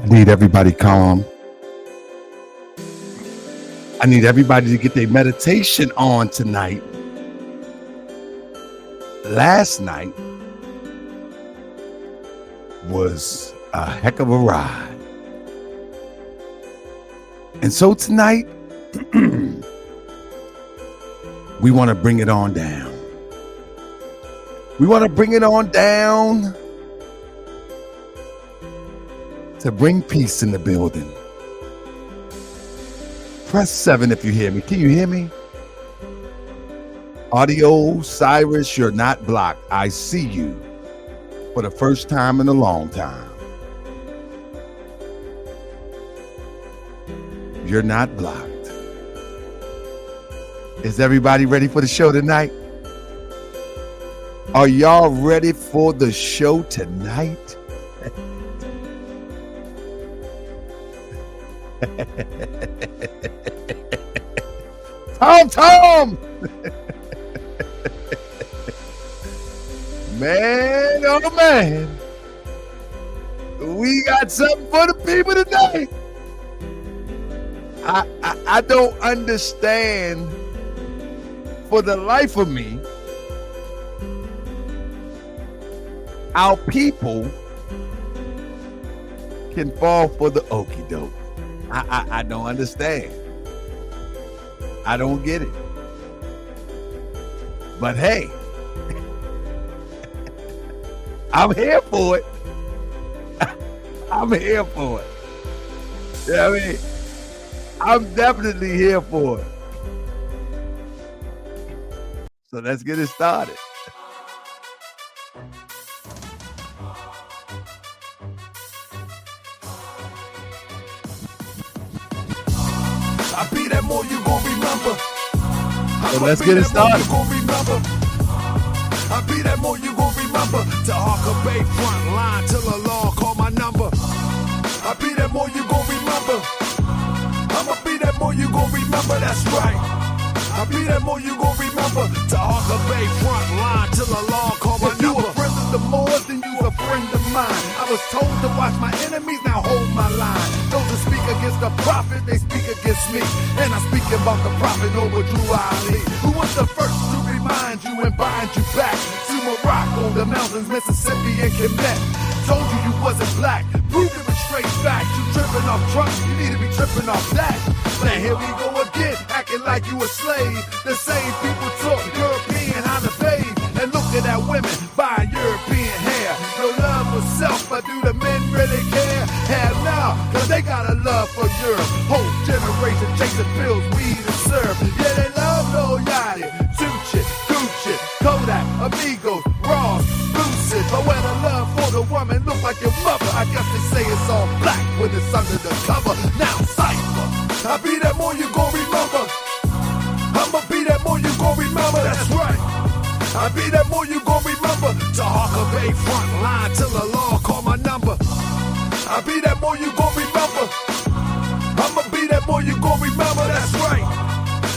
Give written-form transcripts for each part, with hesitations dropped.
I need everybody calm. I need everybody to get their meditation on tonight. Last night was a heck of a ride. And so tonight, we want to bring it on down. We want to bring it on down to bring peace in the building. Press 7 if you hear me. Can you hear me? Audio, Cyrus, you're not blocked. I see you for the first time in a long time. You're not blocked. Is everybody ready for the show tonight? Are y'all ready for the show tonight? Tom! Man, oh man. We got something for the people tonight. I don't understand for the life of me how people can fall for the okie doke. I don't understand. I don't get it. But hey, I'm here for it. I'm here for it. You know what I mean? I'm definitely here for it. So let's get it started. I be that more you gon' remember. So let's get it started. I be that more you gon' remember. To Harker Bay front line till the law call my number. I be that more you gon' remember. I'ma be that more you gon' remember, that's right. I be that more you gon' remember. To Harker Bay front line till the law call my number. If you a friend of the Moors, then you a friend of mine. I was told to watch my enemies, now hold my line. Those that speak against the prophet, they speak against me. And I'm speaking about the prophet over Drew Ali, who was the first to remind you and bind you back. Sumo Rock on the mountains, Mississippi and Quebec. Told you you wasn't black, proved it with straight facts. You tripping off trunks, you need to be tripping off that. Now here we go again, acting like you a slave. The same people talk European how to bathe. And looking at women buying European hair. No love for self, but do the men really care? Hell no, cause they got a love for Europe. Whole generation chasing pills, weed and syrup. Yeah, they love Lil Yachty, Tucci, Gucci, Kodak, Amigos, Ross, Lucid. But when the love for the woman look like your mother, I guess they say it's all black when it's under the cover. Now Cypher, I be that more you gon' remember. I'ma be that more you gon' remember, that's right. I be that more you gon' remember. To Harker Bay front line till the law call my number. I be that more you gon' remember. I'ma be that more you gon' remember, that's right.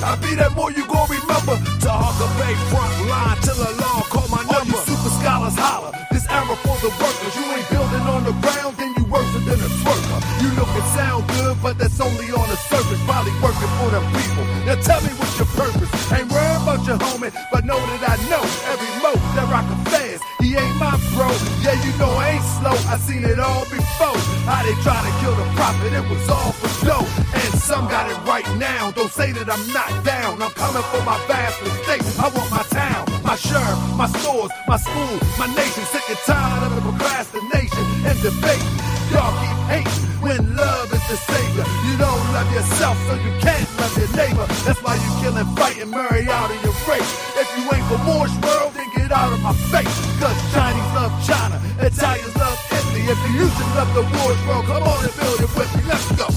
I be that more you gon' remember. To Harker Bay front line till the law call my number. All you super scholars holler, this era for the workers. You ain't building on the ground, then you worse than a twerker. You look and sound good, but that's only on the surface. Probably working for the people. Now tell me what's your purpose. Ain't worried about your homie, but know that I know every mo that rock a fast. He ain't my bro. Yeah, you know I ain't slow. I seen it all before. How they try to kill the prophet, it was all for show. And some got it right now. Don't say that I'm not down. I'm coming for my vast estate. I want my town, my sheriff, my stores, my school, my nation. Sick and tired of the procrastination and debate. Y'all keep hating when love is the savior. You don't love yourself, so you can't love your neighbor. That's why you killing, fighting, marry out of your race. If you ain't for Moorish World, then get out of my face. Cause Chinese love China, Italians love Italy. If you used to love the Moorish World, come on and build it with me. Let's go.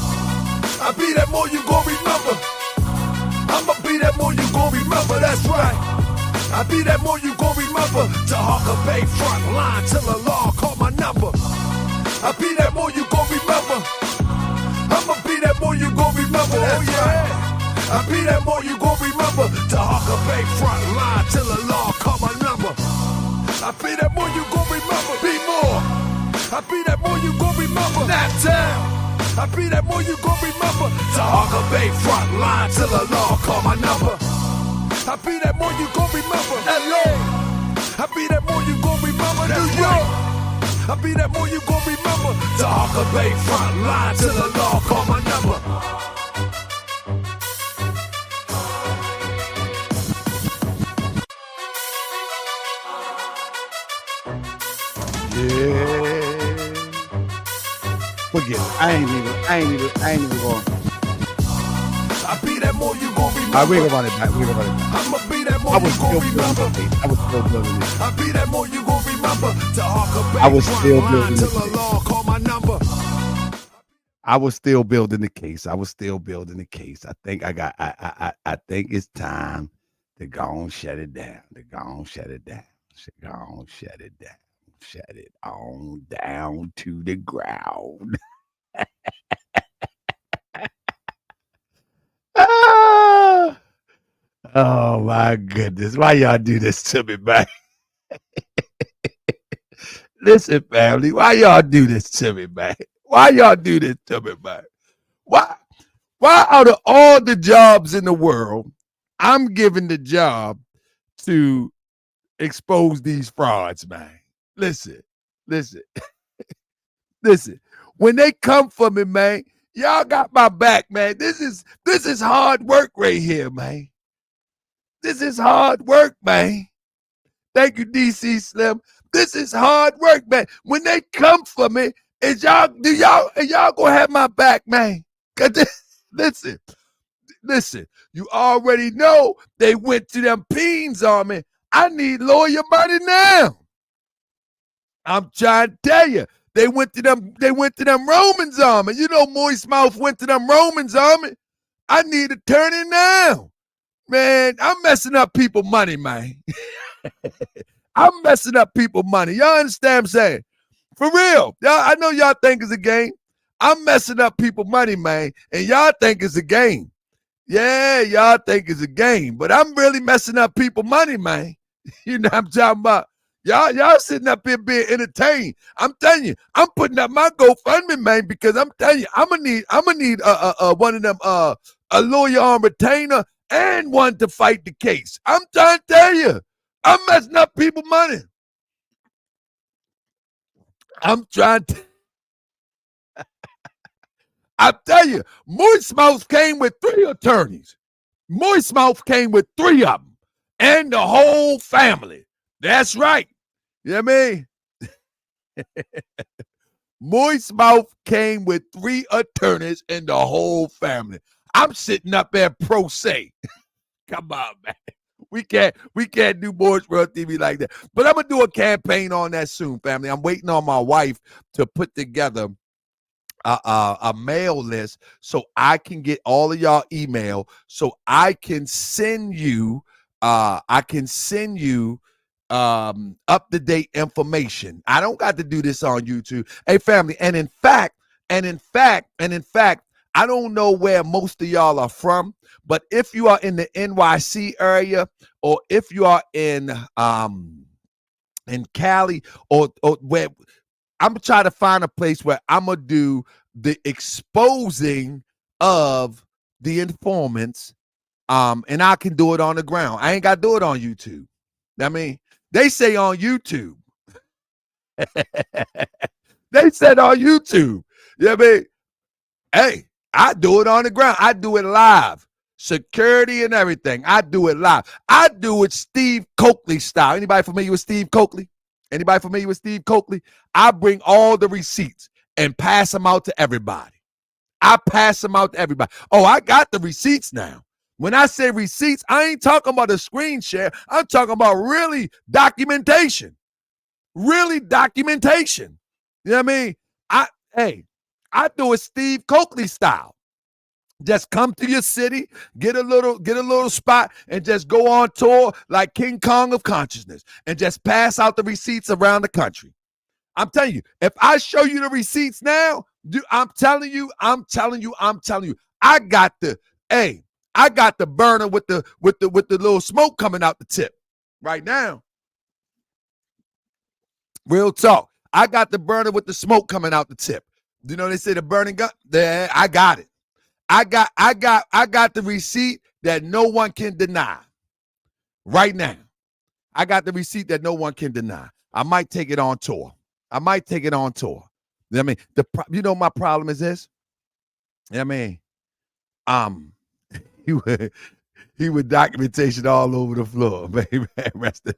I be that more you gon' remember. I'ma be that more you gon' remember, that's right. I be that more you gon' remember. To Harker Bay front line till the law call my number. I be that more you gon' remember. I'ma be that more you gon' remember, that's right. I be that more you gon' remember. To Harker Bay front line till the law call my number. I be that more you gon' remember. Be more. I be that more you gon' remember. Nap town. I be that more you gon' remember. Tahaka Bay front line till the law call my number. I be that more you gon' remember. LA. I be that more you gon' remember. New York. I be that more you gon' remember. Tahaka Bay front line till the law call my number. Yeah. Forget it. I ain't even going. I be that more you gon' remember. All right, we're gonna run it back. I'ma be that more I was you gon' remember. I was still building it. I be that more you gon' remember. I was still building till the law call my number. I was still building the case. I think I think it's time to go and shut it down. Shut it on down to the ground. Ah! Oh my goodness. Why y'all do this to me, man? Listen, family, why y'all do this to me, man? Why out of all the jobs in the world, I'm given the job to expose these frauds, man? Listen. When they come for me, man, y'all got my back, man. This is hard work right here, man. This is hard work, man. Thank you, DC Slim. This is hard work, man. When they come for me, y'all gonna have my back, man? Listen. You already know they went to them Peens on me. I need lawyer money now. I'm trying to tell you, they went to them Romans on me. You know, Moist Mouth went to them Romans on me. I need attorney now. Man, I'm messing up people money, man. I'm messing up people money. Y'all understand what I'm saying? For real. Y'all, I know y'all think it's a game. I'm messing up people money, man. And y'all think it's a game. Yeah, y'all think it's a game. But I'm really messing up people money, man. You know what I'm talking about? Y'all sitting up here being entertained. I'm telling you, I'm putting up my GoFundMe, man, because I'm telling you, I'm gonna need one of them a lawyer on retainer and one to fight the case. I'm trying to tell you, I'm messing up people money. I'm trying to. I tell you, Moist Mouth came with 3 attorneys. Moist Mouth came with 3 of them and the whole family. That's right. You know what I mean? Moist Mouth came with 3 attorneys and the whole family. I'm sitting up there pro se. Come on, man. We can't do Moorish World TV like that. But I'm gonna do a campaign on that soon, family. I'm waiting on my wife to put together a mail list so I can get all of y'all email so I can send you up-to-date information. I don't got to do this on YouTube. Hey, family, and in fact, I don't know where most of y'all are from, but if you are in the NYC area or if you are in Cali or where, I'm trying to find a place where I'm going to do the exposing of the informants, and I can do it on the ground. I ain't got to do it on YouTube. I mean, they say on YouTube. They said on YouTube. You know what I mean? Hey, I do it on the ground. I do it live. Security and everything. I do it live. I do it Steve Coakley style. Anybody familiar with Steve Coakley? I bring all the receipts and pass them out to everybody. Oh, I got the receipts now. When I say receipts, I ain't talking about a screen share. I'm talking about really documentation. You know what I mean? I do it Steve Coakley style. Just come to your city, get a little spot, and just go on tour like King Kong of consciousness and just pass out the receipts around the country. I'm telling you, if I show you the receipts now, I'm telling you, I got the burner with the little smoke coming out the tip right now. Real talk. I got the burner with the smoke coming out the tip. You know, they say the burning gun. There, I got it. I got the receipt that no one can deny. Right now, I got the receipt that no one can deny. I might take it on tour. I might take it on tour. I mean, you know, my problem is this. I mean, he would documentation all over the floor, baby. Rest of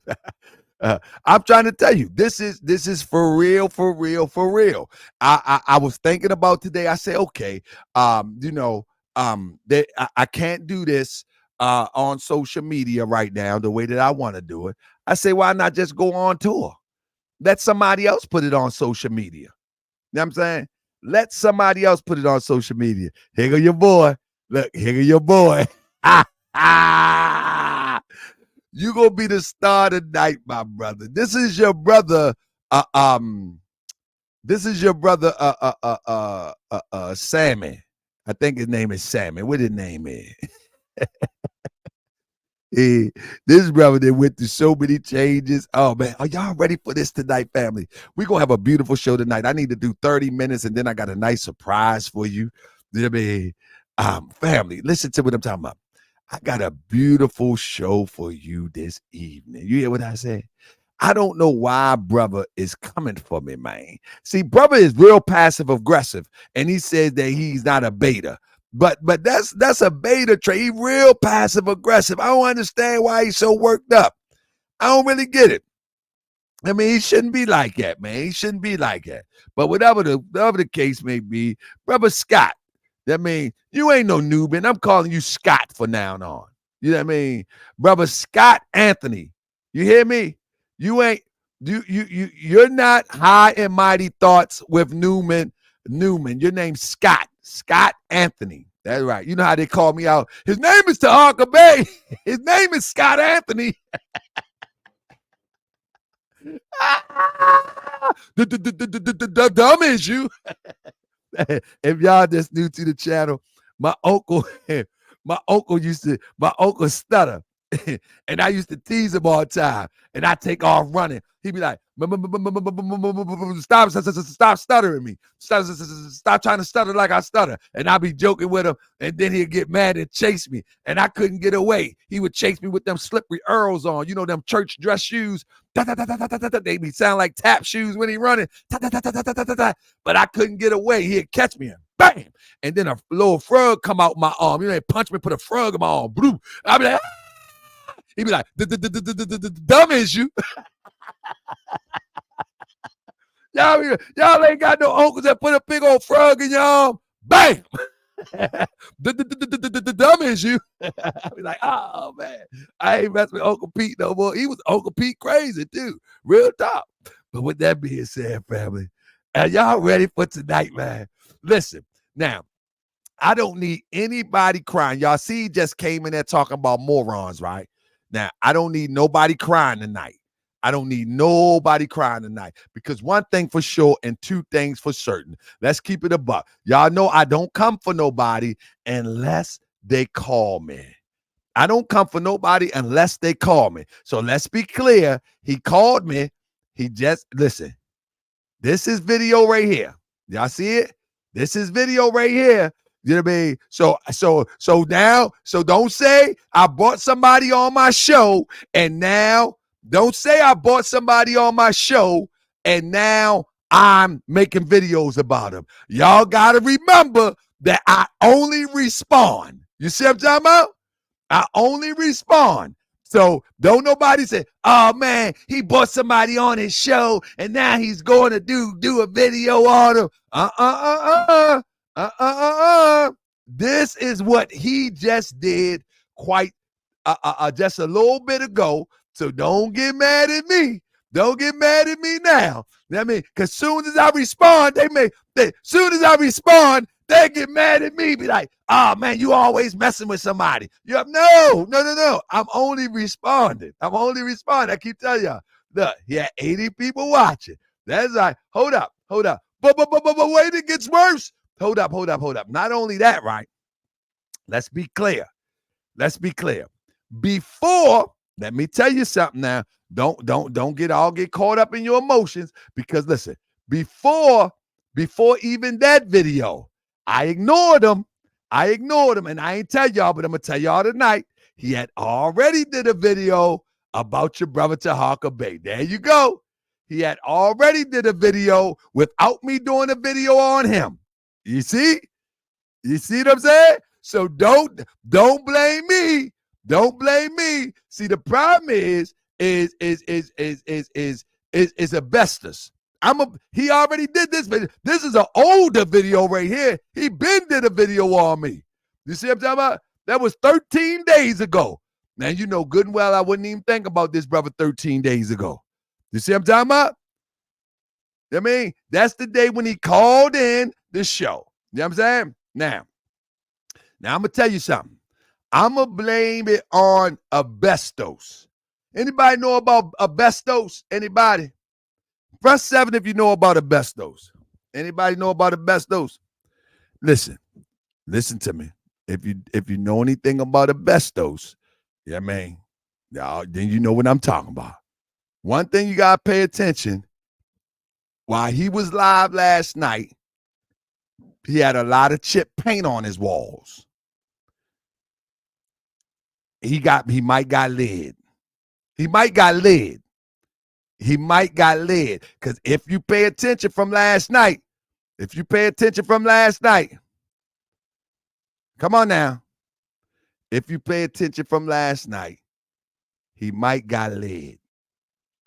I'm trying to tell you, this is for real, for real, for real. I was thinking about today. I said, okay, you know, I can't do this on social media right now the way that I want to do it. I say, why not just go on tour? Let somebody else put it on social media. You know what I'm saying? Let somebody else put it on social media. Here go your boy. Look, here go your boy. You gonna be the star tonight, my brother. This is your brother. This is your brother. Sammy. I think his name is Sammy. What his name is? This brother that went through so many changes. Oh man, are y'all ready for this tonight, family? We're gonna have a beautiful show tonight. I need to do 30 minutes and then I got a nice surprise for you. You know what I mean? Family, listen to what I'm talking about. I got a beautiful show for you this evening. You hear what I said? I don't know why brother is coming for me, man. See, brother is real passive aggressive, and he says that he's not a beta. But that's a beta trait. He real passive aggressive. I don't understand why he's so worked up. I don't really get it. I mean, he shouldn't be like that, man. He shouldn't be like that. But whatever the case may be, brother Scott, that mean you ain't no Nuben. I'm calling you Scott from now on. You know what I mean? Brother Scott Anthony. You hear me? You ain't you're not high and mighty thoughts with Newman. Your name's Scott. Scott Anthony. That's right. You know how they call me out. His name is Tahaka Bay. His name is Scott Anthony. The dumb issue. If y'all just new to the channel, my uncle stutter. And I used to tease him all the time. And I take off running. He'd be like, stop stuttering me. Stop trying to stutter like I stutter. And I'd be joking with him. And then he'd get mad and chase me. And I couldn't get away. He would chase me with them slippery Earls on. You know, them church dress shoes. They be sound like tap shoes when he running. But I couldn't get away. He'd catch me and bam. And then a little frog come out my arm. You know, they punch me, put a frog in my arm. I'd be like, he'd be like, the dumb issue. Y'all ain't got no uncles that put a big old frog in your arm. Bam! The dumb issue. I be like, oh man, I ain't messing with Uncle Pete no more. He was Uncle Pete crazy too. Real talk. But with that being said, family, are y'all ready for tonight, man? Listen, now, I don't need anybody crying. Y'all see, he just came in there talking about morons, right? Now, I don't need nobody crying tonight. I don't need nobody crying tonight because one thing for sure and two things for certain. Let's keep it a buck. Y'all know I don't come for nobody unless they call me. I don't come for nobody unless they call me. So let's be clear. He called me. He just, listen, this is video right here. Y'all see it? This is video right here. You know what I mean? So now, don't say I bought somebody on my show and now, don't say I bought somebody on my show and now I'm making videos about them. Y'all got to remember that I only respond. You see what I'm talking about? I only respond. So don't nobody say, oh man, he bought somebody on his show and now he's going to do a video on him. This is what he just did quite just a little bit ago. So don't get mad at me. Don't get mad at me now. You know what I mean? Because soon as I respond, they get mad at me. Be like, oh man, you always messing with somebody. You're no. I'm only responding. I keep telling y'all. Look, he had 80 people watching. That's like, hold up. But wait, it gets worse. Hold up. Not only that, right? Let's be clear. Before, let me tell you something now. Don't get caught up in your emotions because listen, before even that video. I ignored him. And I ain't tell y'all, but I'm gonna tell y'all tonight. He had already did a video about your brother Tahaka Bay. There you go. He had already did a video without me doing a video on him. You see? You see what I'm saying? So don't blame me. Don't blame me. See, the problem is asbestos. He already did this video. This is an older video right here. He been did a video on me. You see what I'm talking about? That was 13 days ago. Now, you know good and well I wouldn't even think about this brother 13 days ago. You see what I'm talking about? I mean, that's the day when he called in the show. You know what I'm saying? Now I'm going to tell you something. I'm going to blame it on asbestos. Anybody know about asbestos? Anybody? Press 7 if you know about asbestos. Anybody know about asbestos? Listen to me. If you know anything about asbestos, yeah, man, then you know what I'm talking about. One thing you gotta pay attention. While he was live last night, he had a lot of chip paint on his walls. He might got lead. He might got lead. Because if you pay attention from last night, come on now. If you pay attention from last night, he might got lead.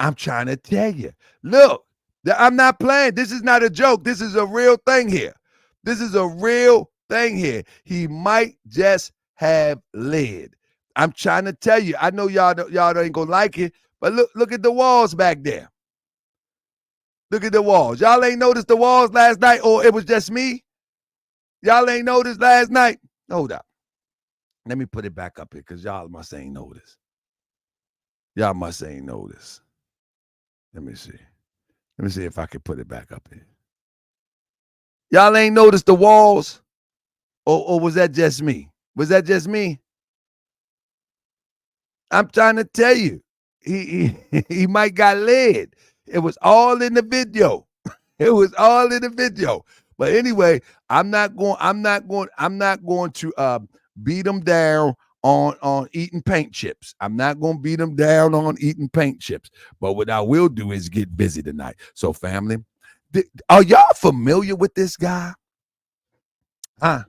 I'm trying to tell you. Look, I'm not playing. This is not a joke. This is a real thing here. He might just have lead. I'm trying to tell you. I know y'all ain't gonna like it, but look at the walls back there. Look at the walls. Y'all ain't noticed the walls last night, or it was just me? Y'all ain't noticed last night? Hold up. Let me put it back up here because y'all must ain't noticed. Y'all must ain't noticed. Let me see. Let me see if I can put it back up here. Y'all ain't noticed the walls? Or was that just me? Was that just me? I'm trying to tell you. He might got led. It was all in the video. But anyway, I'm not going to beat him down on eating paint chips. I'm not going to beat him down on eating paint chips. But what I will do is get busy tonight. So family, are y'all familiar with this guy? Huh?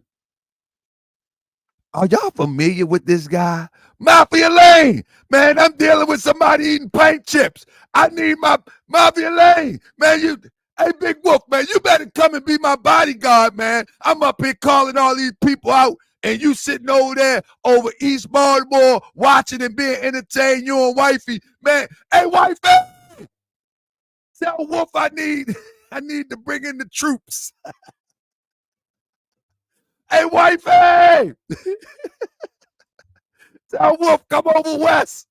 Are y'all familiar with this guy? Mafia Lane, man, I'm dealing with somebody eating paint chips. I need my Mafia Lane, man. Hey, Big Wolf, man, you better come and be my bodyguard, man. I'm up here calling all these people out, and you sitting over there over East Baltimore watching and being entertained, you and wifey, man. Hey, wifey, tell Wolf I need to bring in the troops. Hey, wifey, tell Wolf come over west.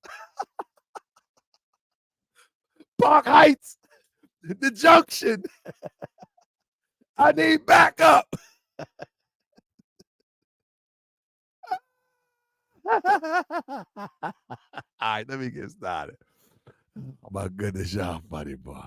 Park Heights, the junction. I need backup. All right, let me get started. Oh my goodness, y'all funny, boy.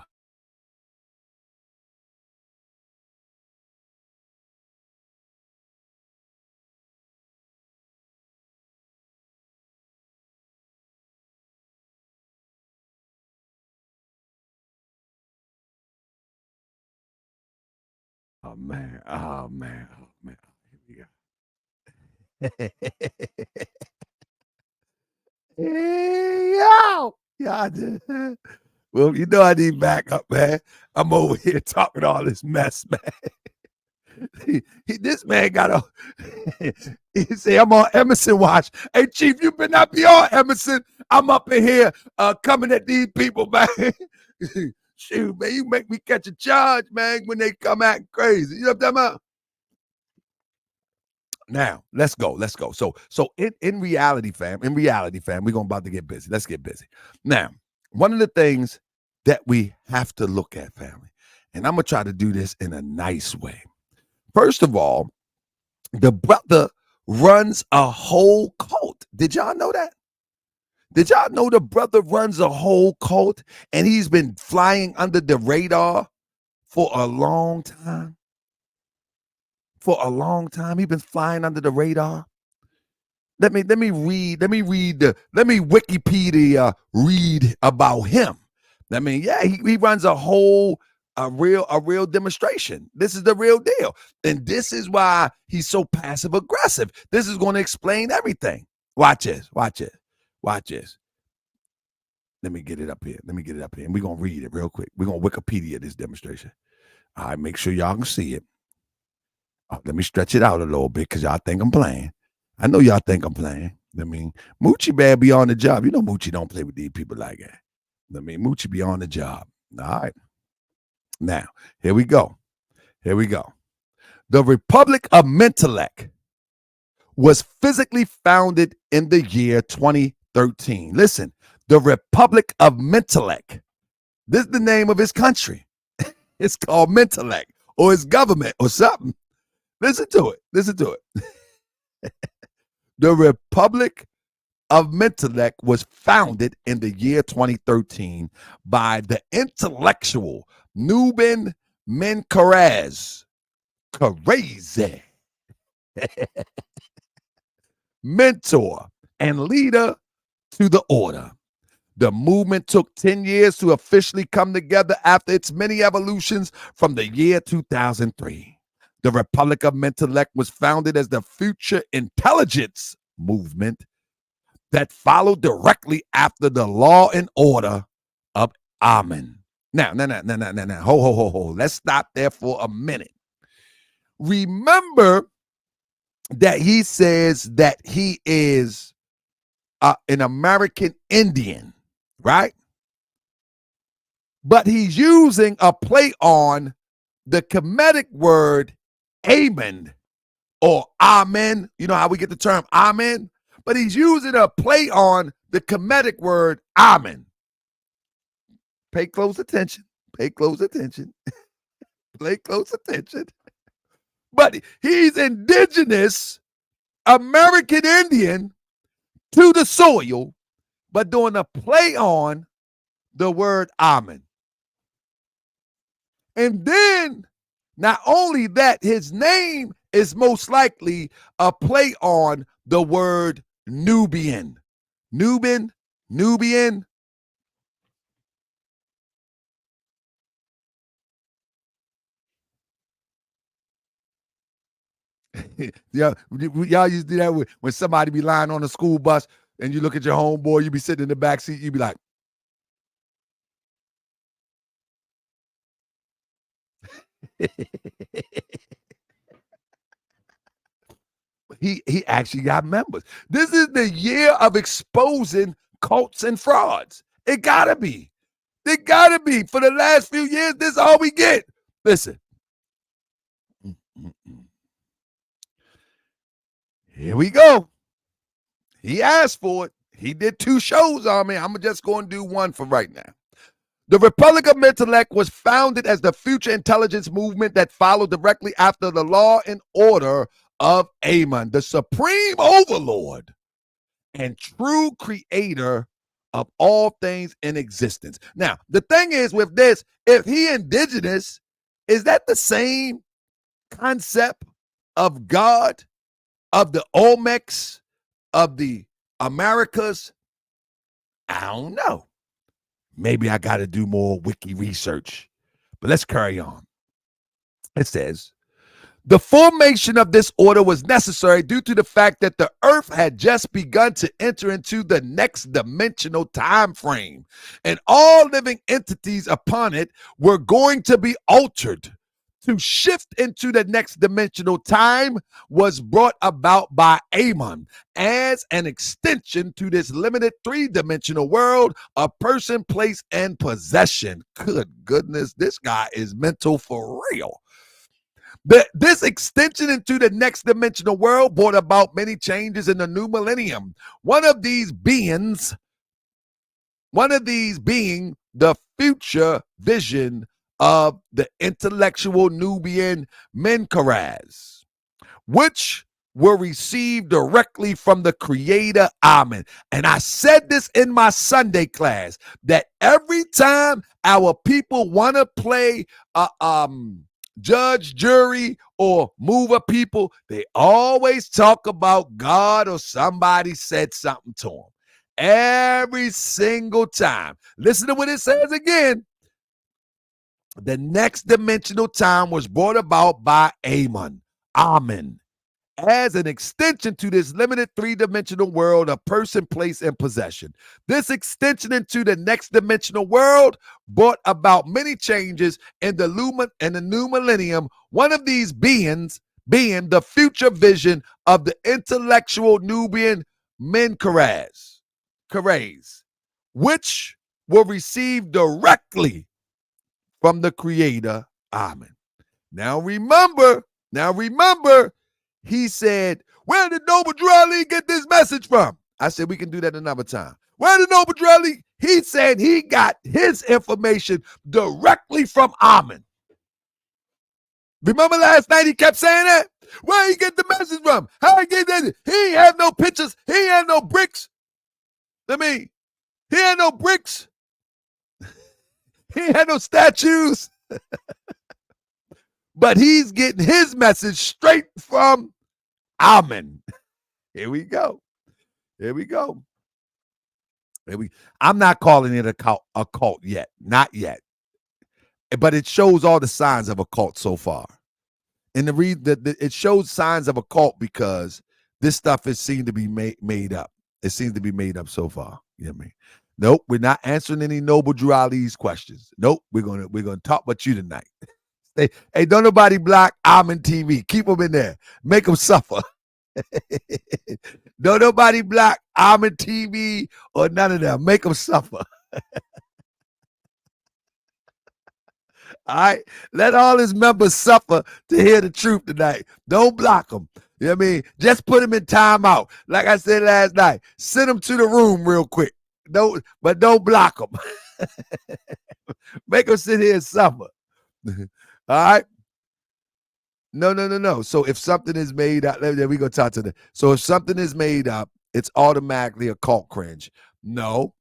Oh man. Here we go. Hey, yo. Yeah, well, you know I need backup, man. I'm over here talking all this mess, man. This man got a. He say I'm on Emerson watch. Hey, Chief, you better not be on Emerson. I'm up in here coming at these people, man. Shoot, man, you make me catch a charge, man, when they come acting crazy. You know what I'm talking about? Now, let's go. So in reality, fam, we're about to get busy. Let's get busy. Now, one of the things that we have to look at, family, and I'm going to try to do this in a nice way. First of all, the brother runs a whole cult. Did y'all know that? Did y'all know the brother runs a whole cult and he's been flying under the radar for a long time. For a long time. He's been flying under the radar. Let me Wikipedia read about him. I mean, yeah, he runs a real demonstration. This is the real deal. And this is why he's so passive aggressive. This is going to explain everything. Watch this. Watch this. Let me get it up here. And we're going to read it real quick. We're going to Wikipedia this demonstration. All right, make sure y'all can see it. Let me stretch it out a little bit because y'all think I'm playing. I know y'all think I'm playing. I mean, Moochie better be on the job. You know Moochie don't play with these people like that. I mean, Moochie be on the job. All right. Now, here we go. The Republic of Mentellect was physically founded in the year 2013. Listen, the Republic of Mentellect. This is the name of his country. It's called Mentellect or his government or something. Listen to it. The Republic of Mentellect was founded in the year 2013 by the intellectual NUBEN MENKARAYZZ, mentor and leader to the order. The movement took 10 years to officially come together after its many evolutions from the year 2003. The Republic of Mentellect was founded as the future intelligence movement that followed directly after the law and order of Amen. Now, hold. Let's stop there for a minute. Remember that he says that he is an American Indian, right? But he's using a play on the Kemetic word amen or amen. You know how we get the term amen? But he's using a play on the Kemetic word amen. Pay close attention. Pay close attention. But he's indigenous American Indian to the soil, but doing a play on the word amen. And then, not only that, his name is most likely a play on the word Nubian. Nubian. Yeah, y'all used to do that when somebody be lying on a school bus and you look at your homeboy, you be sitting in the back seat, you be like, he actually got members. This is the year of exposing cults and frauds. It gotta be. For the last few years, this is all we get. Listen. Here we go. He asked for it. He did 2 shows on me. I'm just going to do one for right now. The Republic of Mentellect was founded as the future intelligence movement that followed directly after the law and order of Amen, the supreme overlord and true creator of all things in existence. Now, the thing is with this, if he indigenous, is that the same concept of God, of the Olmecs, of the Americas? I don't know. Maybe I got to do more wiki research, but let's carry on. It says, the formation of this order was necessary due to the fact that the earth had just begun to enter into the next dimensional time frame, and all living entities upon it were going to be altered. To shift into the next dimensional time was brought about by Amen as an extension to this limited 3-dimensional world of person, place, and possession. Good goodness, this guy is mental for real. This extension into the next dimensional world brought about many changes in the new millennium. One of these being the future vision of the intellectual Nubian Menkarazz, which will receive directly from the Creator. Amen. And I said this in my Sunday class that every time our people want to play judge, jury, or mover people, they always talk about God or somebody said something to them. Every single time. Listen to what it says again. The next dimensional time was brought about by Amen. Amen. As an extension to this limited three-dimensional world of person, place, and possession. This extension into the next dimensional world brought about many changes in the new millennium. One of these beings being the future vision of the intellectual Nuben Menkarayzz, which will receive directly from the Creator. Amen. Now remember, he said, where did Noble Drew get this message from? I said, we can do that another time. Where did Noble Drew? He said he got his information directly from Amen. Remember last night he kept saying that? Where he get the message from? How he get that? He ain't have no pictures. He ain't had no bricks. He had no bricks. He ain't had no statues. But he's getting his message straight from Amen. Here we go. I'm not calling it a cult yet. Not yet. But it shows all the signs of a cult so far. And it shows signs of a cult because this stuff is seen to be made up. It seems to be made up so far. You know what I mean? Nope, we're not answering any Noble Drew Ali's questions. Nope, we're gonna talk about you tonight. Hey, don't nobody block Amen TV. Keep them in there. Make them suffer. Don't nobody block Amen TV or none of them. Make them suffer. All right? Let all his members suffer to hear the truth tonight. Don't block them. You know what I mean? Just put them in timeout. Like I said last night, send them to the room real quick. But don't block them. Make them sit here and suffer. All right? No. So if something is made up, we go talk to them. So if something is made up, it's automatically a cult cringe. No.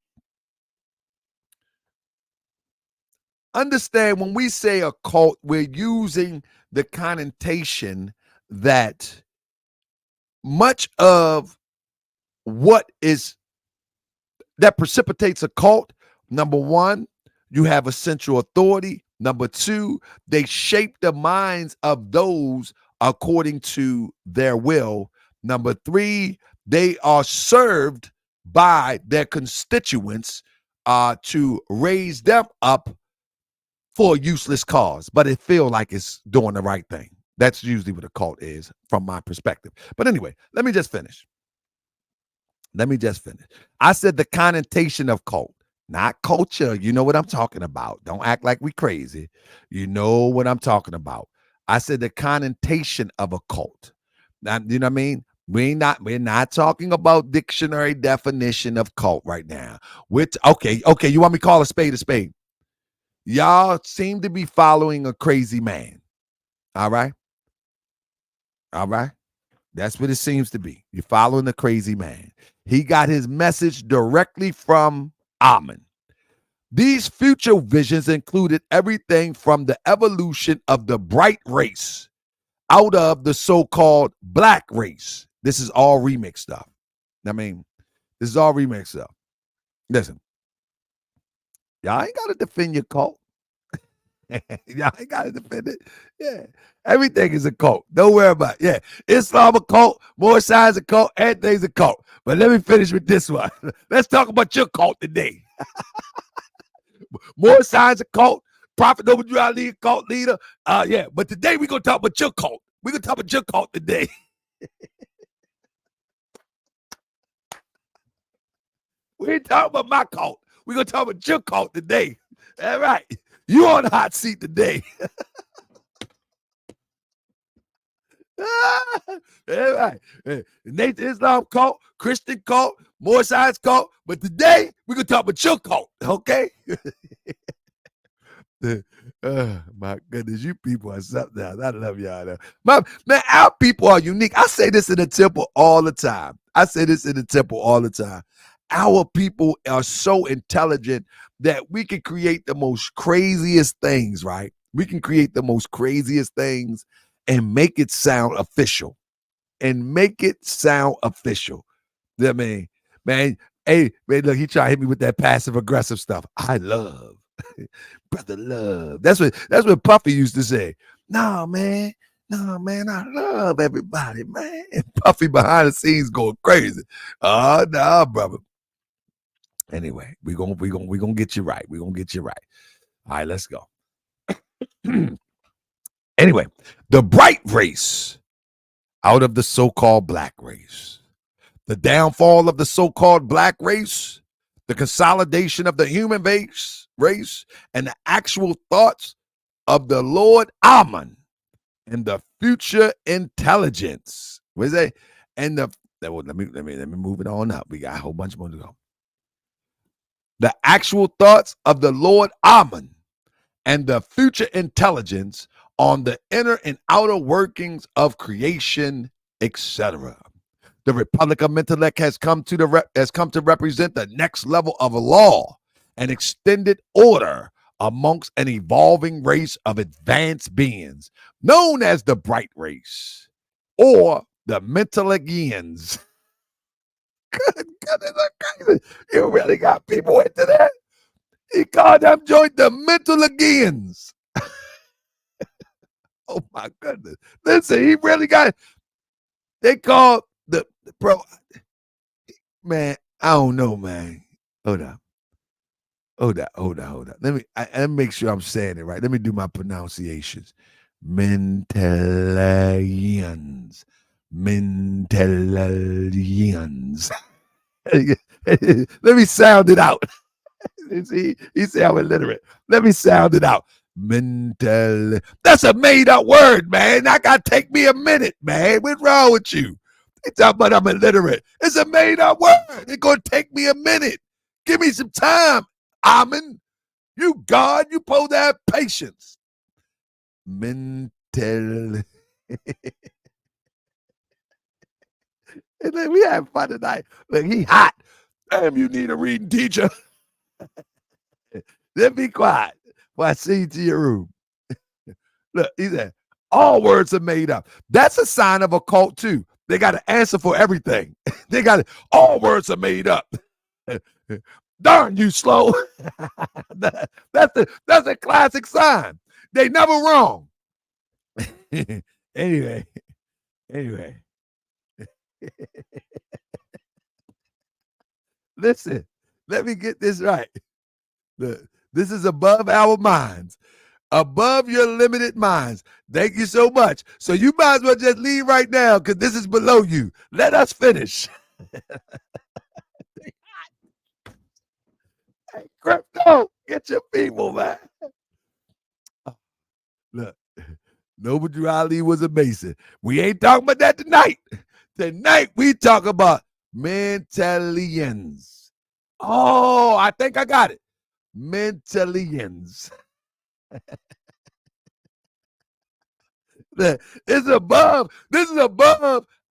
Understand when we say a cult, we're using the connotation that much of what is that precipitates a cult. Number one, you have a central authority. Number two, they shape the minds of those according to their will. Number three, they are served by their constituents to raise them up for a useless cause, but it feels like it's doing the right thing. That's usually what a cult is from my perspective. But anyway, let me just finish. I said the connotation of cult, not culture. You know what I'm talking about. Don't act like we crazy. You know what I'm talking about. I said the connotation of a cult. Now, you know what I mean? We're not talking about dictionary definition of cult right now. Okay. You want me to call a spade a spade? Y'all seem to be following a crazy man. All right. That's what it seems to be. You're following a crazy man. He got his message directly from Amen. These future visions included everything from the evolution of the bright race out of the so-called black race. This is all remix stuff. This is all remix stuff. Listen, y'all ain't got to defend your cult. Y'all ain't got to defend it. Yeah. Everything is a cult. Don't worry about it. Yeah. Islam a cult. Moorish a cult. Everything's a cult. But let me finish with this one. Let's talk about your cult today. Moorish a cult. Prophet Noble Drew Ali a cult leader. Yeah. But today we're going to talk about your cult. We're going to talk about your cult today. We ain't talking about my cult. We're going to talk about your cult today. All right. You on the hot seat today. All right. Nathan Islam cult, Christian cult, Moorish cult. But today, we're going to talk about your cult, okay? My goodness, you people are something else. I love y'all. Though. Man, our people are unique. I say this in the temple all the time. Our people are so intelligent that we can create the most craziest things, right? We can create the most craziest things and make it sound official. I mean, man, hey, man, look, he trying to hit me with that passive aggressive stuff. I love, brother, love. That's what Puffy used to say. No, man, I love everybody, man. And Puffy behind the scenes going crazy. Oh, no, brother. Anyway, we gonna get you right. All right, let's go. Anyway, the bright race out of the so-called black race. The downfall of the so-called black race, the consolidation of the human race, and the actual thoughts of the Lord Amun and the future intelligence. What is that? And let me move it on up. We got a whole bunch more to go. The actual thoughts of the Lord Amun and the future intelligence on the inner and outer workings of creation, etc. The Republic of Mentellect has come to represent the next level of law and extended order amongst an evolving race of advanced beings known as the Bright Race or the Mentellectians. Good goodness, you really got people into that? He called them joint the Mentellectians. Oh my goodness. Listen, he really got, they called the bro. Man, I don't know, man. Hold up. Let me make sure I'm saying it right. Let me do my pronunciations. Mentellectians. Let me sound it out. See, he said I'm illiterate. Let me sound it out. Mental. That's a made up word, man. That got to take me a minute, man. What's wrong with you? They talking about I'm illiterate. It's a made up word. It's going to take me a minute. Give me some time, Amen. You God, you supposed to have patience. Mental. And then we have fun tonight. Look, he hot. Damn, you need a reading teacher. Then be quiet while I see you to your room. Look, he said, all words are made up. That's a sign of a cult, too. They got an answer for everything. They got it. All words are made up. Darn you, slow. That's a classic sign. They never wrong. Anyway. Listen, let me get this right. This is above our minds, above your limited minds. Thank you so much. So you might as well just leave right now because this is below you. Let us finish. Hey, Crypto, get your people, man. Look, Noble Ali was a Mason. We ain't talking about that tonight. Tonight we talk about Mentellectians. Oh, I think I got it. Mentellectians. This is above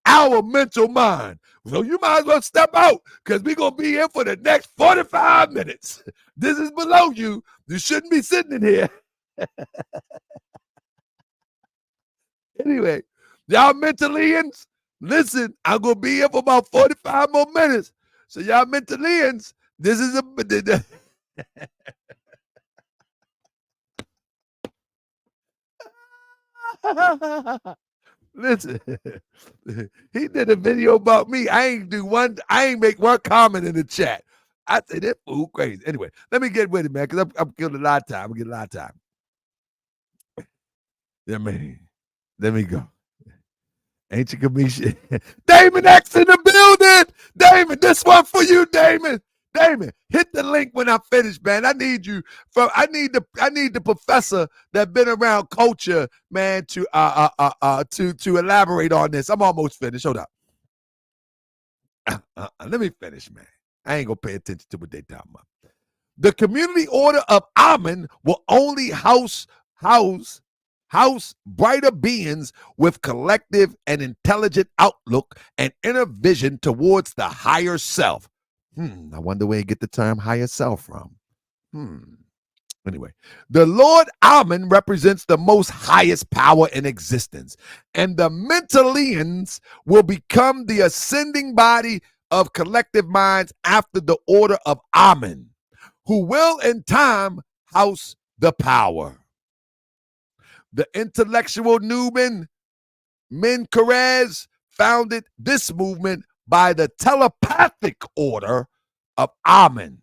our mental mind. So you might as well step out because we're going to be here for the next 45 minutes. This is below you. You shouldn't be sitting in here. Anyway, y'all Mentellectians, listen, I'm going to be here for about 45 more minutes. So y'all Mentellectians, this is a... Listen, he did a video about me. I ain't make one comment in the chat. I said that fool crazy. Anyway, let me get with it, man, because I'm killing a lot of time. I'm getting a lot of time. Yeah, man. Let me go. Ancient Commission. Damon X in the building. Damon, this one for you, Damon. Damon, hit the link when I finish, man. I need you I need the professor that been around culture, man, to elaborate on this. I'm almost finished. Hold up. Let me finish, man. I ain't gonna pay attention to what they talking about. The community order of Amun will only house house brighter beings with collective and intelligent outlook and inner vision towards the higher self. I wonder where you get the term higher self from. Anyway, the Lord Amen represents the most highest power in existence, and the Mentelleans will become the ascending body of collective minds after the order of Amen, who will in time house the power. The intellectual NUBEN MENKARAYZZ founded this movement by the telepathic order of Amen.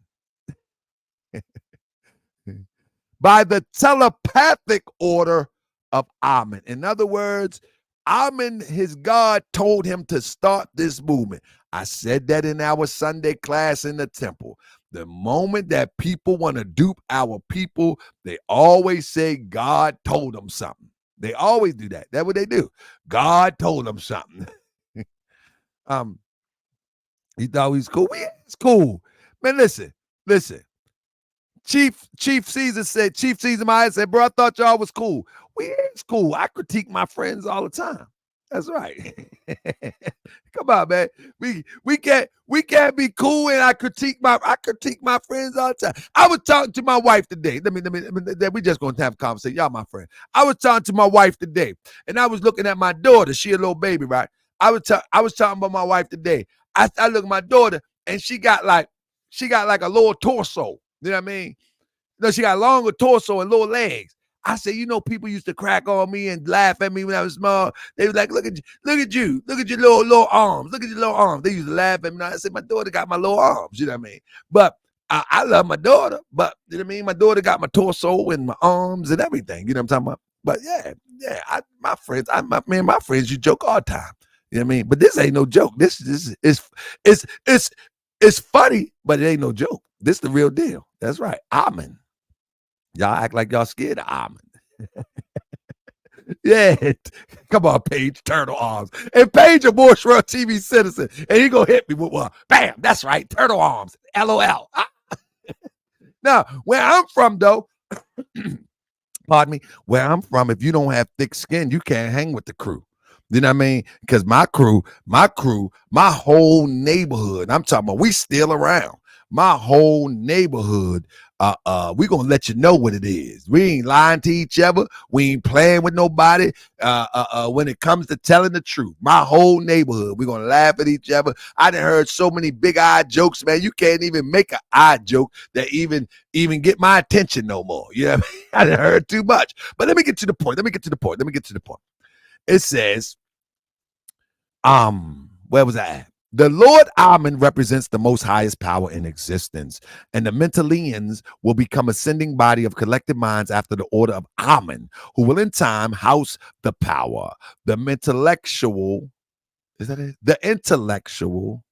By the telepathic order of Amen. In other words, Amen, his God, told him to start this movement. I said that in our Sunday class in the temple. The moment that people want to dupe our people, they always say God told them something. They always do that. That's what they do. God told them something. He thought he was cool. It's cool. Man, listen. Chief Caesar Myers said, bro, I thought y'all was cool. It's cool. I critique my friends all the time. That's right. Come on, man. We can't be cool and I critique my friends all the time. I was talking to my wife today. We just gonna have a conversation. Y'all my friend. I was talking to my wife today, and I was looking at my daughter. She a little baby, right? I was talking about my wife today. I look at my daughter, and she got like a lower torso. You know what I mean? No, she got a longer torso and lower legs. I said, people used to crack on me and laugh at me when I was small. They was like, look at you, look at your little arms, look at your little arms. They used to laugh at me. I said, my daughter got my little arms, you know what I mean? But I love my daughter, but you know what I mean? My daughter got my torso and my arms and everything, you know what I'm talking about? But my friends, you joke all the time, you know what I mean? But this ain't no joke. This it's funny, but it ain't no joke. This the real deal. That's right. Amen. Y'all act like y'all scared of Amen. Yeah. Come on, Paige. Turtle arms. And Paige a Moorish World TV citizen. And he gonna hit me with one. Bam. That's right. Turtle arms. LOL. Now, where I'm from, though, pardon me, where I'm from, if you don't have thick skin, you can't hang with the crew. You know what I mean? Because my crew, my whole neighborhood, I'm talking about, we still around. My whole neighborhood, we gonna let you know what it is. We ain't lying to each other. We ain't playing with nobody. When it comes to telling the truth, my whole neighborhood, we gonna laugh at each other. I done heard so many big eye jokes, man. You can't even make an eye joke that even get my attention no more. You know what I mean? I done heard too much. But let me get to the point. It says, where was I at? The Lord Amen represents the most highest power in existence, and the Mentelleans will become ascending body of collective minds after the order of Amen, who will in time house the power. The intellectual, is that it? The intellectual.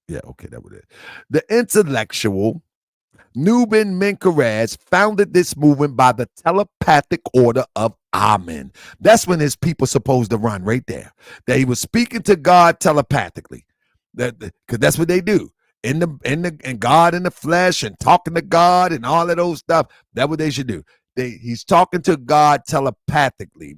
Yeah, okay, that was it. The intellectual NUBEN MENKARAYZZ founded this movement by the telepathic order of Amen. That's when his people supposed to run right there. That he was speaking to God telepathically. Because that's what they do. And God in the flesh and talking to God and all of those stuff. That's what they should do. He's talking to God telepathically.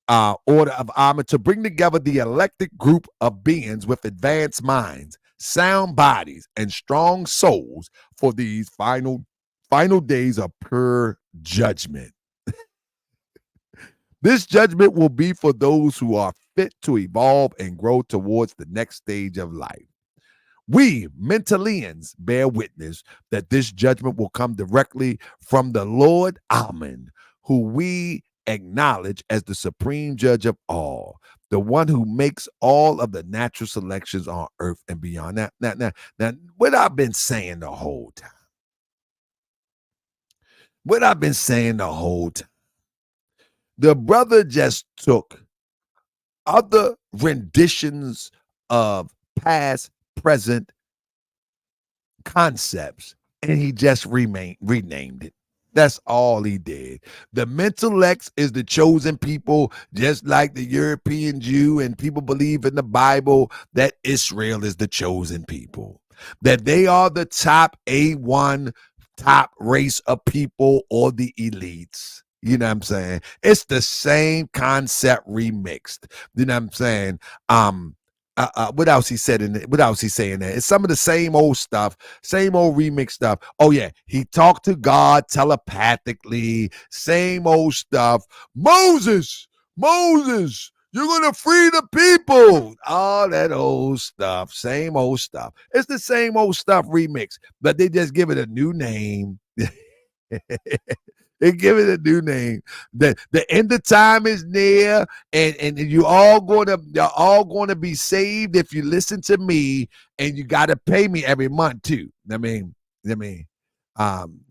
Order of Amen to bring together the electric group of beings with advanced minds, sound bodies, and strong souls for these final days of pure judgment. This judgment will be for those who are fit to evolve and grow towards the next stage of life. We, Mentelleans, bear witness that this judgment will come directly from the Lord Amen, who we acknowledge as the supreme judge of all, the one who makes all of the natural selections on earth and beyond. Now, what I've been saying the whole time. The brother just took other renditions of past, present concepts and he just renamed it. That's all he did. The Mentellect is the chosen people, just like the European Jew, and people believe in the Bible that Israel is the chosen people, that they are the top A1 top race of people or the elites. You know what I'm saying? It's the same concept remixed. You know what I'm saying? What else he said in it? What else he saying there? It's some of the same old stuff, same old remix stuff. Oh yeah, he talked to God telepathically, same old stuff. Moses, you're gonna free the people. All that old stuff, same old stuff. It's the same old stuff remix, but they just give it a new name. They give it a new name. The end of time is near, and you're all gonna be saved if you listen to me, and you gotta pay me every month too. Um,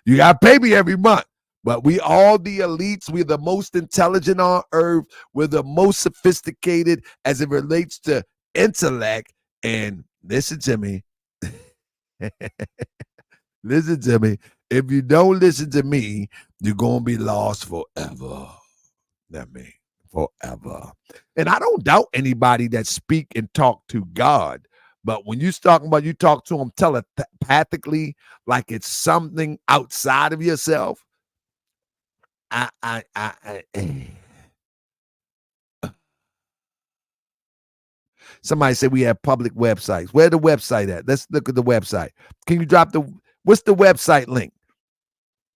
you gotta pay me every month. But we all the elites. We're the most intelligent on earth. We're the most sophisticated as it relates to intellect. And listen to me. Listen to me. If you don't listen to me, you're going to be lost forever. Forever. And I don't doubt anybody that speak and talk to God. But when you talk to him telepathically, like it's something outside of yourself. Somebody said we have public websites. Where the website at? Let's look at the website. Can you what's the website link?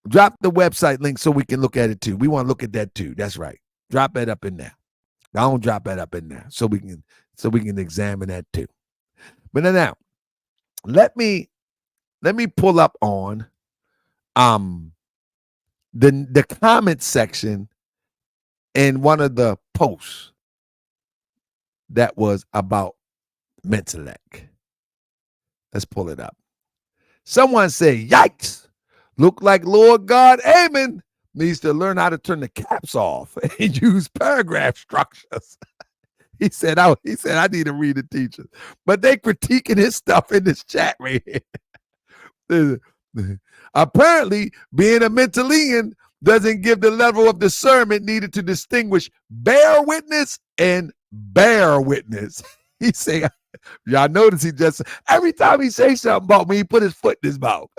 Drop the website link so we can look at it too. We want to look at that too. That's right. Drop that up in there. I don't drop that up in there so we can examine that too. But now, let me pull up on the comment section in one of the posts that was about Mentellect. Let's pull it up. Someone said, "Yikes! Look like Lord God Amen needs to learn how to turn the caps off and use paragraph structures." He said, I need to read the teacher. But they critiquing his stuff in this chat right here. Apparently, being a Mentellean doesn't give the level of discernment needed to distinguish bear witness and bear witness. He say, y'all notice he just, every time he say something about me, he put his foot in his mouth.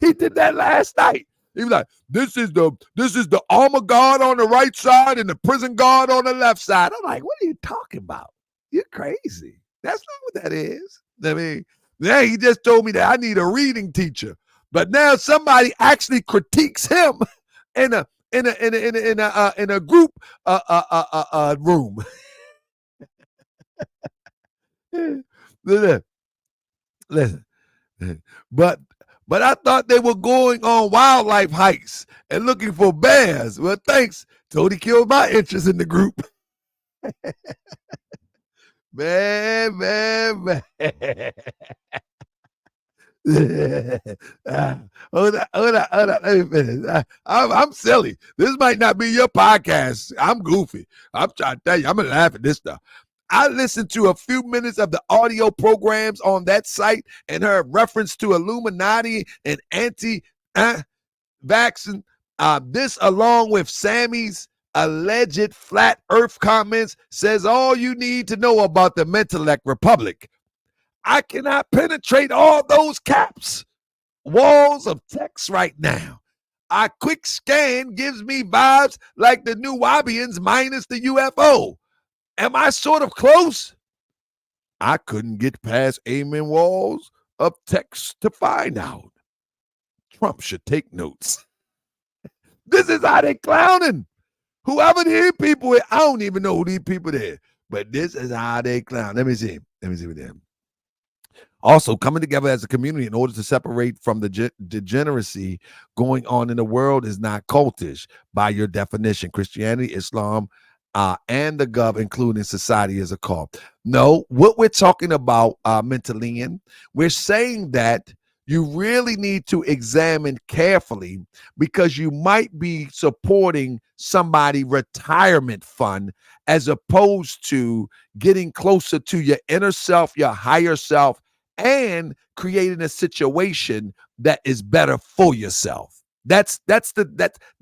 He did that last night. He was like, this is the armor guard on the right side and the prison guard on the left side. I'm like, what are you talking about? You're crazy. That's not what that is. I mean, yeah, he just told me that I need a reading teacher. But now somebody actually critiques him in a group room. Listen. But I thought they were going on wildlife hikes and looking for bears. Well, thanks. Tony killed my interest in the group. man. Hold on. Let me finish. I'm silly. This might not be your podcast. I'm goofy. I'm trying to tell you, I'm going to laugh at this stuff. I listened to a few minutes of the audio programs on that site and heard reference to Illuminati and anti-vaccine. This, along with Sammy's alleged flat earth comments, says all you need to know about the Mentellect Republic. I cannot penetrate all those caps, walls of text right now. A quick scan gives me vibes like the Nubians minus the UFO. Am I sort of close? I couldn't get past amen walls of text to find out. Trump should take notes. This is how they clowning. Whoever these people is, I don't even know who these people is, but this is how they clown. Let me see what they're. Also, coming together as a community in order to separate from the degeneracy going on in the world is not cultish by your definition. Christianity, Islam, and the gov, including society as a cult. No, what we're talking about, Mentellean, we're saying that you really need to examine carefully because you might be supporting somebody's retirement fund as opposed to getting closer to your inner self, your higher self, and creating a situation that is better for yourself. That's when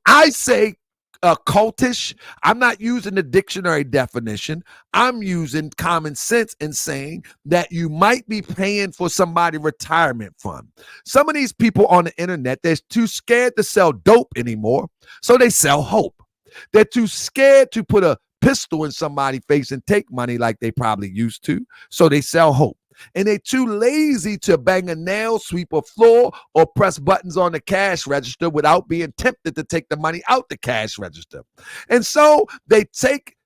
I say cultish. I'm not using the dictionary definition. I'm using common sense and saying that you might be paying for somebody's retirement fund. Some of these people on the internet, they're too scared to sell dope anymore, so they sell hope. They're too scared to put a pistol in somebody's face and take money like they probably used to, so they sell hope. And they're too lazy to bang a nail, sweep a floor, or press buttons on the cash register without being tempted to take the money out the cash register. And so they take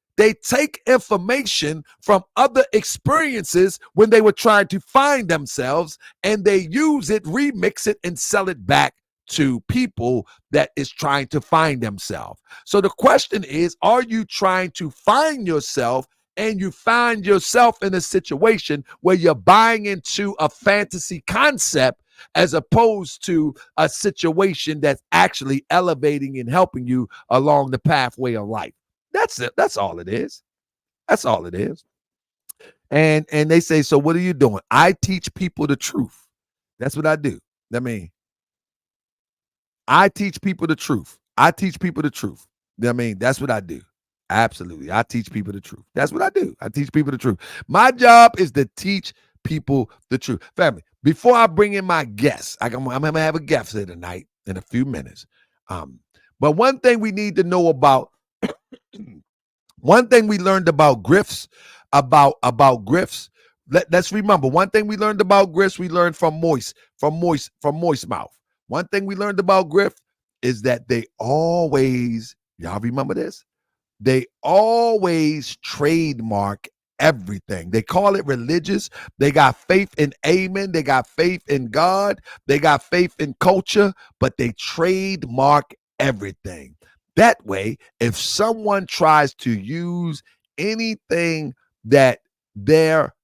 information from other experiences when they were trying to find themselves, and they use it, remix it, and sell it back to people that is trying to find themselves. So the question is, are you trying to find yourself, and you find yourself in a situation where you're buying into a fantasy concept as opposed to a situation that's actually elevating and helping you along the pathway of life? That's it. That's all it is. That's all it is. And they say, so what are you doing? I teach people the truth. That's what I do. I mean, I teach people the truth. I teach people the truth. I mean, that's what I do. Absolutely. I teach people the truth. That's what I do. I teach people the truth. My job is to teach people the truth. Family, before I bring in my guests, I'm going to have a guest here tonight in a few minutes. But one thing we need to know about, one thing we learned about grifts, let's remember, one thing we learned about grifts, we learned from Moist Mouth. One thing we learned about grift is that they always, y'all remember this? They always trademark everything. They call it religious. They got faith in amen. They got faith in God. They got faith in culture, but they trademark everything. That way, if someone tries to use anything that they're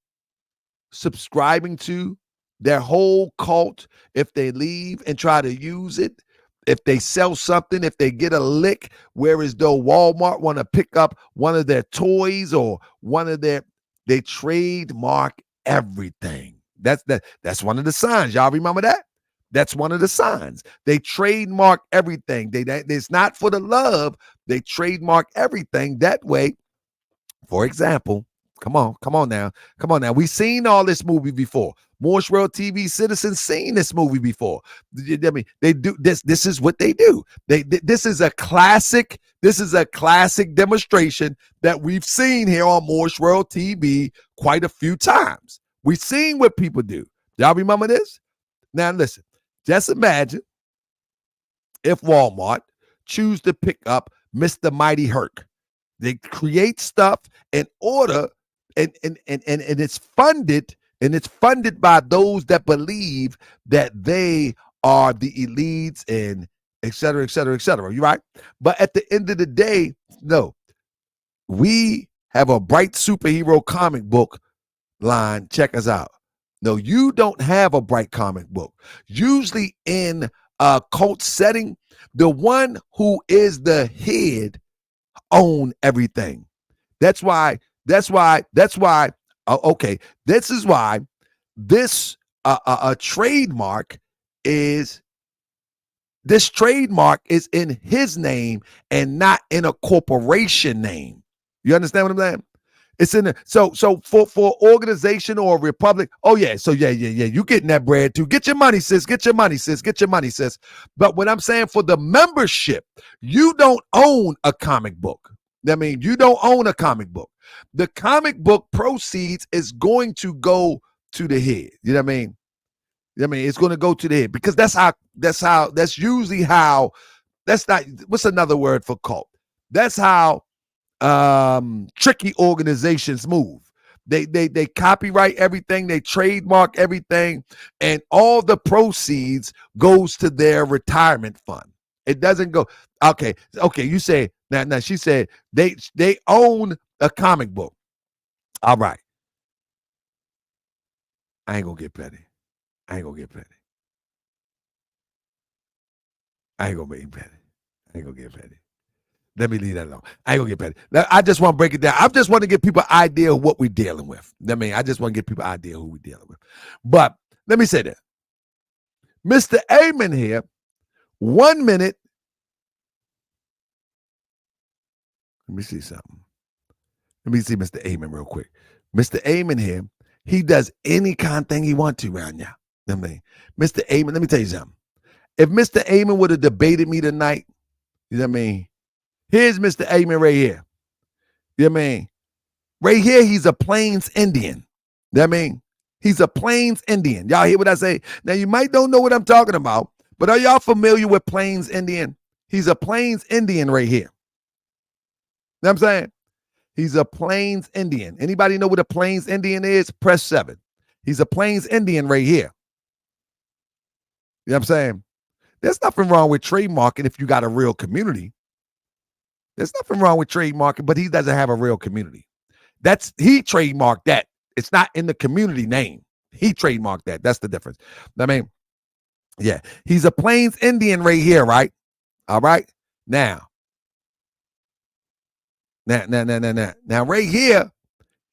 subscribing to, their whole cult, if they leave and try to use it, if they sell something, if they get a lick, whereas though Walmart want to pick up one of their toys or they trademark everything. That's one of the signs. Y'all remember that? That's one of the signs. They trademark everything. It's not for the love. They trademark everything. That way, for example, come on now. We've seen all this movie before. Moorish World TV citizens seen this movie before. I mean, they do this. This is what they do. This is a classic. This is a classic demonstration that we've seen here on Moorish World TV quite a few times. We've seen what people do. Y'all remember this? Now listen. Just imagine if Walmart choose to pick up Mr. Mighty Herc. They create stuff in order, and it's funded. And it's funded by those that believe that they are the elites and et cetera, et cetera, et cetera. You right? But at the end of the day, no, we have a bright superhero comic book line. Check us out. No, you don't have a bright comic book. Usually in a cult setting, the one who is the head own everything. That's why. Okay, this is why this trademark is in his name and not in a corporation name. You understand what I'm saying? It's in the, so for organization or a republic. Oh yeah, so yeah. You getting that bread too? Get your money, sis. Get your money, sis. But what I'm saying, for the membership, you don't own a comic book. I mean, you don't own a comic book. The comic book proceeds is going to go to the head. You know what I mean? It's going to go to the head, because that's usually how, that's not, what's another word for cult? That's how tricky organizations move. They copyright everything, they trademark everything, and all the proceeds goes to their retirement fund. It doesn't go. Okay. You say now. She said they own a comic book. All right. I ain't gonna get petty. I ain't gonna get petty. Let me leave that alone. I ain't gonna get petty. I just want to break it down. I just want to give people an idea of what we're dealing with. I just want to give people an idea of who we're dealing with. But let me say that Mr. Amen here, 1 minute Let me see something. Let me see Mr. Amen real quick. Mr. Amen here, he does any kind of thing he wants to around y'all. I mean, Mr. Amen, let me tell you something. If Mr. Amen would have debated me tonight, you know what I mean? Here's Mr. Amen right here. You know what I mean? Right here, he's a Plains Indian. You know what I mean? He's a Plains Indian. Y'all hear what I say? Now, you might don't know what I'm talking about, but are y'all familiar with Plains Indian? He's a Plains Indian right here. You know what I'm saying? He's a Plains Indian. Anybody know what a Plains Indian is? Press 7. He's a Plains Indian right here. You know what I'm saying? There's nothing wrong with trademarking if you got a real community. There's nothing wrong with trademarking, but he doesn't have a real community. He trademarked that. It's not in the community name. He trademarked that. That's the difference. I mean, yeah, he's a Plains Indian right here, right? All right. Now, right here,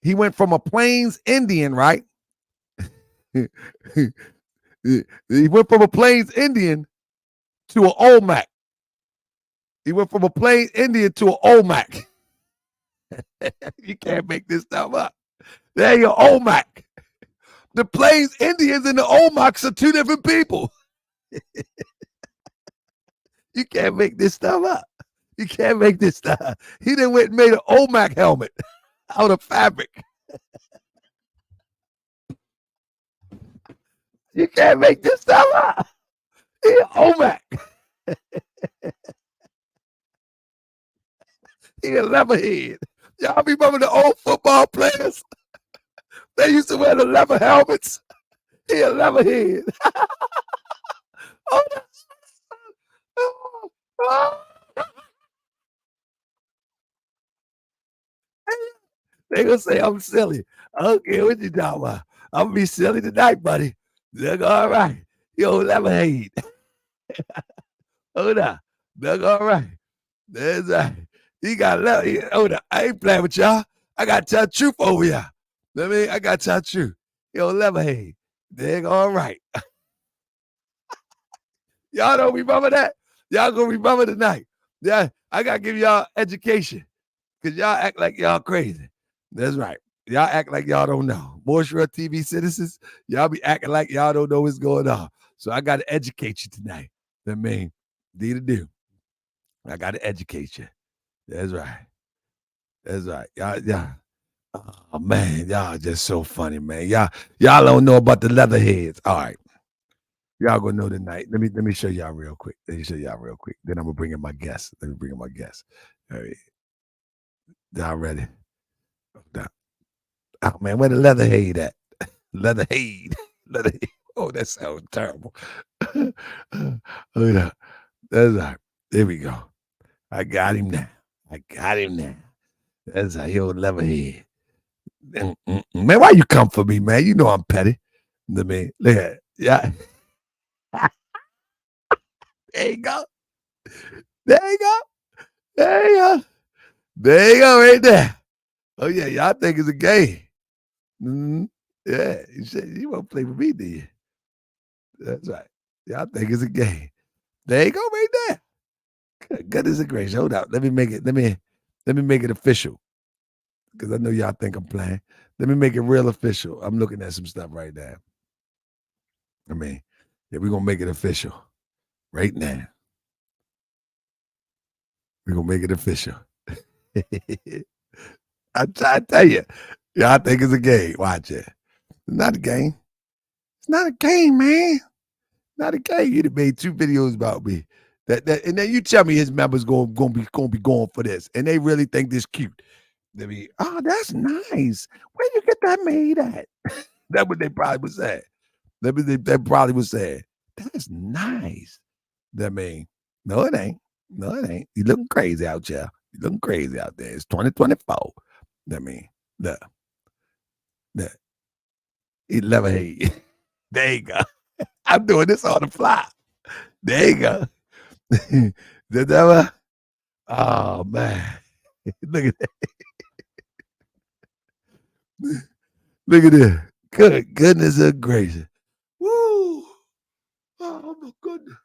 he went from a Plains Indian, right? He went from a Plains Indian to an Olmec. He went from a Plains Indian to an Olmec. You can't make this stuff up. There you Olmec. The Plains Indians and the Olmecs are two different people. You can't make this stuff up. You can't make this stuff. He done went and made an Olmec helmet out of fabric. You can't make this stuff up. He an Olmec. He a leatherhead. Y'all remember the old football players? They used to wear the leather helmets. He a leatherhead. Oh, oh. They gonna say I'm silly. I don't care what you talking about. I'm gonna be silly tonight, buddy. Look, all right. Yo, lemonade. Hold on. Look, all right. That's right. He got lemonade. Hold on. I ain't playing with y'all. I got to tell the truth over here. I mean, I got to tell the truth. Yo, lemonade. They're all right. Y'all don't remember that? Y'all gonna remember tonight. Yeah, I gotta give y'all education. Cause y'all act like y'all crazy. That's right. Y'all act like y'all don't know. Moorish World TV citizens, y'all be acting like y'all don't know what's going on. So I got to educate you tonight. I mean, do. I got to educate you. That's right. That's right. Y'all. Oh man, y'all just so funny, man. Y'all don't know about the leatherheads. All right. Y'all gonna know tonight. Let me show y'all real quick. Let me show y'all real quick. Then I'm gonna bring in my guest. Let me bring in my guest. All right. Y'all ready? Oh man, where the leatherhead at? Leatherhead. Leatherhead. Oh, that sounds terrible. Hold up. That's all right. There we go. I got him now. That's a old leatherhead. Man, why you come for me, man? You know I'm petty. I mean, look at it. Yeah. There you go. There you go. There you go. There you go, right there. Oh yeah, y'all think it's a game. Yeah, you won't play with me, do you? That's right. Y'all think it's a game. There you go, right there. Goodness gracious. Hold up. Let me make it official. Because I know y'all think I'm playing. Let me make it real official. I'm looking at some stuff right now. I mean, yeah, we're gonna make it official right now. We're gonna make it official. I try to tell you. Y'all think it's a game. Watch it. It's not a game. It's not a game, man. Not a game. You'd have made 2 videos about me. And then you tell me his members gonna be going for this, and they really think this cute. They be, oh, that's nice. Where you get that made at? That's what they probably would say. They probably would say, that's nice. I mean, no, it ain't. No, it ain't. You looking crazy out here. You looking crazy out there. It's 2024. I mean, look. 11 There you go. I'm doing this on the fly. There you go. Did that? Oh man. Look at that. Look at this. Good goodness and gracious. Woo. Oh my goodness.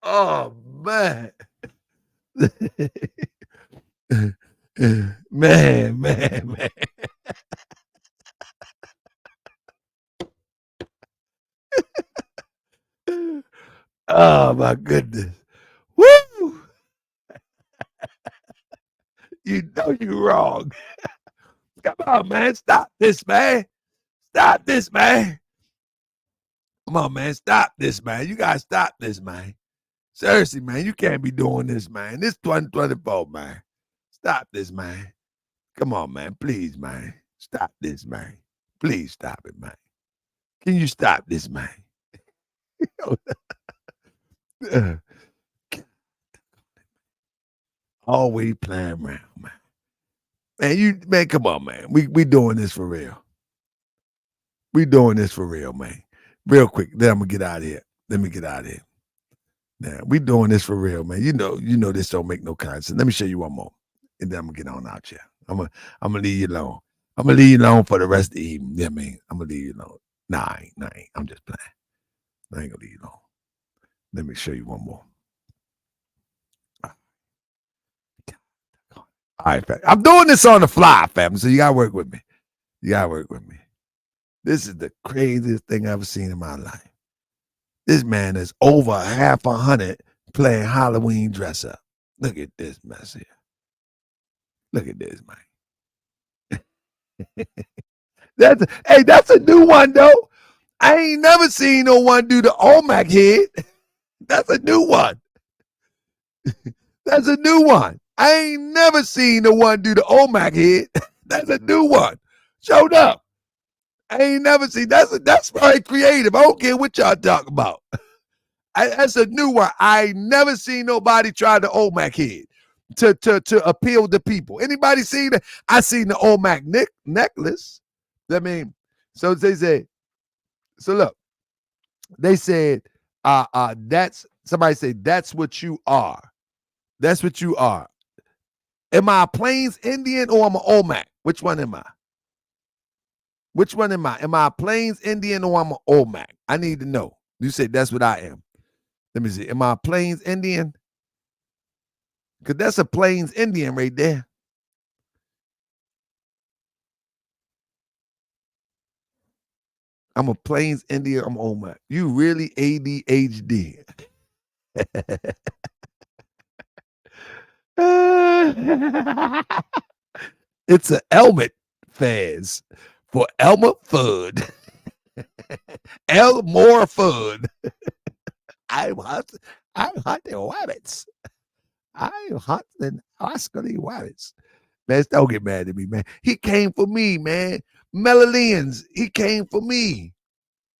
Oh man. Man. Oh my goodness. Woo! You know you wrong. Come on, man. Stop this, man. Stop this, man. Come on, man. Stop this, man. You gotta stop this, man. Seriously, man. You can't be doing this, man. This 2024, man. Stop this, man. Come on, man. Please, man. Stop this, man. Please stop it, man. Can you stop this, man? Always playing around, man. Man, come on, man. We doing this for real. We doing this for real, man. Real quick. Then I'm gonna get out of here. Let me get out of here. Now, we doing this for real, man. You know this don't make no sense. Let me show you one more. And then I'm gonna get on out here. I'm gonna leave you alone. I'm gonna leave you alone for the rest of the evening. Yeah, man. I'm gonna leave you alone. Nah, I ain't. I'm just playing. I ain't gonna leave you alone. Let me show you one more. All right, fam. I'm doing this on the fly, fam. So you gotta work with me. You gotta work with me. This is the craziest thing I've ever seen in my life. This man is over 100 playing Halloween dress up. Look at this mess here. Look at this, man. That's a new one though. I ain't never seen no one do the Olmec head. That's a new one. That's a new one. I ain't never seen no one do the Olmec head. That's a new one. Showed up. I ain't never seen that's very creative. I don't care what y'all talk about. That's a new one. I ain't never seen nobody try the Olmec head to appeal to people. Anybody seen it? I seen the Olmec necklace. I mean, so they say, so look, they said, that's somebody said that's what you are. That's what you are. Am I a Plains Indian or am I Olmec? Which one am I? Which one am I? Am I a Plains Indian or am I Olmec? I need to know. You say that's what I am. Let me see. Am I a Plains Indian? Because that's a Plains Indian right there. I'm a Plains Indian. I'm Olmec. You really ADHD. It's an helmet fez for Elmer Fudd. Elmore Fudd. I'm hunting rabbits. I'm hunting Oscar rabbits. Man, don't get mad at me, man. He came for me, man. Melalians, he came for me.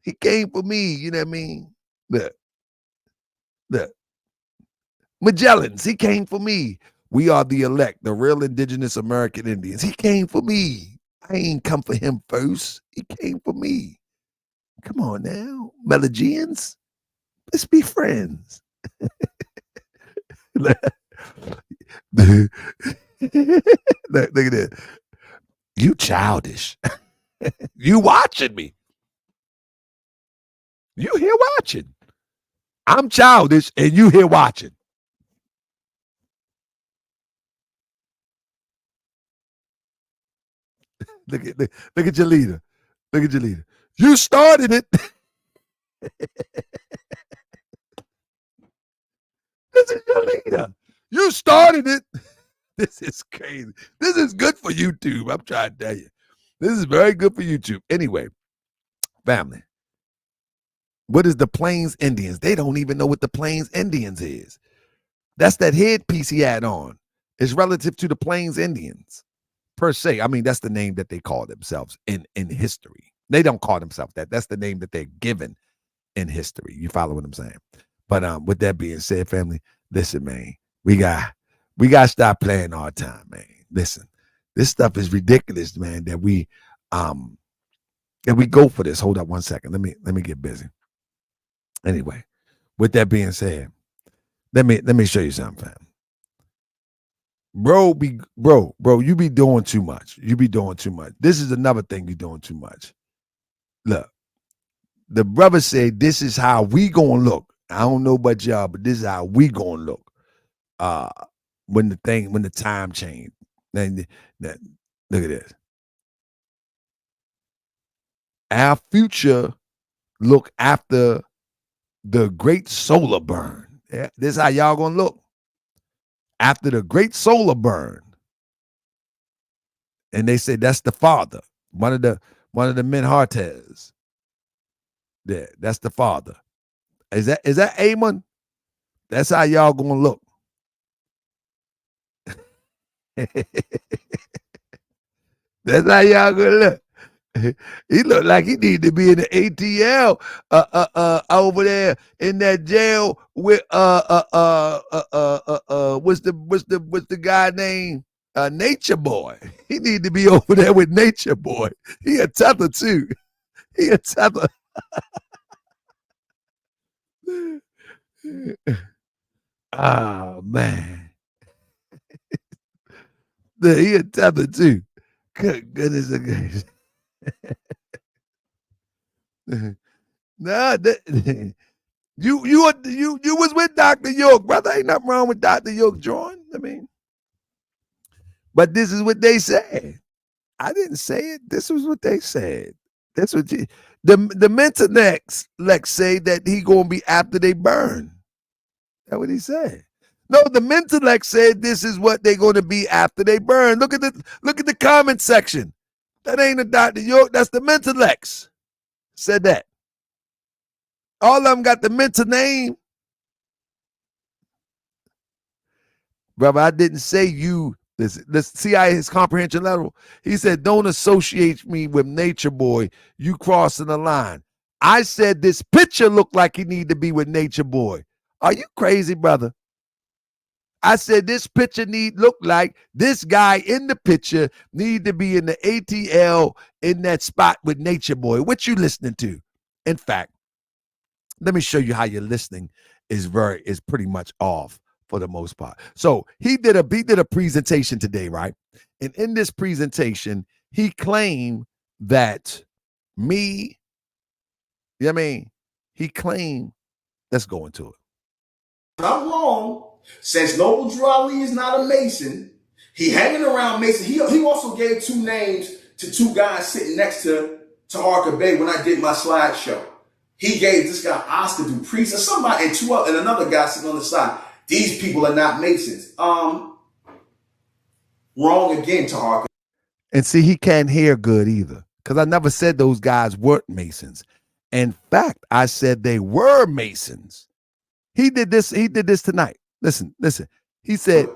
He came for me. You know what I mean? Look. Magellans, he came for me. We are the elect, the real indigenous American Indians. He came for me. I ain't come for him first. He came for me. Come on now. Melagians, let's be friends. Look at this. You childish. You watching me. You here watching. I'm childish and you here watching. Look at your leader. Look at your leader. You started it. This is your leader. You started it. This is crazy. This is good for YouTube. I'm trying to tell you. This is very good for YouTube. Anyway, family. What is the Plains Indians? They don't even know what the Plains Indians is. That's that headpiece he had on. It's relative to the Plains Indians, per se. I mean, that's the name that they call themselves in history. They don't call themselves that. That's the name that they're given in history. You follow what I'm saying? But with that being said, family, listen, man, we got to stop playing all the time, man. Listen, this stuff is ridiculous, man, that we go for this. Hold up one second. Let me get busy. Anyway, with that being said, let me show you something, fam. Bro, you be doing too much. You be doing too much. This is another thing you're doing too much. Look, the brother said, this is how we gonna look. I don't know about y'all, but this is how we gonna look. When the time changed. Look at this. Our future look after the great solar burn. Yeah, this is how y'all gonna look after the great solar burn. And they say that's the father, one of the Menhartes. Yeah, that's the father. Is that Amon? That's how y'all gonna look. That's how y'all gonna look. He looked like he needed to be in the ATL over there in that jail with what's the guy name? Nature Boy. He needed to be over there with Nature Boy. He a tether too. He a tether. Oh man. He a tether too. Good goodness gracious. Nah, you was with Dr. York, brother. Ain't nothing wrong with Dr. York drawing. I mean, but this is what they said. I didn't say it. This was what they said. That's what the Mentellect say that he gonna be after they burn. That's what he said. No, the Mentellect said this is what they're gonna be after they burn. Look at the comment section. That ain't a Dr. York. That's the Mentellects. Said that. All of them got the mental name. Brother, I didn't say you. Let's see how his comprehension level. He said, don't associate me with Nature Boy. You crossing the line. I said this picture looked like he need to be with Nature Boy. Are you crazy, brother? I said this picture look like this guy in the picture need to be in the ATL in that spot with Nature Boy. What you listening to? In fact, let me show you how your listening is pretty much off for the most part. So he did a presentation today, right? And in this presentation, he claimed that me, you know what I mean? He claimed, let's go into it. I'm wrong. Since Noble Drew Ali is not a Mason, he hanging around Mason. He also gave two names to two guys sitting next to Harker Bay when I did my slideshow. He gave this guy Oscar Dupriest or somebody and another guy sitting on the side. These people are not Masons. Wrong again, Taharka. And see, he can't hear good either, because I never said those guys weren't Masons. In fact, I said they were Masons. He did this tonight. Listen. He said,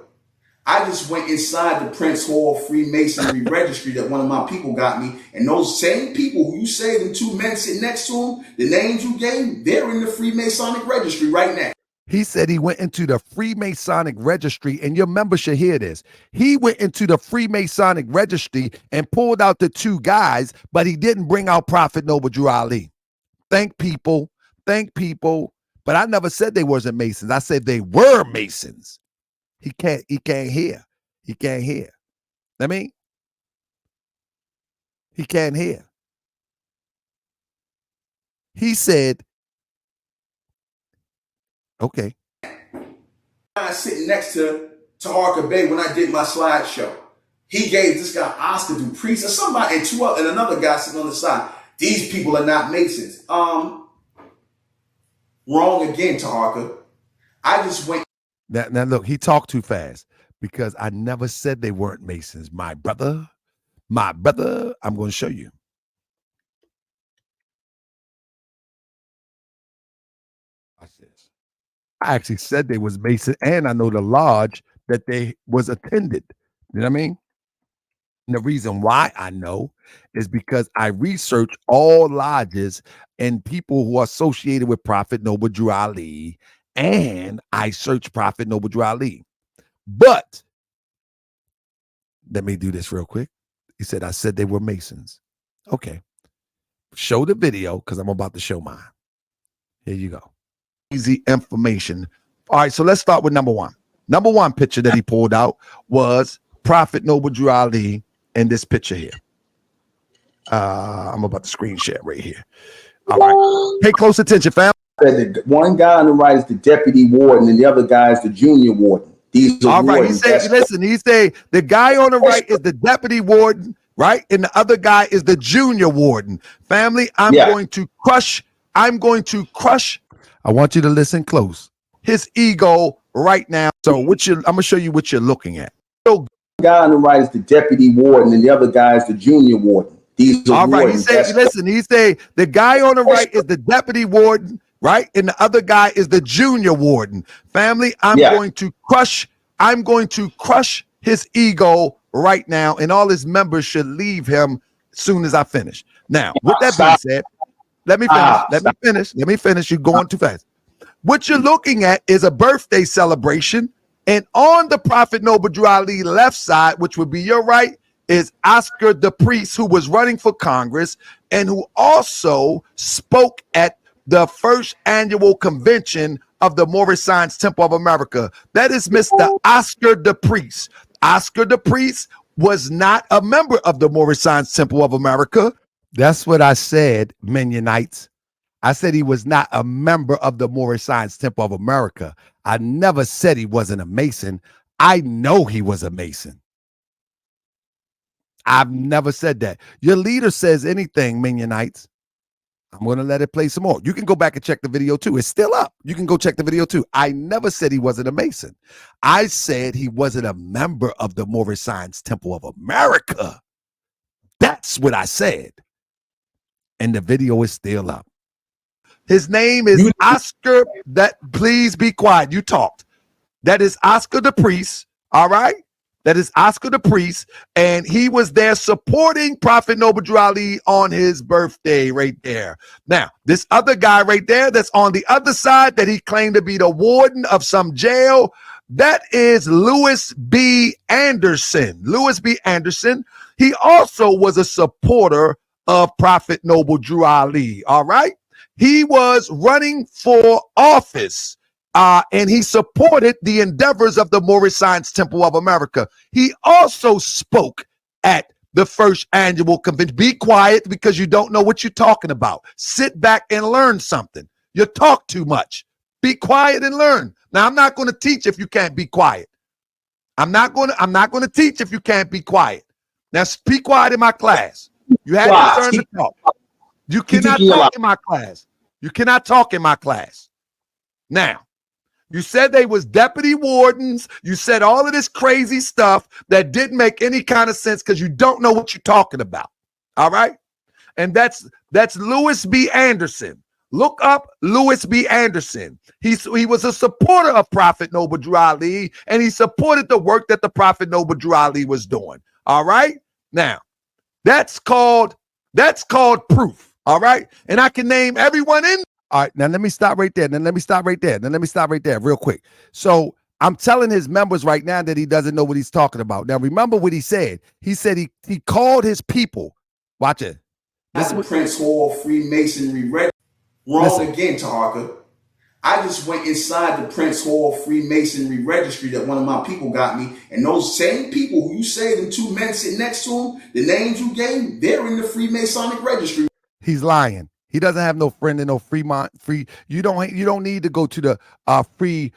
I just went inside the Prince Hall Freemasonry registry that one of my people got me, and those same people who you say them two men sitting next to him, the names you gave, they're in the Freemasonic registry right now. He said he went into the Freemasonic registry, and your members should hear this. He went into the Freemasonic registry and pulled out the two guys, but he didn't bring out Prophet Noble Drew Ali. Thank people. But I never said they wasn't Masons. I said they were Masons. He can't hear. He can't hear. I mean, he can't hear. He said, okay. I was sitting next to Harker Bay when I did my slideshow. He gave this guy Oscar Dupriest or somebody and another guy sitting on the side. These people are not Masons. Wrong again, Taharka. I just went. Now look, he talked too fast because I never said they weren't Masons. My brother, I'm going to show you. Watch this. I actually said they was Mason, and I know the lodge that they was attended. You know what I mean? And the reason why I know is because I research all lodges and people who are associated with Prophet Noble Drew Ali, and I search Prophet Noble Drew Ali. But let me do this real quick. He said, I said they were Masons. Okay. Show the video because I'm about to show mine. Here you go. Easy information. All right, so let's start with number one. Number one picture that he pulled out was Prophet Noble Drew Ali in this picture here. I'm about to screen share right here. All right. Pay close attention, fam. One guy on the right is the deputy warden and the other guy is the junior warden. These are All right. He wardens. say, listen, he say the guy on the right is the deputy warden, right? And the other guy is the junior warden. Family, I'm going to crush. I want you to listen close. His ego right now. So I'm gonna show you what you're looking at. So the guy on the right is the deputy warden, and the other guy is the junior warden. These are all right. wardens. He say, listen, he say the guy on the right is the deputy warden, right? And the other guy is the junior warden. Family, I'm going to crush his ego right now, and all his members should leave him as soon as I finish. Now, with that being said, let me finish. You're going too fast. What you're looking at is a birthday celebration, and on the Prophet Noble Drew Ali left side, which would be your right, is Oscar the priest, who was running for Congress and who also spoke at the first annual convention of the Moorish Science Temple of America. That is Mr. Oscar the priest. Oscar the priest was not a member of the Moorish Science Temple of America. That's what I said, Mennonites. I said he was not a member of the Moorish Science Temple of America. I never said he wasn't a Mason. I know he was a Mason. I've never said that. Your leader says anything, Mennonites. I'm going to let it play some more. You can go back and check the video too. It's still up. You can go check the video too. I never said he wasn't a Mason. I said he wasn't a member of the Moorish Science Temple of America. That's what I said. And the video is still up. His name is Oscar. Please be quiet. You talked. That is Oscar the priest. All right. That is Oscar the priest, and he was there supporting Prophet Noble Drew Ali on his birthday right there. Now, this other guy right there that's on the other side that he claimed to be the warden of some jail, that is Louis B. Anderson. Louis B. Anderson, he also was a supporter of Prophet Noble Drew Ali, all right? He was running for office. And he supported the endeavors of the Moorish Science Temple of America. He also spoke at the first annual convention. Be quiet because you don't know what you're talking about. Sit back and learn something. You talk too much. Be quiet and learn. Now, I'm not going to teach if you can't be quiet. I'm not going to teach if you can't be quiet. Now, be quiet in my class. You had your turn to talk. You cannot talk in my class. You cannot talk in my class. Now, you said they was deputy wardens. You said all of this crazy stuff that didn't make any kind of sense because you don't know what you're talking about. All right. And that's Louis B. Anderson. Look up Louis B. Anderson. He was a supporter of Prophet Noble Drew Ali, and he supported the work that the Prophet Noble Drew Ali was doing. All right. Now, that's called proof. All right. And I can name everyone in. All right, now let me stop right there. Let me stop right there real quick. So I'm telling his members right now that he doesn't know what he's talking about. Now, remember what he said. He said he called his people. Watch it. This is Prince Hall Freemasonry Registry. Wrong again, Taharka. I just went inside the Prince Hall Freemasonry Registry that one of my people got me. And those same people who you say, them two men sitting next to him, the names you gave, they're in the Freemasonic Registry. He's lying. He doesn't have no friend in no free. You don't need to go to the free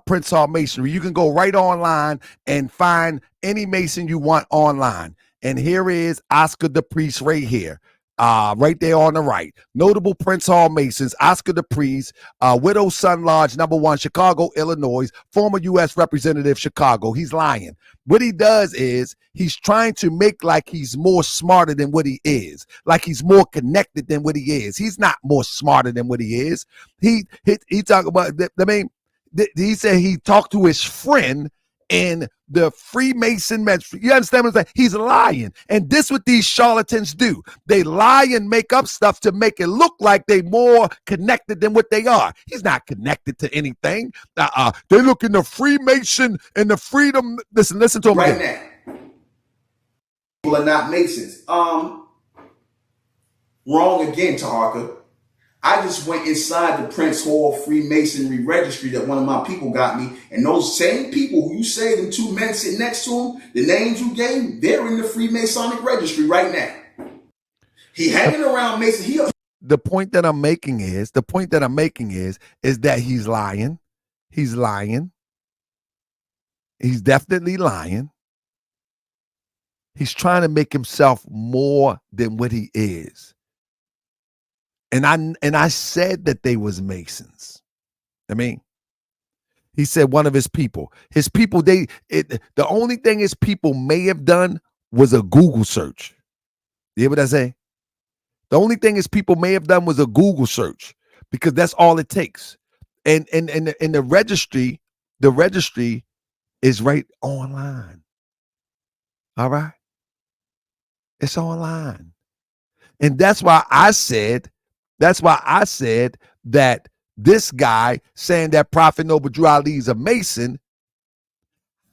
Prince Hall Masonry. You can go right online and find any Mason you want online. And here is Oscar the priest right here. Right there on the right. Notable Prince Hall Masons, Oscar the priest, Widow Sun Lodge, #1, Chicago, Illinois, former U.S. Representative, Chicago. He's lying. What he does is he's trying to make like he's more smarter than what he is, like he's more connected than what he is. He's not more smarter than what he is. He talked about, he said he talked to his friend in the Freemason ministry. You understand what I'm saying? He's lying. And this what these charlatans do. They lie and make up stuff to make it look like they more connected than what they are. He's not connected to anything. They look in the Freemason and the freedom. Listen to him right again. Now. People are not Masons. Wrong again, Taharka. I just went inside the Prince Hall Freemasonry Registry that one of my people got me. And those same people who you say, them two men sitting next to him, the names you gave, they're in the Freemasonic Registry right now. He hanging around Mason. The point that I'm making is that he's lying. He's lying. He's definitely lying. He's trying to make himself more than what he is. And I said that they was Masons. I mean, he said one of his people, the only thing his people may have done was a Google search. You hear what I say? The only thing his people may have done was a Google search, because that's all it takes. And the registry is right online. All right. It's online. And that's why I said that this guy saying that Prophet Noble Drew Ali is a Mason,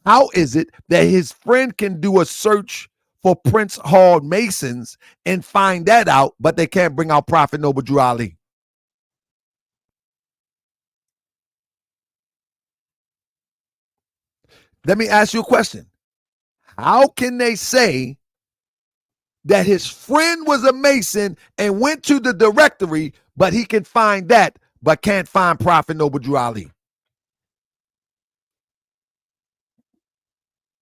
how is it that his friend can do a search for Prince Hall Masons and find that out, but they can't bring out Prophet Noble Drew Ali? Let me ask you a question. How can they say that his friend was a Mason and went to the directory, but he can find that, but can't find Prophet Noble Drew Ali?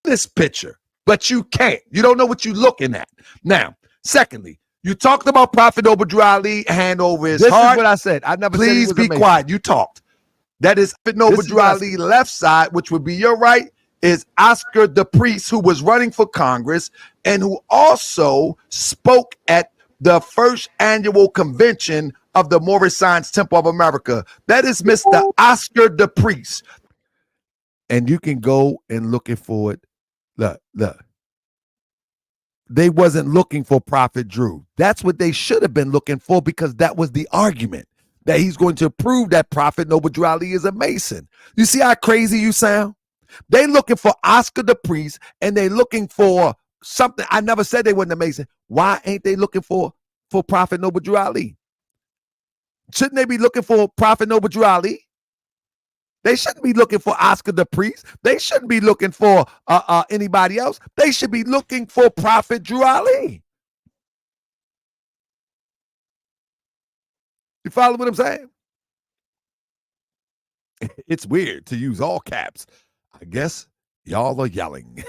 This picture, but you can't. You don't know what you're looking at. Now, secondly, you talked about Prophet Noble Drew Ali, hand over his heart. This is what I said. I never said he was a Mason. Please be quiet. You talked. That is Prophet Noble Drew Ali left side, which would be your right, is Oscar the priest, who was running for Congress and who also spoke at the first annual convention of the Moorish Science Temple of America. That is Mr. Oscar the priest. And you can go and look for it. Look. They wasn't looking for Prophet Drew. That's what they should have been looking for, because that was the argument, that he's going to prove that Prophet Noble Drew Ali is a Mason. You see how crazy you sound? They looking for Oscar the priest, and they looking for something. I never said they wasn't a Mason. Why ain't they looking for Prophet Noble Drew Ali? Shouldn't they be looking for Prophet Noble Drew Ali? They shouldn't be looking for Oscar the priest. They shouldn't be looking for anybody else. They should be looking for Prophet Drew Ali. You follow what I'm saying? It's weird to use all caps. I guess y'all are yelling.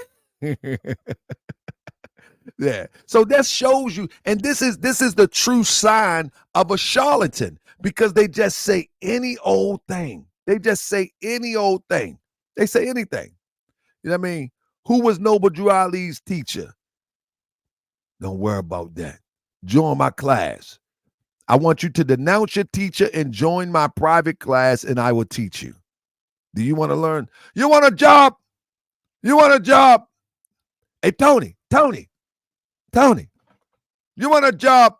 Yeah. So that shows you, and this is the true sign of a charlatan, because they just say any old thing. They just say any old thing. They say anything. You know what I mean? Who was Noble Drew Ali's teacher? Don't worry about that. Join my class. I want you to denounce your teacher and join my private class, and I will teach you. Do you want to learn? You want a job? You want a job? Hey, Tony, you want a job?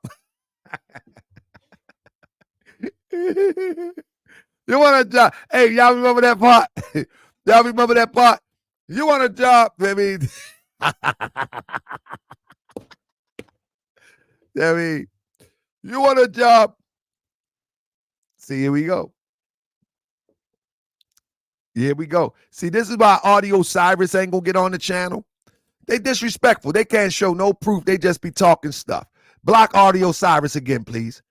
You want a job? Hey, y'all remember that part? Y'all remember that part? You want a job, baby? You want a job? See, here we go. Here we go. See, this is why Audio Cyrus ain't gonna get on the channel. They disrespectful. They can't show no proof. They just be talking stuff. Block Audio Cyrus again, please.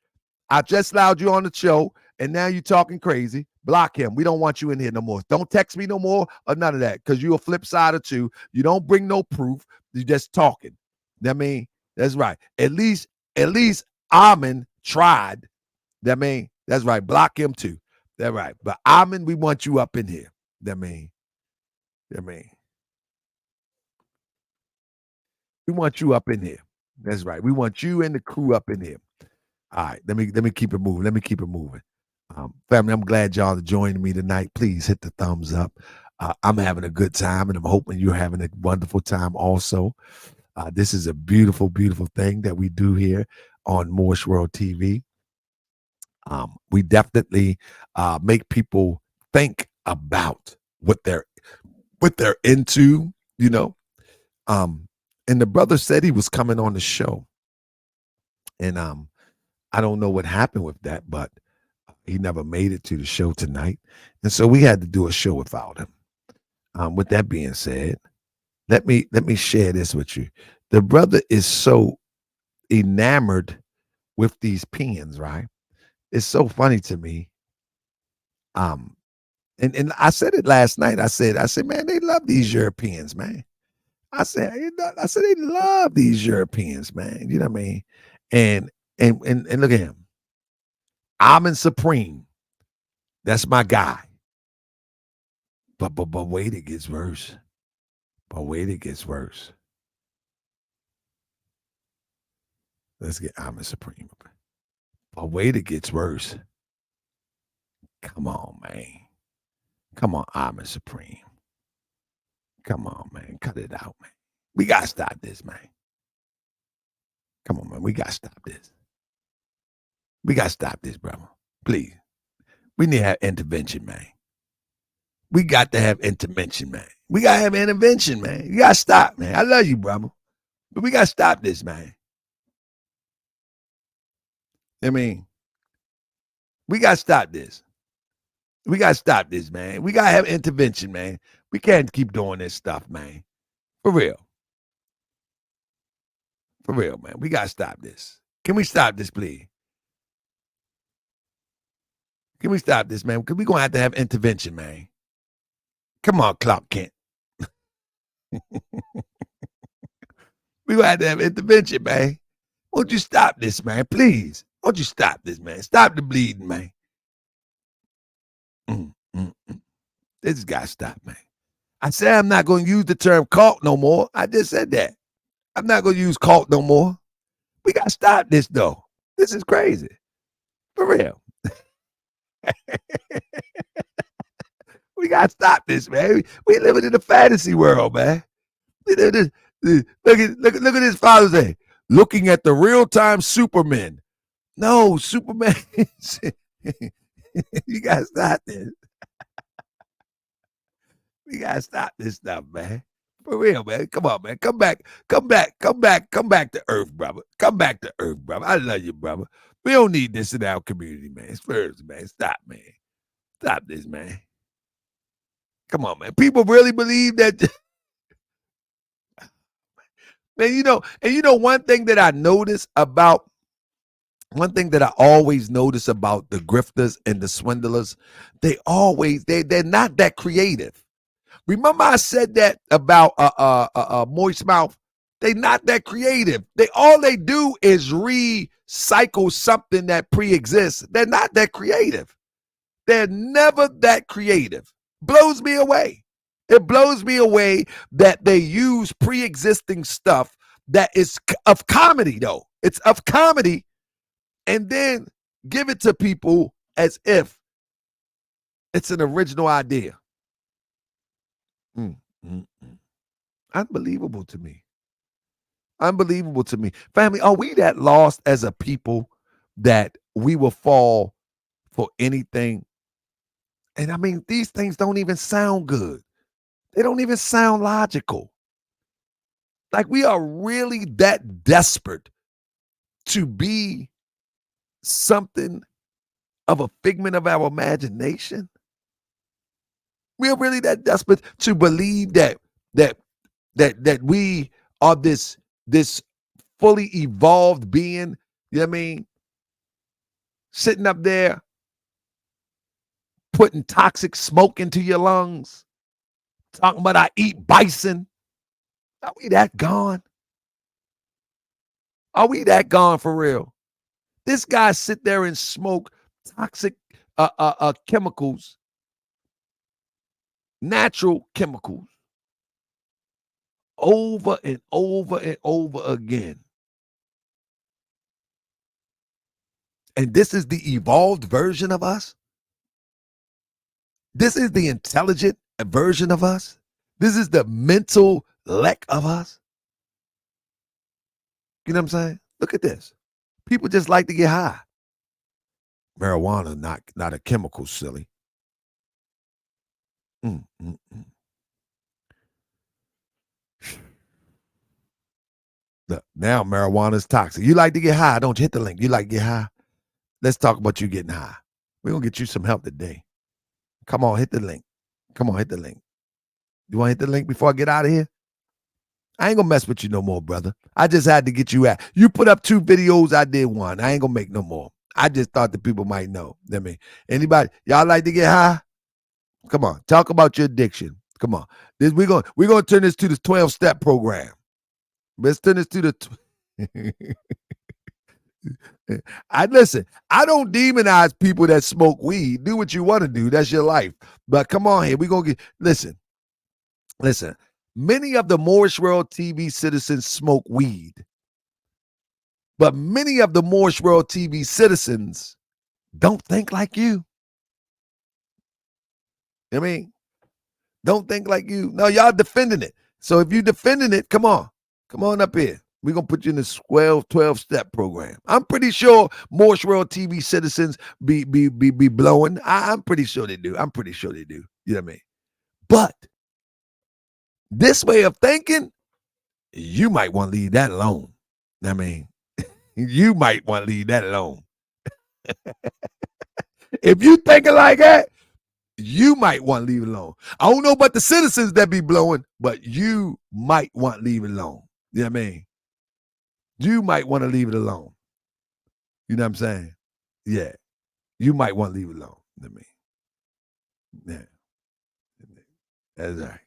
I just allowed you on the show, and now you talking crazy. Block him. We don't want you in here no more. Don't text me no more or none of that, because you a flip side or two. You don't bring no proof. You just talking. I mean, that's right. At least Amin tried. That mean, that's right. Block him too. That's right. But Amin, we want you up in here. That mean, we want you up in here. That's right. We want you and the crew up in here. All right, let me keep it moving. Family, I'm glad y'all are joining me tonight. Please hit the thumbs up. I'm having a good time, and I'm hoping you're having a wonderful time also. This is a beautiful, beautiful thing that we do here on Moorish World TV. We definitely make people think about what they're into, you know. And the brother said he was coming on the show, and I don't know what happened with that, but he never made it to the show tonight, and so we had to do a show without him. With that being said, let me share this with you. The brother is so enamored with these pens, right? It's so funny to me. And I said it last night. I said, man, they love these Europeans, man. I said they love these Europeans, man. You know what I mean? And look at him. I'm in Supreme. That's my guy. But wait, it gets worse. But wait, it gets worse. Let's get I'm in Supreme. But wait, it gets worse. Come on, man. Come on, I'm in Supreme. Come on, man. Cut it out, man. We got to stop this, man. Come on, man. We got to stop this. We got to stop this, brother. Please. We need to have intervention, man. We got to have intervention, man. We got to have intervention, man. You got to stop, man. I love you, brother. But we got to stop this, man. I mean, we got to stop this. We got to stop this, man. We got to have intervention, man. We can't keep doing this stuff, man. For real. For real, man. We got to stop this. Can we stop this, please? Can we stop this, man? Because we're going to have intervention, man. Come on, Clark Kent. We're going to have intervention, man. Won't you stop this, man? Please. Won't you stop this, man? Stop the bleeding, man. This has got to stop, man. I said I'm not going to use the term cult no more. I just said that. I'm not going to use cult no more. We got to stop this, though. This is crazy. For real. We got to stop this, man. We living in a fantasy world, man. Look at this father say, looking at the real-time Superman. No, Superman. You got to stop this. We got to stop this stuff, man. For real, man. Come on, man. Come back to earth, brother. Come back to earth, brother. I love you, brother. We don't need this in our community, man. It's first, man. Stop, man. Stop this, man. Come on, man. People really believe that. Man, one thing that I always notice about the grifters and the swindlers, they're not that creative. Remember I said that about Moist Mouth? They're not that creative. All they do is recycle something that pre-exists. They're not that creative. They're never that creative. Blows me away. It blows me away that they use pre-existing stuff that is of comedy, though. It's of comedy, and then give it to people as if it's an original idea. Unbelievable to me. Unbelievable to me. Family, are we that lost as a people that we will fall for anything? And I mean, these things don't even sound good. They don't even sound logical. Like we are really that desperate to be something of a figment of our imagination. We are really that desperate to believe that we are this fully evolved being, you know what I mean? Sitting up there, putting toxic smoke into your lungs, talking about I eat bison. Are we that gone? Are we that gone for real? This guy sit there and smoke toxic chemicals, natural chemicals, over and over and over again. And this is the evolved version of us? This is the intelligent version of us? This is the Mentellect of us? You know what I'm saying? Look at this. People just like to get high. Marijuana, not a chemical, silly. Look, now marijuana is toxic. You like to get high, don't you? Hit the link. You like to get high? Let's talk about you getting high. We're going to get you some help today. Come on, hit the link. Come on, hit the link. You want to hit the link before I get out of here? I ain't going to mess with you no more, brother. I just had to get you out. You put up 2 videos, I did 1. I ain't going to make no more. I just thought the people might know. I mean, anybody, y'all like to get high? Come on, talk about your addiction. Come on, we're gonna turn this to the 12-step program. Let's turn this to the. I listen. I don't demonize people that smoke weed. Do what you want to do. That's your life. But come on here. We're gonna get listen. Many of the Moorish World TV citizens smoke weed. But many of the Moorish World TV citizens don't think like you. I mean, don't think like you. No, y'all defending it. So if you defending it, come on up here. We're going to put you in this 12-step program. I'm pretty sure Moorish World TV citizens be blowing. I'm pretty sure they do. You know what I mean? But this way of thinking, you might want to leave that alone. I mean, you might want to leave that alone. If you thinking like that, you might want to leave it alone. I don't know about the citizens that be blowing, but you might want to leave it alone. You know what I mean? You might want to leave it alone. You know what I'm saying? Yeah. You might want to leave it alone. You know what I mean? Yeah. That's right.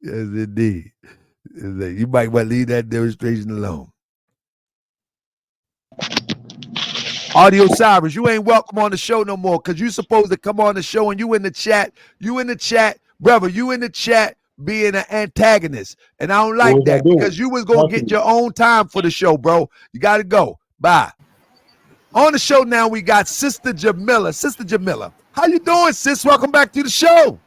Yes, indeed. You might want to leave that demonstration alone. Audio Cyrus, you ain't welcome on the show no more because you supposed to come on the show and you in the chat, brother, you in the chat being an antagonist. And I don't like that because you was going to get your own time for the show, bro. You got to go. Bye. On the show now, we got Sister Jamila. Sister Jamila, how you doing, sis? Welcome back to the show.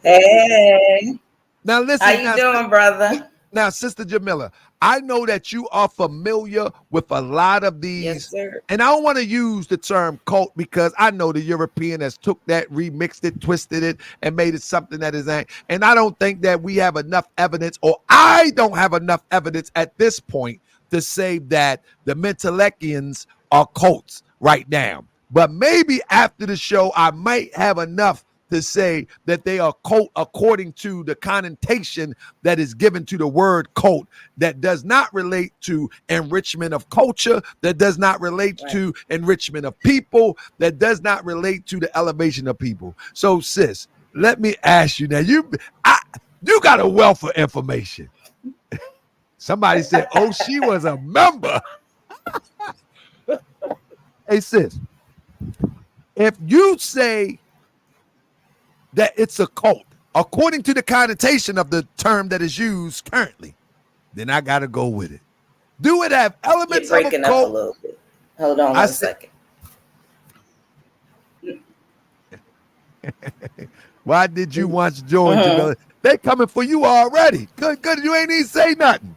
Hey. Now listen. How you doing, brother? Now, Sister Jamila, I know that you are familiar with a lot of these. Yes, sir. And I don't want to use the term cult because I know the European has took that, remixed it, twisted it, and made it something that is ain't. And I don't think that we have enough evidence, or I don't have enough evidence at this point to say that the Mentellectians are cults right now. But maybe after the show, I might have enough to say that they are cult according to the connotation that is given to the word cult, that does not relate to enrichment of culture, that does not relate to enrichment of people, that does not relate to the elevation of people. So, sis, let me ask you now, you got a wealth of information. Somebody said, oh, she was a member. Hey, sis, if you say that it's a cult, according to the connotation of the term that is used currently, then I got to go with it. Do it have elements of a cult? You're breaking up a little bit. Hold on one second. Why did you once join, Jamila? They coming for you already. Good. You ain't even say nothing.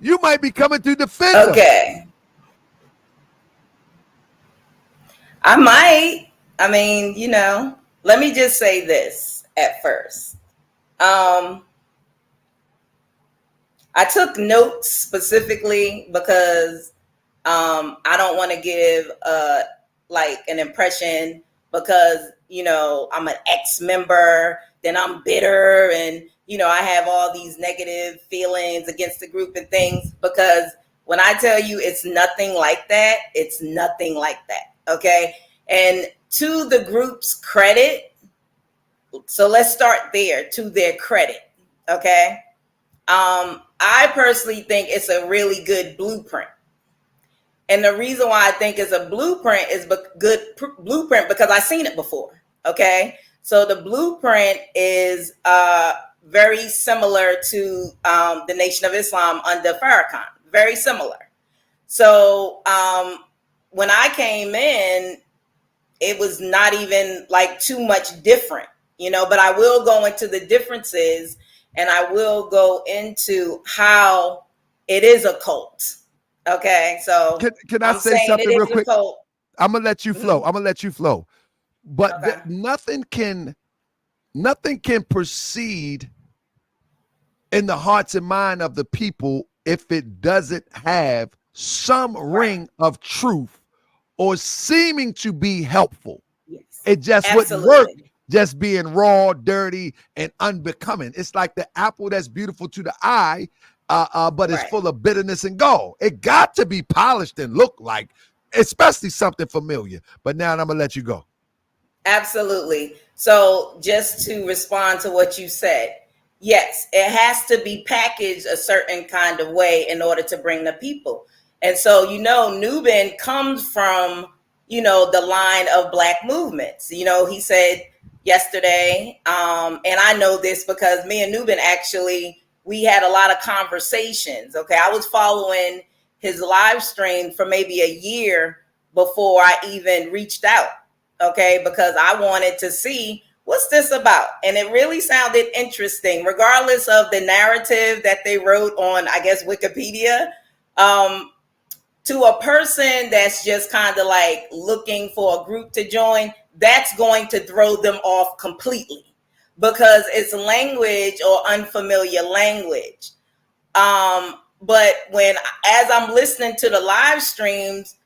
You might be coming to defend them. Okay. I might. I mean, let me just say this at first. I took notes specifically because I don't want to give an impression because, I'm an ex-member, then I'm bitter and, I have all these negative feelings against the group and things, because when I tell you it's nothing like that, it's nothing like that. Okay. And to the group's credit, so let's start there, to their credit, okay? I personally think it's a really good blueprint. And the reason why I think it's a blueprint is blueprint because I've seen it before, okay? So the blueprint is very similar to the Nation of Islam under Farrakhan, very similar. So when I came in, it was not even like too much different, but I will go into the differences and I will go into how it is a cult. Okay. So can I say something real quick? I'm going to let you flow. But nothing can proceed in the hearts and mind of the people if it doesn't have some ring of truth or seeming to be helpful. Yes, it just wouldn't work just being raw, dirty, and unbecoming. It's like the apple that's beautiful to the eye but it's Right. full of bitterness and gall. It got to be polished and look like, especially something familiar. But now I'm gonna let you go. Absolutely. So just to respond to what you said, yes, it has to be packaged a certain kind of way in order to bring the people. And so, NUBEN comes from, the line of Black movements. He said yesterday, and I know this because me and NUBEN actually, we had a lot of conversations. Okay. I was following his live stream for maybe a year before I even reached out. Okay, because I wanted to see what's this about. And it really sounded interesting, regardless of the narrative that they wrote on, I guess, Wikipedia. To a person that's just kind of like looking for a group to join, that's going to throw them off completely because it's language or unfamiliar language. But as I'm listening to the live streams,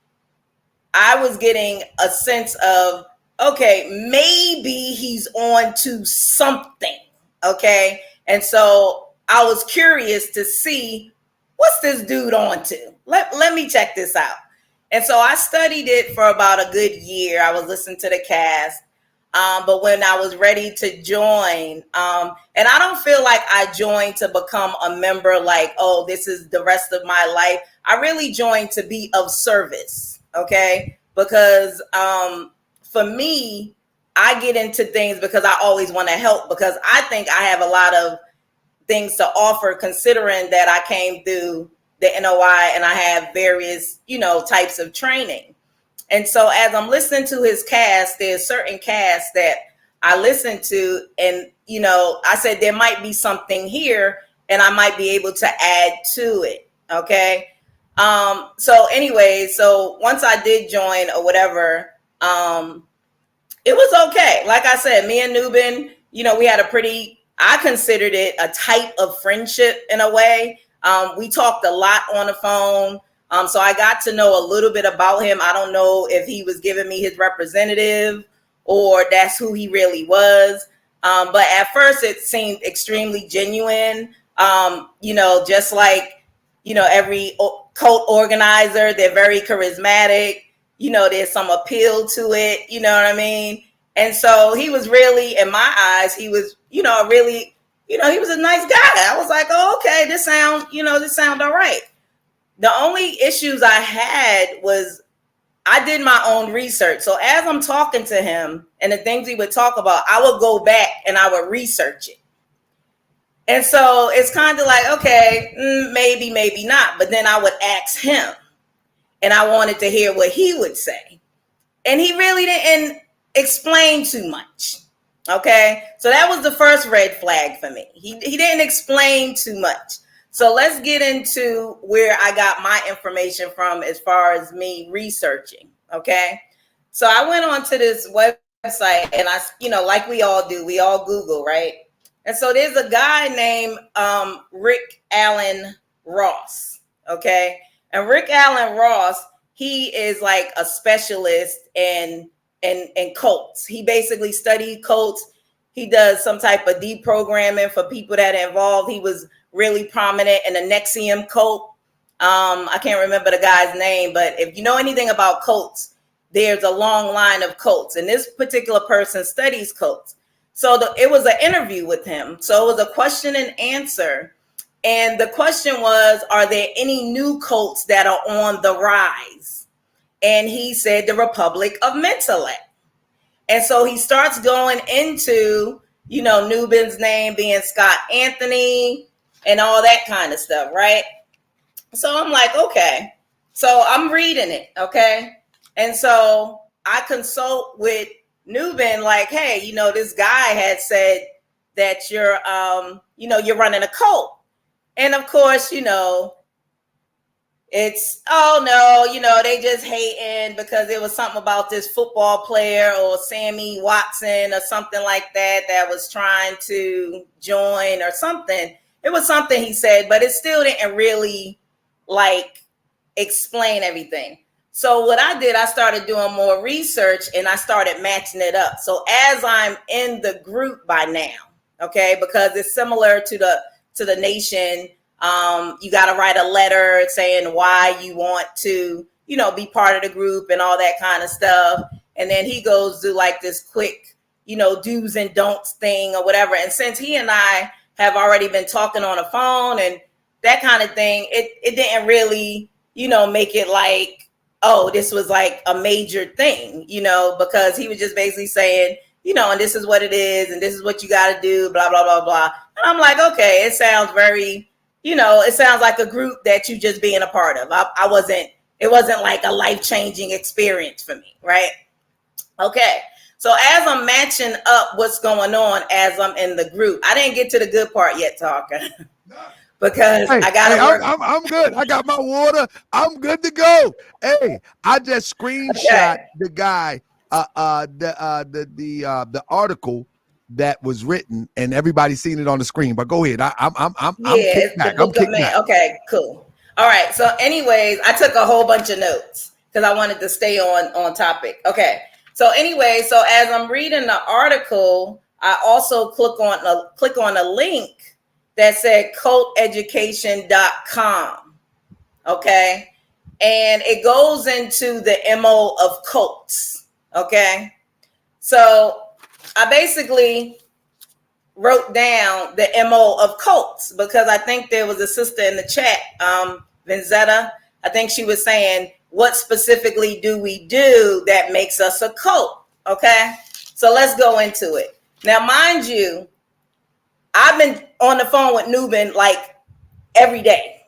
I was getting a sense of, okay, maybe he's on to something. Okay. And so I was curious to see what's this dude on to. Let me check this out. And so I studied it for about a good year. I was listening to the cast. But when I was ready to join, and I don't feel like I joined to become a member, like, oh, this is the rest of my life. I really joined to be of service. Okay, because for me, I get into things because I always want to help, because I think I have a lot of things to offer, considering that I came through the NOI and I have various, types of training. And so as I'm listening to his cast, there's certain casts that I listen to, and, I said there might be something here and I might be able to add to it. Okay. So anyway, so once I did join or whatever, it was okay. Like I said, me and NUBEN, we had I considered it a type of friendship in a way. We talked a lot on the phone. So I got to know a little bit about him. I don't know if he was giving me his representative or that's who he really was. But at first it seemed extremely genuine. Just like, every cult organizer, they're very charismatic. There's some appeal to it. You know what I mean? And so he was really, in my eyes, he was, really, he was a nice guy. I was like, oh, okay, this sound all right. The only issues I had was I did my own research. So as I'm talking to him and the things we would talk about, I would go back and I would research it. And so it's kind of like, okay, maybe, maybe not. But then I would ask him and I wanted to hear what he would say. And he really didn't explain too much. Okay. So that was the first red flag for me. He didn't explain too much. So let's get into where I got my information from as far as me researching. Okay. So I went on to this website and I, like we all do, we all Google, right? And so there's a guy named Rick Allen Ross. Okay. And Rick Allen Ross, he is like a specialist in cults. He basically studied cults. He does some type of deprogramming for people that are involved. He was really prominent in the NXIVM cult. I can't remember the guy's name, but if you know anything about cults, there's a long line of cults. And this particular person studies cults. So it was an interview with him. So it was a question and answer. And the question was, are there any new cults that are on the rise? And he said the Republic of Mentellect. And so he starts going into, NUBEN's name being Scott Anthony and all that kind of stuff, right? So I'm like, okay. So I'm reading it, okay? And so I consult with NUBEN, like, hey, this guy had said that you're running a cult. And of course, it's, oh no, they just hating because there was something about this football player or Sammy Watson or something like that was trying to join or something. It was something he said, but it still didn't really explain everything. So what I did, I started doing more research and I started matching it up. So as I'm in the group by now, okay, because it's similar to the nation You got to write a letter saying why you want to, be part of the group and all that kind of stuff. And then he goes through like this quick, do's and don'ts thing or whatever. And since he and I have already been talking on the phone and that kind of thing, it didn't really, make it like, oh, this was like a major thing, because he was just basically saying, and this is what it is, and this is what you got to do, blah, blah, blah, blah. And I'm like, okay, it sounds very, it sounds like a group that you just being a part of. It wasn't like a life-changing experience for me, right? Okay. So as I'm matching up what's going on as I'm in the group, I didn't get to the good part yet, Talker. Because I gotta work. I'm good. I got my water. I'm good to go. Hey, I just screenshot the guy, the article that was written, and everybody's seen it on the screen. But go ahead. I'm kicked back. Okay, cool. All right. So, anyways, I took a whole bunch of notes because I wanted to stay on topic. Okay. So, anyway, so as I'm reading the article, I also click on a link that said culteducation.com. Okay. And it goes into the MO of cults. Okay. So I basically wrote down the MO of cults because I think there was a sister in the chat, Vinzetta. I think she was saying, what specifically do we do that makes us a cult? Okay. So let's go into it. Now, mind you, I've been on the phone with NUBEN like every day,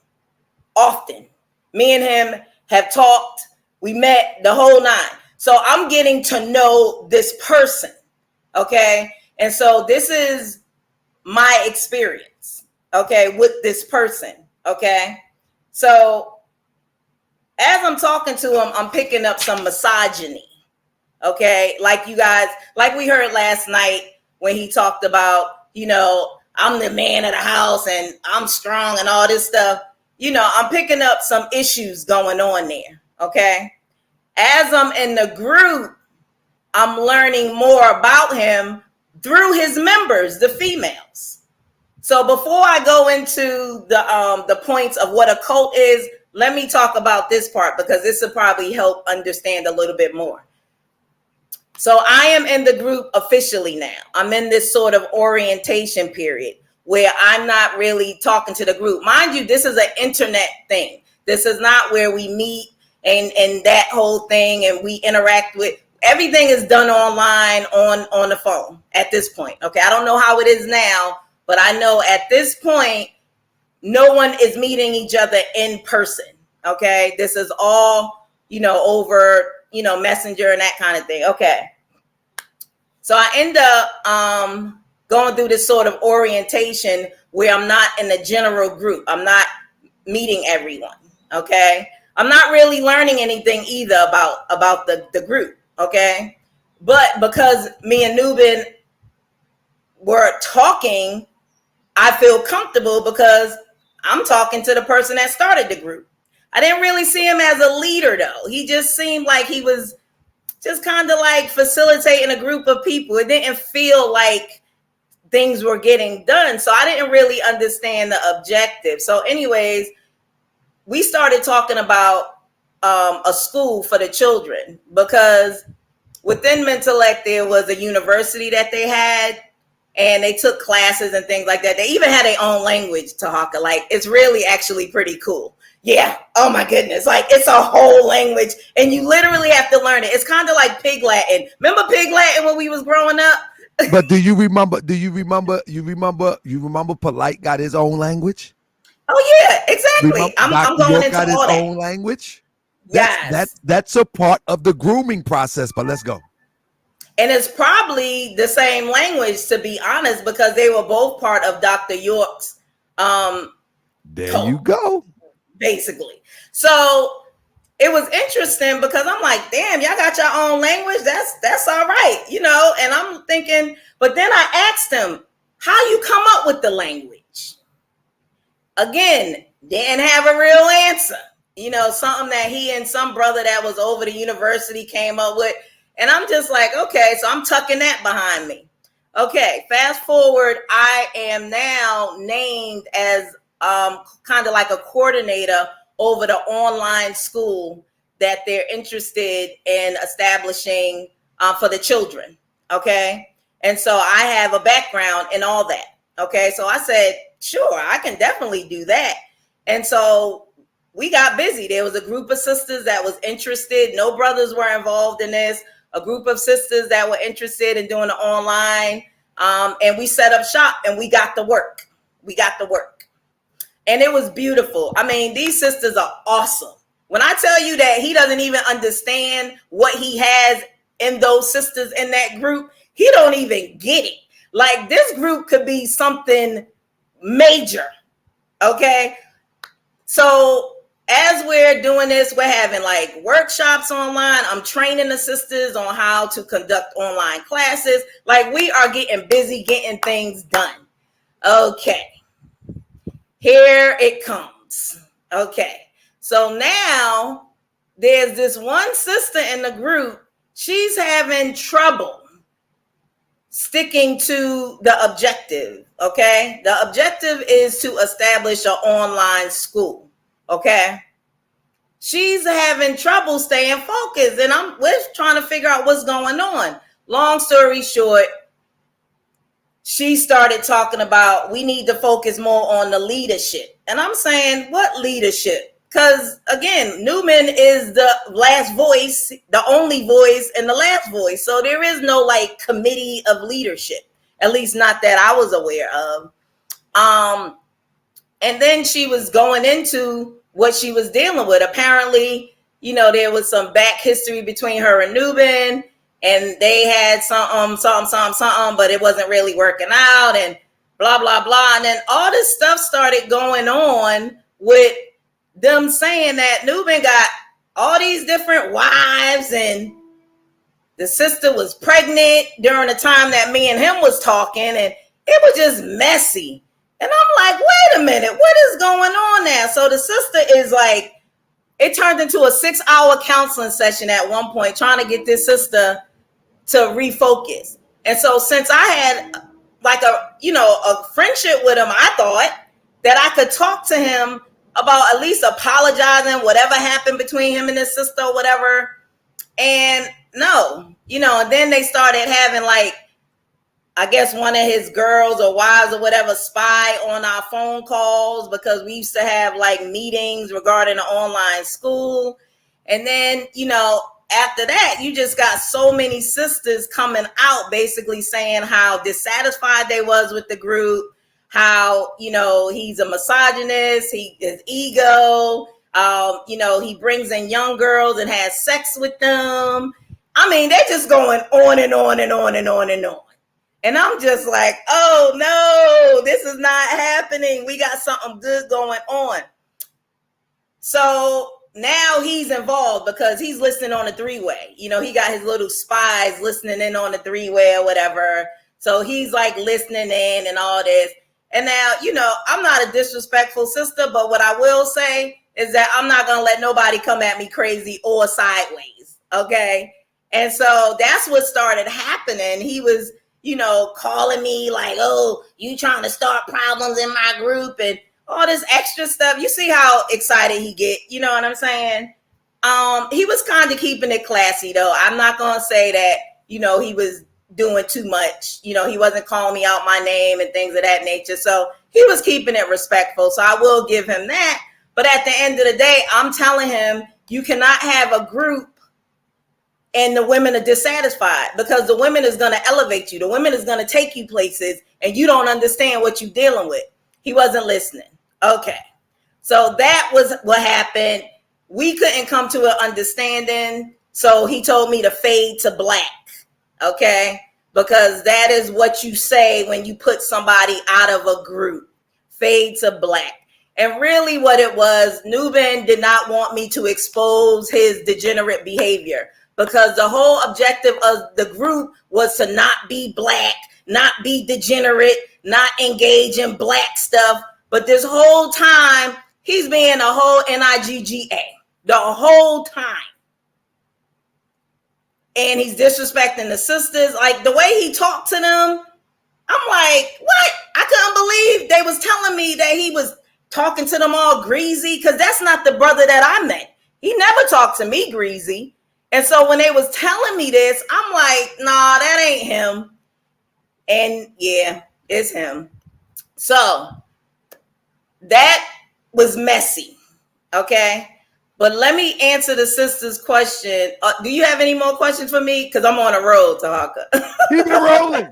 often. Me and him have talked. We met the whole nine. So I'm getting to know this person. Okay. And so this is my experience. Okay. With this person. Okay. So as I'm talking to him, I'm picking up some misogyny. Okay. Like you guys, like we heard last night when he talked about, I'm the man of the house and I'm strong and all this stuff. I'm picking up some issues going on there. Okay. As I'm in the group, I'm learning more about him through his members, the females. So before I go into the points of what a cult is, let me talk about this part because this will probably help understand a little bit more. So I am in the group officially now. I'm in this sort of orientation period where I'm not really talking to the group. Mind you, this is an internet thing. This is not where we meet and that whole thing and we interact with. Everything is done online on the phone at this point. Okay, I don't know how it is now, but I know at this point, no one is meeting each other in person. Okay, this is all, over, Messenger and that kind of thing. Okay. So I end up going through this sort of orientation where I'm not in a general group. I'm not meeting everyone. Okay. I'm not really learning anything either about the group. Okay. But because me and NUBEN were talking, I feel comfortable because I'm talking to the person that started the group. I didn't really see him as a leader though. He just seemed like he was just kind of like facilitating a group of people. It didn't feel like things were getting done. So I didn't really understand the objective. So anyways, we started talking about a school for the children because within Mentellect, there was a university that they had and they took classes and things like that. They even had their own language, Tahaka. Like, it's really actually pretty cool. Yeah. Oh my goodness. Like, it's a whole language and you literally have to learn it. It's kind of like Pig Latin. Remember Pig Latin when we was growing up? But do you remember Polite got his own language? Oh yeah, exactly. I'm going into got his all that. own language. Yes. That's a part of the grooming process, but let's go. And it's probably the same language, to be honest, because they were both part of Dr. York's there cult, you go. Basically. So it was interesting because I'm like, damn, y'all got your own language. That's all right, and I'm thinking, but then I asked him, how you come up with the language? Again, didn't have a real answer. Something that he and some brother that was over the university came up with. And I'm just like, okay, so I'm tucking that behind me. Okay, fast forward, I am now named as kind of like a coordinator over the online school that they're interested in establishing for the children. Okay. And so I have a background in all that. Okay. So I said, sure, I can definitely do that. And so we got busy. There was a group of sisters that was interested. No brothers were involved in this. A group of sisters that were interested in doing the online. And we set up shop and we got to work. We got to work. And it was beautiful. I mean, these sisters are awesome. When I tell you that he doesn't even understand what he has in those sisters in that group, he don't even get it. Like, this group could be something major. Okay. So as we're doing this, we're having like workshops online. I'm training the sisters on how to conduct online classes. Like, we are getting busy getting things done. Okay. Here it comes. Okay. So now there's this one sister in the group. She's having trouble sticking to the objective. Okay. The objective is to establish an online school. Okay. She's having trouble staying focused, and we're trying to figure out what's going on. Long story short, she started talking about we need to focus more on the leadership. And I'm saying, what leadership? Because again, NUBEN is the last voice, the only voice, and the last voice. So there is no like committee of leadership, at least not that I was aware of. And then she was going into what she was dealing with. Apparently, you know, there was some back history between her and NUBEN, and they had something, but it wasn't really working out, and blah, blah, blah. And then all this stuff started going on with them saying that NUBEN got all these different wives, and the sister was pregnant during the time that me and him was talking, and it was just messy. And I'm like, wait a minute, what is going on now? So the sister is like, it turned into a 6-hour counseling session at one point, trying to get this sister to refocus. And so since I had like a friendship with him, I thought that I could talk to him about at least apologizing, whatever happened between him and his sister or whatever. And no, and then they started having like, I guess one of his girls or wives or whatever spy on our phone calls, because we used to have like meetings regarding the online school. And then, after that, you just got so many sisters coming out basically saying how dissatisfied they was with the group, how, he's a misogynist, his ego, he brings in young girls and has sex with them. I mean, they're just going on and on and on and on and on. And I'm just like, oh no, this is not happening. We got something good going on. So now he's involved because he's listening on a 3-way. He got his little spies listening in on the 3-way or whatever. So he's like listening in and all this. And now, I'm not a disrespectful sister, but what I will say is that I'm not going to let nobody come at me crazy or sideways. Okay. And so that's what started happening. He was, calling me like, oh, you trying to start problems in my group and all this extra stuff. You see how excited he get. You know what I'm saying? He was kind of keeping it classy, though. I'm not going to say that, he was doing too much. He wasn't calling me out my name and things of that nature. So he was keeping it respectful. So I will give him that. But at the end of the day, I'm telling him you cannot have a group and the women are dissatisfied, because the women is going to elevate you. The women is going to take you places and you don't understand what you're dealing with. He wasn't listening. Okay. So that was what happened. We couldn't come to an understanding. So he told me to fade to black. Okay. Because that is what you say when you put somebody out of a group. Fade to black. And really what it was, NUBEN did not want me to expose his degenerate behavior, because the whole objective of the group was to not be black, not be degenerate, not engage in black stuff. But this whole time, he's being a whole NIGGA the whole time. And he's disrespecting the sisters. Like the way he talked to them, I'm like, what? I couldn't believe they was telling me that he was talking to them all greasy, because that's not the brother that I met. He never talked to me greasy. And so when they was telling me this, I'm like, nah, that ain't him. And yeah, it's him. So that was messy. Okay. But let me answer the sister's question. Do you have any more questions for me? Because I'm on a roll, Tahaka. Keep it rolling.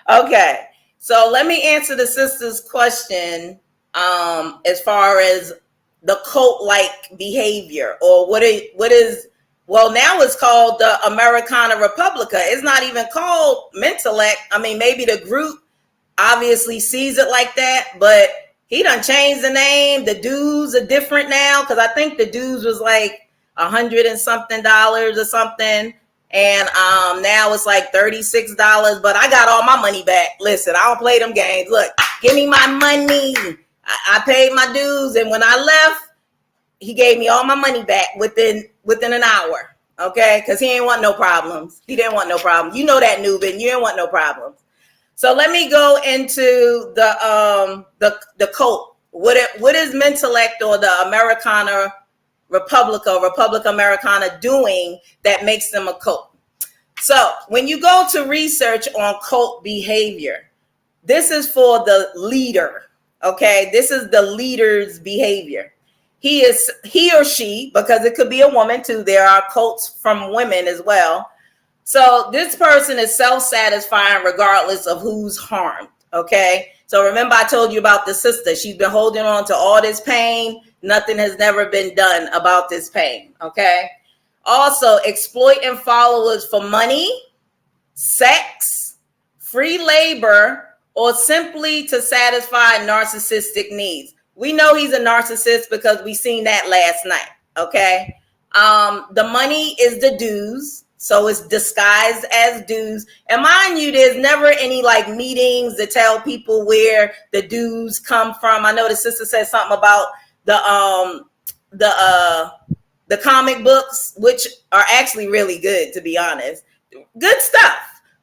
Okay. So let me answer the sister's question as far as the cult-like behavior, or what is, well, now it's called the Americana Republica. It's not even called Mentellect. I mean, maybe the group obviously sees it like that, but he done changed the name. The dues are different now, because I think the dues was like $100 and something or something. And now it's like $36, but I got all my money back. Listen, I don't play them games. Look, give me my money. I paid my dues, and when I left, he gave me all my money back within an hour. Okay, because he ain't want no problems. He didn't want no problems. You know that, Nuben. You didn't want no problems. So let me go into the cult. What is Mentellect or the Americana Republica Americana doing that makes them a cult? So when you go to research on cult behavior, this is for the leader. Okay, this is the leader's behavior. He or she, because it could be a woman too. There are cults from women as well. So this person is self-satisfying regardless of who's harmed. Okay. So remember, I told you about the sister. She's been holding on to all this pain. Nothing has never been done about this pain. Okay. Also, exploiting followers for money, sex, free labor, or simply to satisfy narcissistic needs. We know he's a narcissist because we seen that last night. Okay. The money is the dues. So it's disguised as dues. And mind you, there's never any like meetings to tell people where the dues come from. I know the sister said something about the comic books, which are actually really good, to be honest. Good stuff.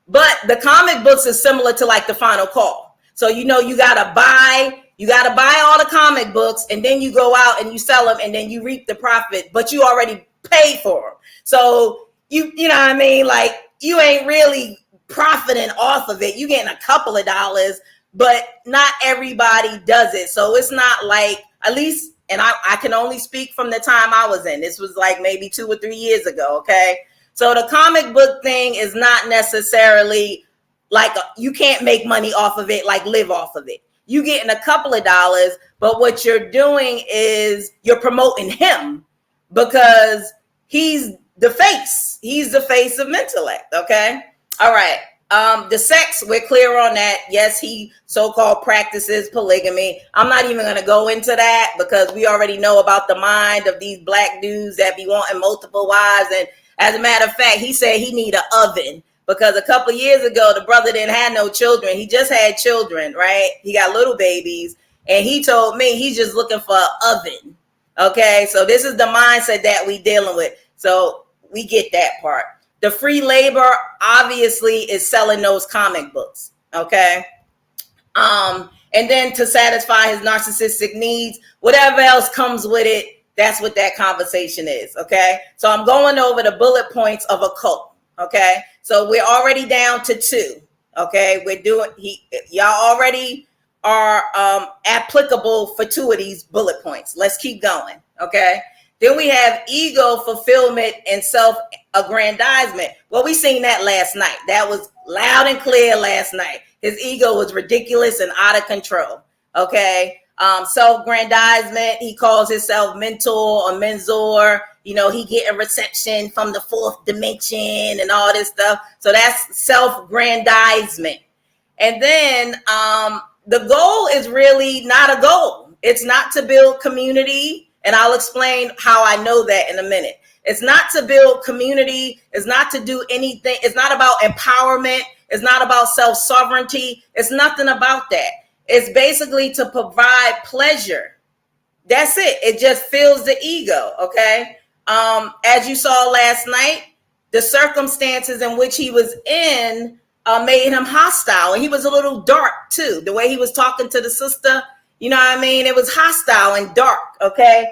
But the comic books is similar to like the Final Call. So, you know, you gotta buy all the comic books, and then you go out and you sell them, and then you reap the profit, but you already paid for them. So you know what I mean? Like, you ain't really profiting off of it. You getting a couple of dollars, but not everybody does it. So it's not like, at least, and I can only speak from the time I was in. This was like maybe 2 or 3 years ago. Okay. So the comic book thing is not necessarily like you can't make money off of it, like live off of it. You getting a couple of dollars, but what you're doing is you're promoting him because he's the face. He's the face of Mentellect. Okay. All right. The sex, we're clear on that. Yes, he so-called practices polygamy. I'm not even going to go into that because we already know about the mind of these black dudes that be wanting multiple wives. And as a matter of fact, he said he need an oven because a couple of years ago, the brother didn't have no children. He just had children, right? He got little babies. And he told me he's just looking for an oven. Okay. So this is the mindset that we dealing with. So we get that part. The free labor obviously is selling those comic books. Okay. And then to satisfy his narcissistic needs, whatever else comes with it, that's what that conversation is. Okay. So I'm going over the bullet points of a cult. Okay. So we're already down to 2. Okay. Y'all already are applicable for 2 of these bullet points. Let's keep going. Okay. Then we have ego fulfillment and self-aggrandizement. Well, we seen that last night. That was loud and clear last night. His ego was ridiculous and out of control. Okay. Self-aggrandizement. He calls himself mentor or menzor. You know, he getting reception from the 4th dimension and all this stuff. So that's self-aggrandizement. And then the goal is really not a goal. It's not to build community. And I'll explain how I know that in a minute. It's not to build community. It's not to do anything. It's not about empowerment. It's not about self-sovereignty. It's nothing about that. It's basically to provide pleasure. That's it. It just fills the ego. Okay. As you saw last night, the circumstances in which he was in made him hostile. And he was a little dark too. The way he was talking to the sister, you know what I mean? It was hostile and dark, okay?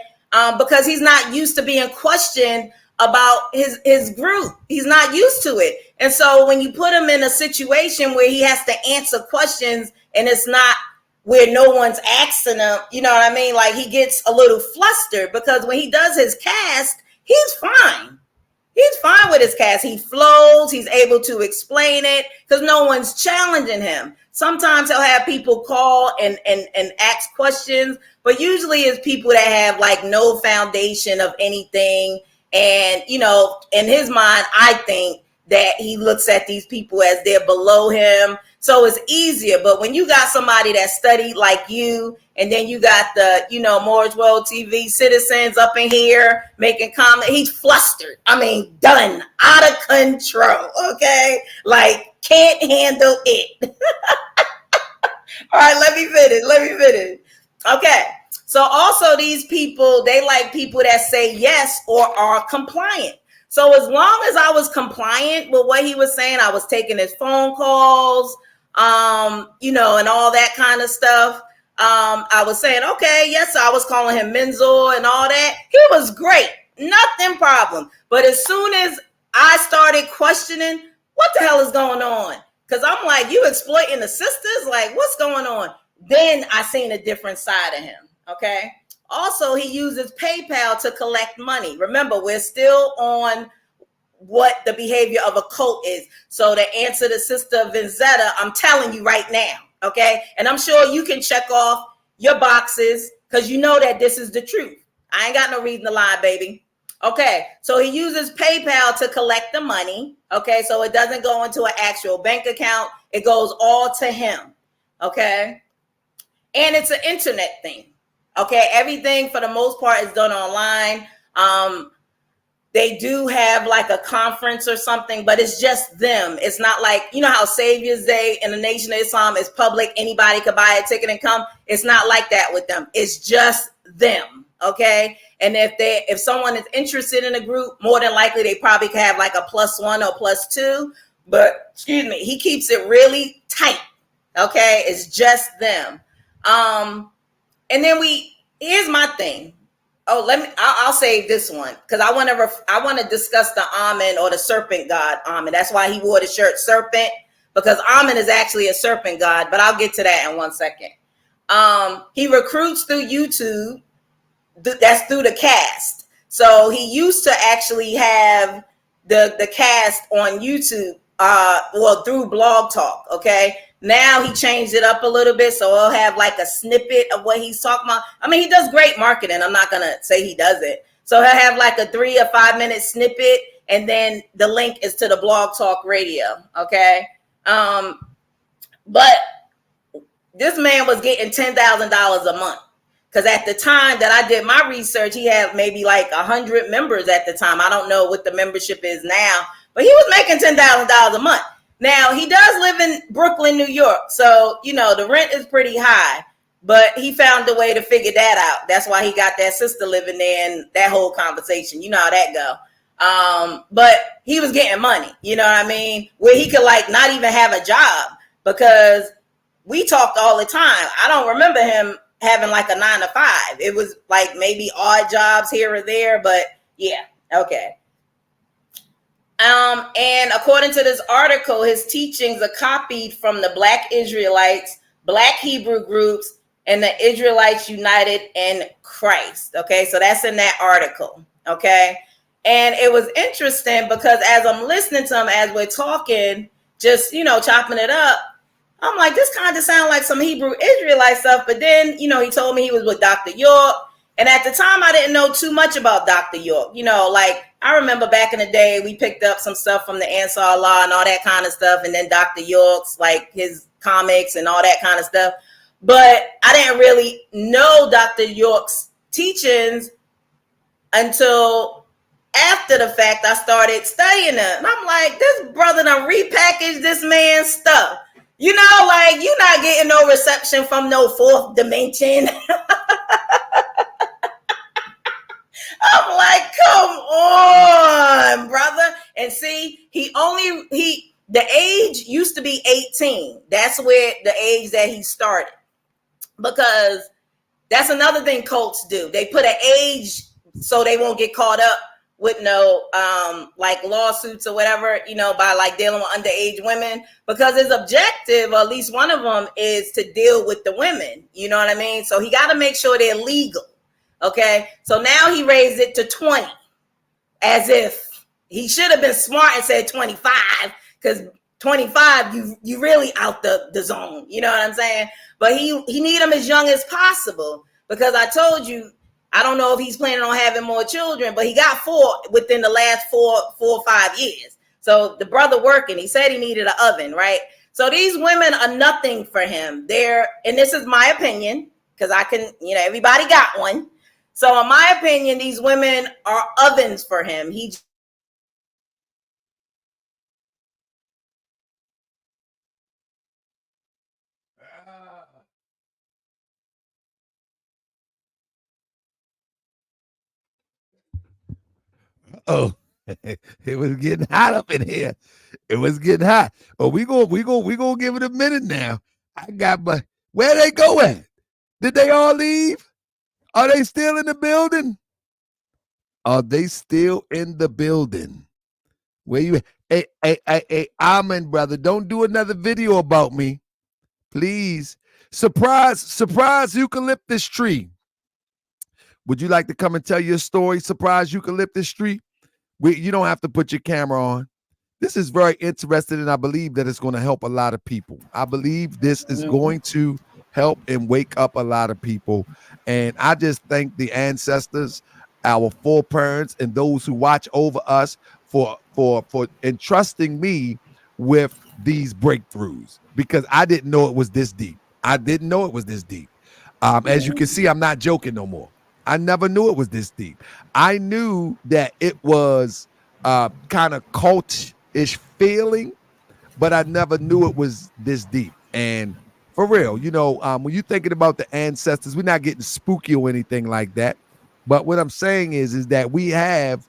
Because he's not used to being questioned about his group. He's not used to it. And so when you put him in a situation where he has to answer questions and it's not where no one's asking him, you know what I mean? Like, he gets a little flustered, because when he does his cast, he's fine. He's fine with his cast. He flows. He's able to explain it because no one's challenging him. Sometimes he'll have people call and ask questions, but usually it's people that have like no foundation of anything. And, you know, in his mind, I think that he looks at these people as they're below him. So it's easier. But when you got somebody that studied like you, and then you got the, you know, Moorish World TV citizens up in here making comments, he's flustered. I mean, done, out of control. Okay. Like, can't handle it. All right, let me finish. Okay. So also these people, they like people that say yes or are compliant. So as long as I was compliant with what he was saying, I was taking his phone calls, you know, and all that kind of stuff. I was saying, okay, yes, I was calling him Menzel and all that. He was great. Nothing problem. But as soon as I started questioning, what the hell is going on? Because I'm like, you exploiting the sisters? Like, what's going on? Then I seen a different side of him. Okay. Also, he uses PayPal to collect money. Remember, we're still on what the behavior of a cult is. So to answer the sister Vinzetta, I'm telling you right now. Okay. And I'm sure you can check off your boxes because you know that this is the truth. I ain't got no reason to lie, baby. Okay. So he uses PayPal to collect the money. Okay. So it doesn't go into an actual bank account. It goes all to him. Okay. And it's an internet thing. Okay. Everything for the most part is done online. They do have like a conference or something, but it's just them. It's not like, you know how Savior's Day in the Nation of Islam is public. Anybody could buy a ticket and come. It's not like that with them. It's just them. Okay. And if someone is interested in a group, more than likely they probably could have like a +1 or +2. But excuse me, he keeps it really tight. Okay. It's just them. And then here's my thing. Oh, I'll save this one because I want to discuss the Amen, or the serpent god Amen. That's why he wore the shirt serpent, because Amen is actually a serpent god, but I'll get to that in 1 second. He recruits through YouTube. That's through the cast. So he used to actually have the cast on YouTube, through BLOGTALK. Okay. Now he changed it up a little bit, so he'll have like a snippet of what he's talking about. I mean, he does great marketing. I'm not going to say he doesn't. So he'll have like a 3 or 5 minute snippet, and then the link is to the BLOGTALK radio. Okay. But this man was getting $10,000 a month, because at the time that I did my research, he had maybe like 100 members at the time. I don't know what the membership is now, but he was making $10,000 a month. Now, he does live in Brooklyn, New York. So, you know, the rent is pretty high, but he found a way to figure that out. That's why he got that sister living there and that whole conversation. You know how that go. But he was getting money, you know what I mean? Where he could like not even have a job, because we talked all the time. I don't remember him having like a 9 to 5. It was like maybe odd jobs here or there, but yeah. Okay. And according to this article, his teachings are copied from the Black Israelites, Black Hebrew groups, and the Israelites United in Christ. Okay, so that's in that article. Okay, and it was interesting because as I'm listening to him, as we're talking, just, you know, chopping it up, I'm like, this kind of sounds like some Hebrew Israelite stuff. But then, you know, he told me he was with Dr. York. And at the time, I didn't know too much about Dr. York. You know, like, I remember back in the day, we picked up some stuff from the Ansar Allah and all that kind of stuff. And then Dr. York's, like, his comics and all that kind of stuff. But I didn't really know Dr. York's teachings until after the fact. I started studying it. And I'm like, this brother done repackaged this man's stuff. You know, like, you're not getting no reception from no fourth dimension. I'm like, come on, brother. And see, the age used to be 18. That's where the age that he started, because that's another thing cults do. They put an age so they won't get caught up with no like lawsuits or whatever, you know, by like dealing with underage women, because his objective, or at least one of them, is to deal with the women. You know what I mean? So he got to make sure they're legal. Okay. So now he raised it to 20, as if he should have been smart and said 25, because 25, you really out the zone. You know what I'm saying? But he need them as young as possible, because I told you, I don't know if he's planning on having more children, but he got 4 within the last 4 or 5 years. So the brother working, he said he needed an oven, right? So these women are nothing for him. And this is my opinion, because I can, you know, everybody got one. So in my opinion, these women are ovens for him. He Oh, it was getting hot up in here. It was getting hot. Oh, we gonna give it a minute now. I got my, where they go at? Did they all leave? Are they still in the building? Are they still in the building? Where you? Hey, Amen, brother. Don't do another video about me, please. Surprise eucalyptus tree. Would you like to come and tell your story? Surprise eucalyptus tree. You don't have to put your camera on. This is very interesting, and I believe that it's going to help a lot of people. I believe this is going to help and wake up a lot of people. And I just thank the ancestors, our foreparents, and those who watch over us for entrusting me with these breakthroughs, because I didn't know it was this deep. I didn't know it was this deep. As you can see, I'm not joking no more. I never knew it was this deep. I knew that it was kind of cult-ish feeling, but I never knew it was this deep. And for real, you know, when you're thinking about the ancestors, we're not getting spooky or anything like that. But what I'm saying is that we have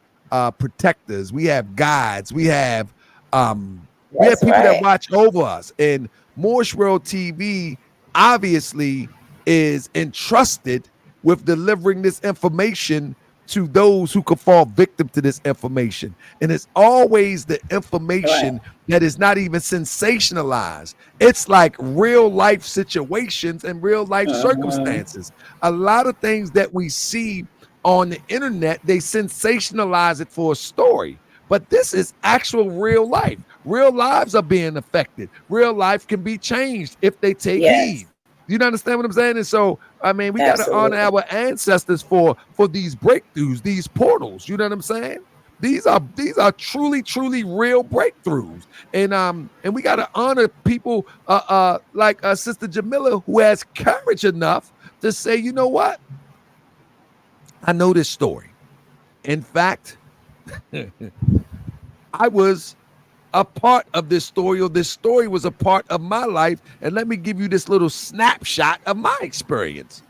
protectors, we have guides, we have people that watch over us. And Moorish World TV obviously is entrusted with delivering this information to those who could fall victim to this information. And it's always the information that is not even sensationalized. It's like real life situations and real life circumstances. A lot of things that we see on the internet, they sensationalize it for a story. But this is actual real life. Real lives are being affected. Real life can be changed if they take heed. You understand what I'm saying? And so, I mean, we got to honor our ancestors for these breakthroughs, these portals. You know what I'm saying? These are truly real breakthroughs, and we got to honor people like Sister Jamila, who has courage enough to say, you know what? I know this story. In fact, I was a part of this story, or this story was a part of my life, and let me give you this little snapshot of my experience,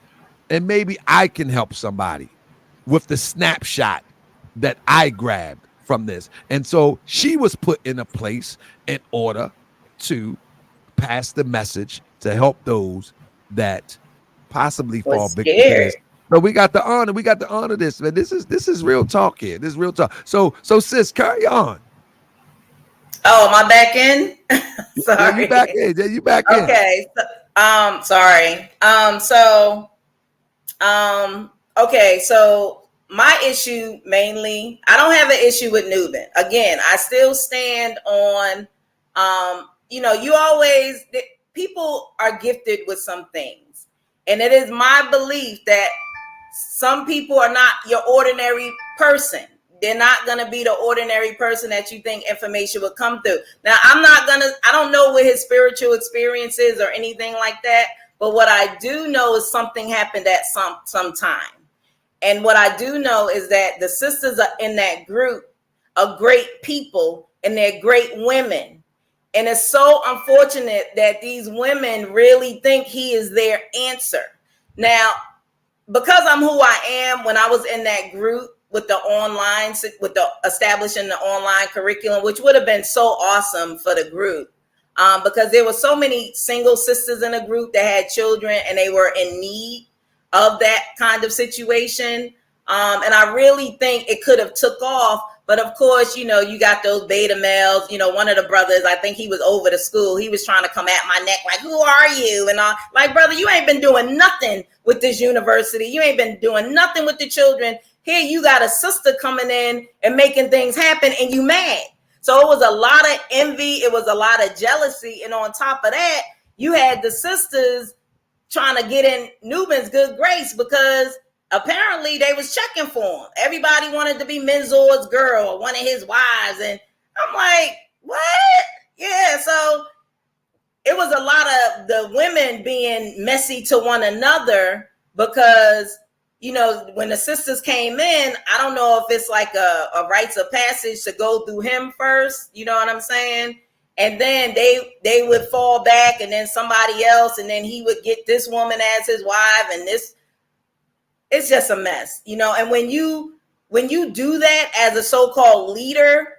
and maybe I can help somebody with the snapshot that I grabbed from this. And so she was put in a place in order to pass the message to help those that possibly fall victim to this. So we got to honor this, man. This is real talk here. This is real talk. So sis, carry on. Oh, am I back in? Sorry. Yeah, you back in. Okay. Sorry. Okay. So my issue mainly, I don't have an issue with NUBEN. Again, I still stand on, people are gifted with some things. And it is my belief that some people are not your ordinary person. They're not going to be the ordinary person that you think information would come through. Now, I don't know what his spiritual experience is or anything like that. But what I do know is something happened at some time. And what I do know is that the sisters are in that group of great people, and they're great women. And it's so unfortunate that these women really think he is their answer. Now, because I'm who I am, when I was in that group, with the online, with the establishing the online curriculum, which would have been so awesome for the group. Because there were so many single sisters in a group that had children and they were in need of that kind of situation. And I really think it could have took off. But of course, you know, you got those beta males. You know, one of the brothers, I think he was over to school. He was trying to come at my neck like, who are you? And I'm like, brother, you ain't been doing nothing with this university. You ain't been doing nothing with the children. Here you got a sister coming in and making things happen and you mad. So it was a lot of envy. It was a lot of jealousy. And on top of that, you had the sisters trying to get in NUBEN's good grace because apparently they was checking for him. Everybody wanted to be Menzor's girl or one of his wives. And I'm like, what? Yeah, so it was a lot of the women being messy to one another because, you know, when the sisters came in, I don't know if it's like a rites of passage to go through him first. You know what I'm saying? And then they would fall back and then somebody else, and then he would get this woman as his wife, and this, it's just a mess, you know. And when you do that as a so-called leader,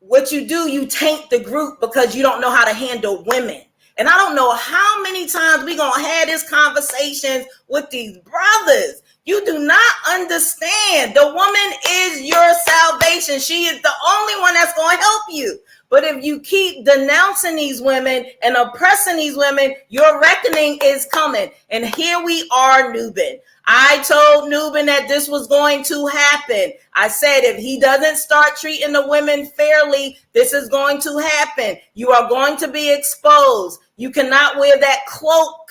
what you do, you taint the group because you don't know how to handle women. And I don't know how many times we're going to have this conversations with these brothers. You do not understand. The woman is your salvation. She is the only one that's going to help you. But if you keep denouncing these women and oppressing these women, your reckoning is coming. And here we are, NUBEN. I told NUBEN that this was going to happen. I said, if he doesn't start treating the women fairly, this is going to happen. You are going to be exposed. You cannot wear that cloak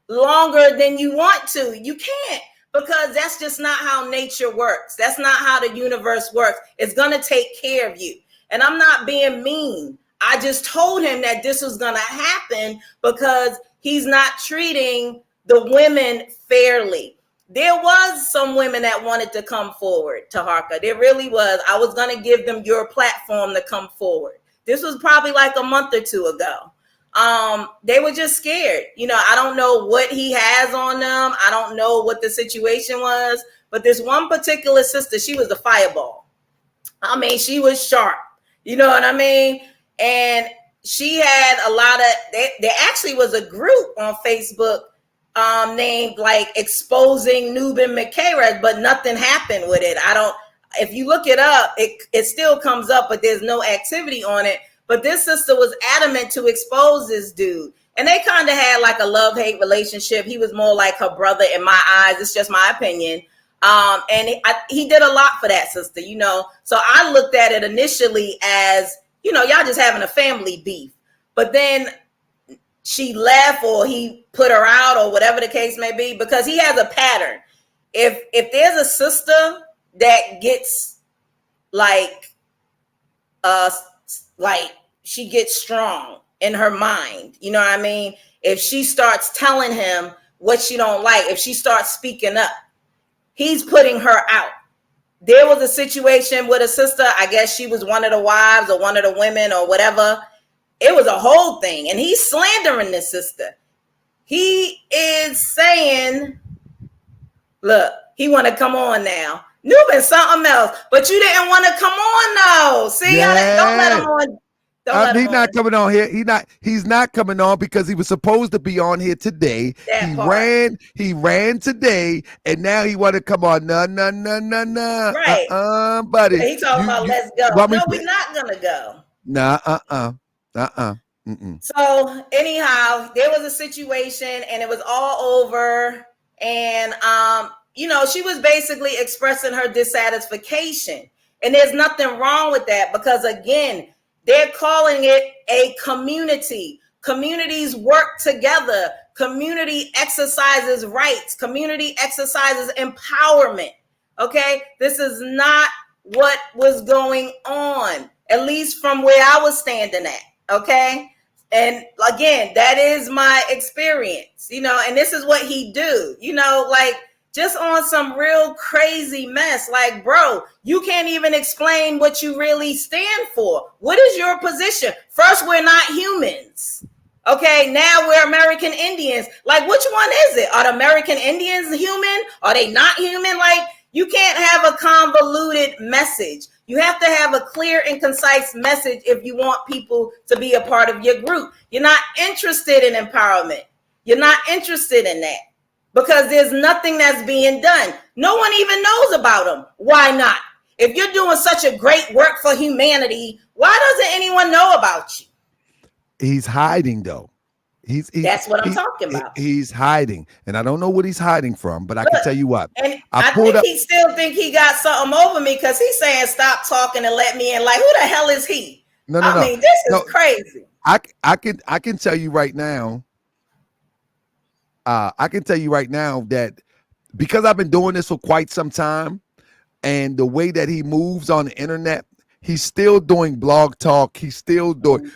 longer than you want to. You can't, because that's just not how nature works. That's not how the universe works. It's going to take care of you. And I'm not being mean. I just told him that this was going to happen because he's not treating the women fairly. There was some women that wanted to come forward, Taharka. There really was. I was going to give them your platform to come forward. This was probably like a month or two ago. They were just scared. You know, I don't know what he has on them. I don't know what the situation was. But this one particular sister, she was a fireball. I mean, she was sharp. You know what I mean? And she had a lot of, there actually was a group on Facebook named like Exposing NUBEN MENKARAYZZ, but nothing happened with it. If you look it up, it still comes up, but there's no activity on it. But this sister was adamant to expose this dude. And they kind of had like a love-hate relationship. He was more like her brother in my eyes. It's just my opinion. And he did a lot for that sister, you know. So I looked at it initially as, you know, y'all just having a family beef. But then she left or he put her out or whatever the case may be, because he has a pattern. If there's a sister that gets like she gets strong in her mind, you know what I mean? If she starts telling him what she don't like, if she starts speaking up, he's putting her out. There was a situation with a sister, I guess she was one of the wives or one of the women or whatever. It was a whole thing. And he's slandering this sister. He is saying, look, he want to come on now. NUBEN something else, but you didn't want to come on though. See, Yeah. don't let him on. He's not coming on here. He's not coming on because he was supposed to be on here today. He ran today, and now he want to come on. No. Right. Buddy. He talking about let's go. No, we're not gonna go. Nah, So anyhow, there was a situation and it was all over. And you know, she was basically expressing her dissatisfaction. And there's nothing wrong with that, because again, they're calling it a community. Communities work together. Community exercises rights. Community exercises empowerment. Okay? This is not what was going on, at least from where I was standing at. Okay? And again, that is my experience, you know, and this is what he do, you know, like just on some real crazy mess. Like, bro, you can't even explain what you really stand for. What is your position? First, we're not humans. Okay, now we're American Indians. Like, which one is it? Are the American Indians human? Are they not human? Like, You can't have a convoluted message. You have to have a clear and concise message if you want people to be a part of your group. You're not interested in empowerment. You're not interested in that because there's nothing that's being done. No one even knows about them. Why not? If you're doing such a great work for humanity, why doesn't anyone know about you? He's hiding though. That's what I'm talking about. He's hiding, and I don't know what he's hiding from, but I can tell you what. And I think he still think he got something over me because he's saying stop talking and let me in. Like, who the hell is he? No. I mean, this is crazy. I can tell you right now. I can tell you right now that because I've been doing this for quite some time, and the way that he moves on the internet, he's still doing blog talk. He's still doing.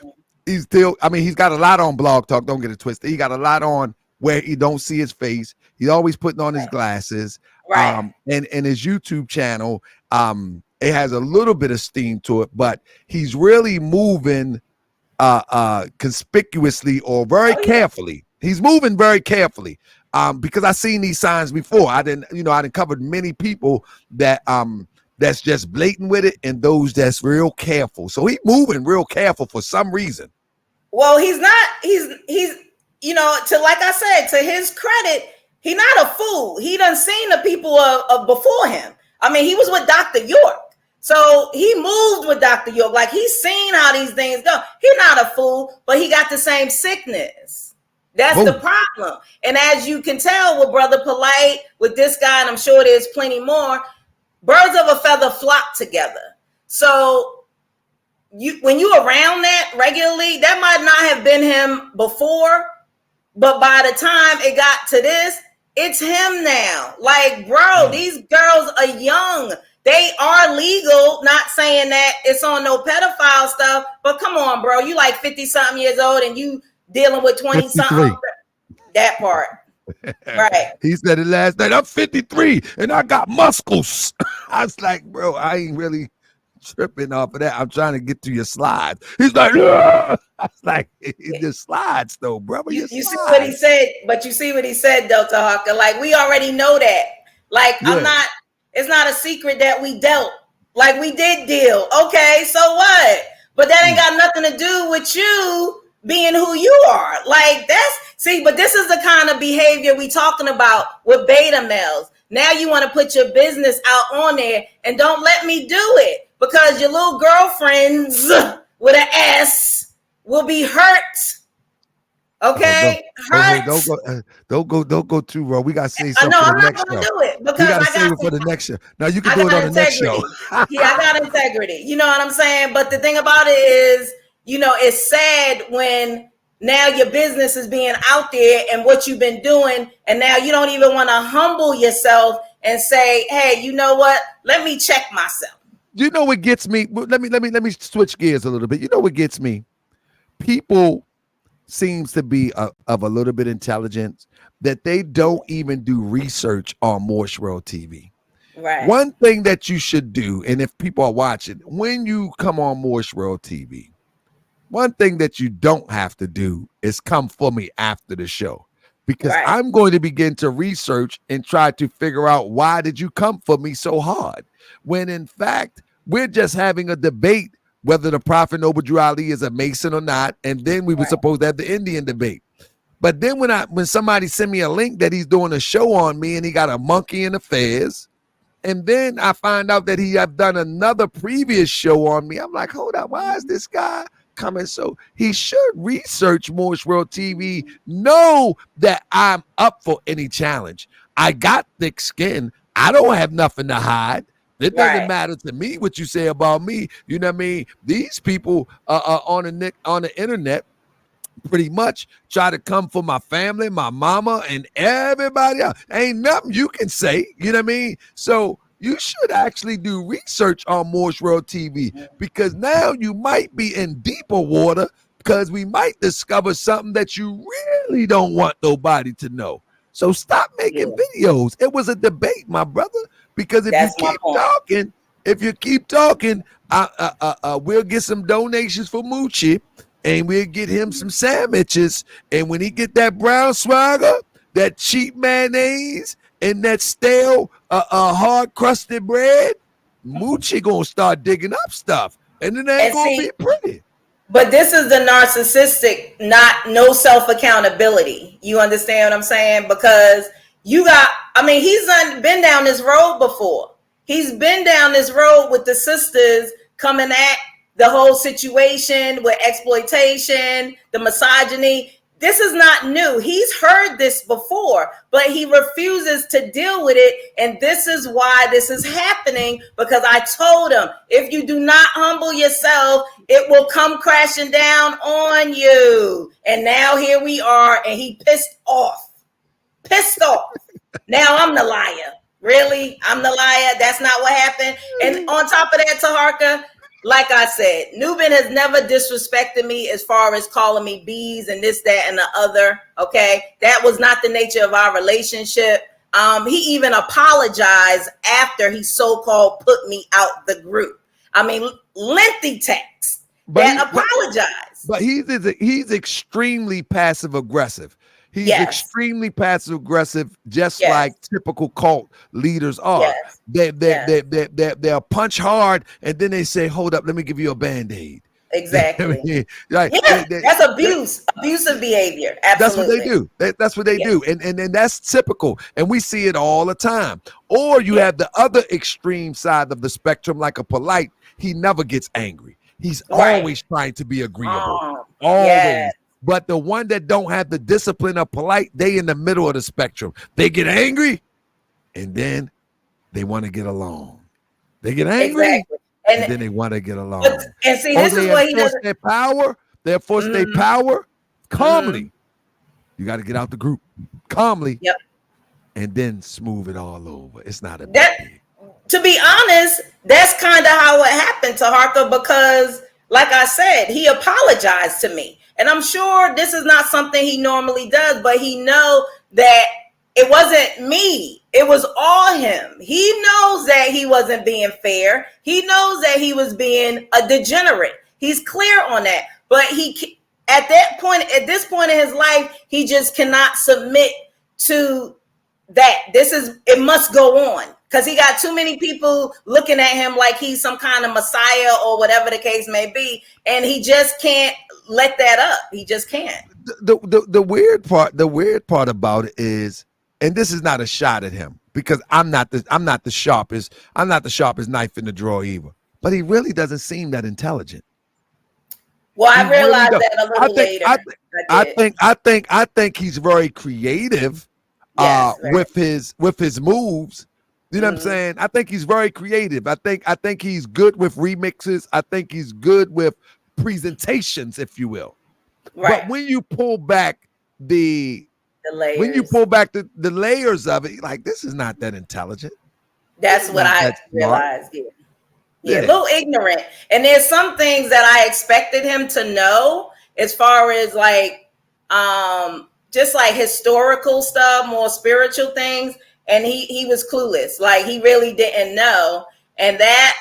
I mean, he's got a lot on blog talk. Don't get it twisted. He got a lot on where you don't see his face. He's always putting on his glasses. Right. And his YouTube channel, it has a little bit of steam to it, but he's really moving conspicuously or very carefully. He's moving very carefully. Because I've seen these signs before. I didn't covered many people that that's just blatant with it and those that's real careful. So he's moving real careful for some reason. Well, he's to like I said, to his credit, he's not a fool. He done seen the people of before him. I mean, he was with Dr. York. So he moved with Dr. York. Like, he's seen how these things go. He's not a fool, but he got the same sickness. That's the problem. And as you can tell with Brother Polite, with this guy, and I'm sure there's plenty more, birds of a feather flock together. So when you around that regularly, that might not have been him before, but by the time it got to this, it's him now. Like, bro, these girls are young. They are legal, not saying that it's on no pedophile stuff, but come on, bro. You like 50-something years old and you dealing with 20-something. That part. Right. He said it last night. I'm 53 and I got muscles. I was like, bro, I ain't really tripping off of that. I'm trying to get to your slides. He's like, ugh. I was like, it just slides though, brother. You see what he said, but you see what he said, Delta Hawker. Like, we already know that. Like, it's not a secret that we dealt. Like, we did deal. Okay, so what? But that ain't got nothing to do with you being who you are. Like, but this is the kind of behavior we talking about with beta males. Now you want to put your business out on there and don't let me do it because your little girlfriends with an S will be hurt. Okay, don't go too raw. We gotta say something no, for I'm the not next gonna show. do it because we gotta save it for the next show. Now you can do it on the next show. Yeah, I got integrity. You know what I'm saying? But the thing about it is, it's sad when now your business is being out there and what you've been doing, and now you don't even want to humble yourself and say, "Hey, you know what? Let me check myself." You know what gets me? Let me switch gears a little bit. You know what gets me? People seems to be of a little bit intelligence that they don't even do research on Moorish World TV. Right. One thing that you should do, and if people are watching, when you come on Moorish World TV, one thing that you don't have to do is come for me after the show, because I'm going to begin to research and try to figure out why did you come for me so hard, when in fact we're just having a debate whether the Prophet Noble Drew Ali is a Mason or not, and then we were supposed to have the Indian debate. But then when somebody sent me a link that he's doing a show on me and he got a monkey in affairs, and then I find out that he have done another previous show on me, I'm like, hold up, why is this guy coming? So he should research Moorish World TV, know that I'm up for any challenge. I got thick skin. I don't have nothing to hide. It doesn't matter to me what you say about me. You know what I mean? These people on the internet pretty much try to come for my family, my mama, and everybody else. Ain't nothing you can say. You know what I mean? So you should actually do research on Moorish World TV, because now you might be in deeper water, because we might discover something that you really don't want nobody to know. So stop making videos. It was a debate, my brother. Because if you keep talking, we'll get some donations for Moochie, and we'll get him some sandwiches. And when he get that brown swagger, that cheap mayonnaise, and that stale, hard crusted bread, Moochie gonna start digging up stuff, and it ain't gonna be pretty. But this is the narcissistic, no self accountability. You understand what I'm saying? Because he's been down this road before. He's been down this road with the sisters coming at the whole situation with exploitation, the misogyny. This is not new. He's heard this before, but he refuses to deal with it. And this is why this is happening, because I told him, if you do not humble yourself, it will come crashing down on you. And now here we are, and he pissed off. Now I'm the liar. Really? I'm the liar? That's not what happened? And on top of that, Taharka, like I said, NUBEN has never disrespected me as far as calling me bees and this, that, and the other. Okay. That was not the nature of our relationship. He even apologized after he so-called put me out the group. I mean, lengthy text that apologized. But he's extremely passive aggressive. He's extremely passive aggressive, just like typical cult leaders are. They'll punch hard, and then they say, "Hold up, let me give you a Band-Aid." Exactly. That's abusive behavior. Absolutely. That's what they do. That's what they do, and that's typical, and we see it all the time. Or you have the other extreme side of the spectrum, like a polite. He never gets angry. He's always trying to be agreeable. Always. Yeah. But the one that don't have the discipline of polite, they in the middle of the spectrum. They get angry, and then they want to get along. They get angry, and then they want to get along. And see, this is what he does. Their power. They force their power calmly. You got to get out the group calmly, and then smooth it all over. It's not a big deal. To be honest, that's kind of how it happened to Harker, because, like I said, he apologized to me. And I'm sure this is not something he normally does, but he know that it wasn't me. It was all him. He knows that he wasn't being fair. He knows that he was being a degenerate. He's clear on that. But at this point in his life, he just cannot submit to that. It must go on, because he got too many people looking at him like he's some kind of messiah or whatever the case may be. And he just can't let that up. He just can't. The weird part about it is, and this is not a shot at him, because I'm not the sharpest knife in the drawer either. But he really doesn't seem that intelligent. Well, I realized that a little later. I think he's very creative with his moves. You know what I'm saying? I think he's very creative. I think he's good with remixes. I think he's good with presentations, if you will. Right. But when you pull back the layers, the layers of it, you're like, this is not that intelligent. That's what I realized. Yeah, a little ignorant. And there's some things that I expected him to know, as far as like just like historical stuff, more spiritual things. And he was clueless. Like, he really didn't know. And that's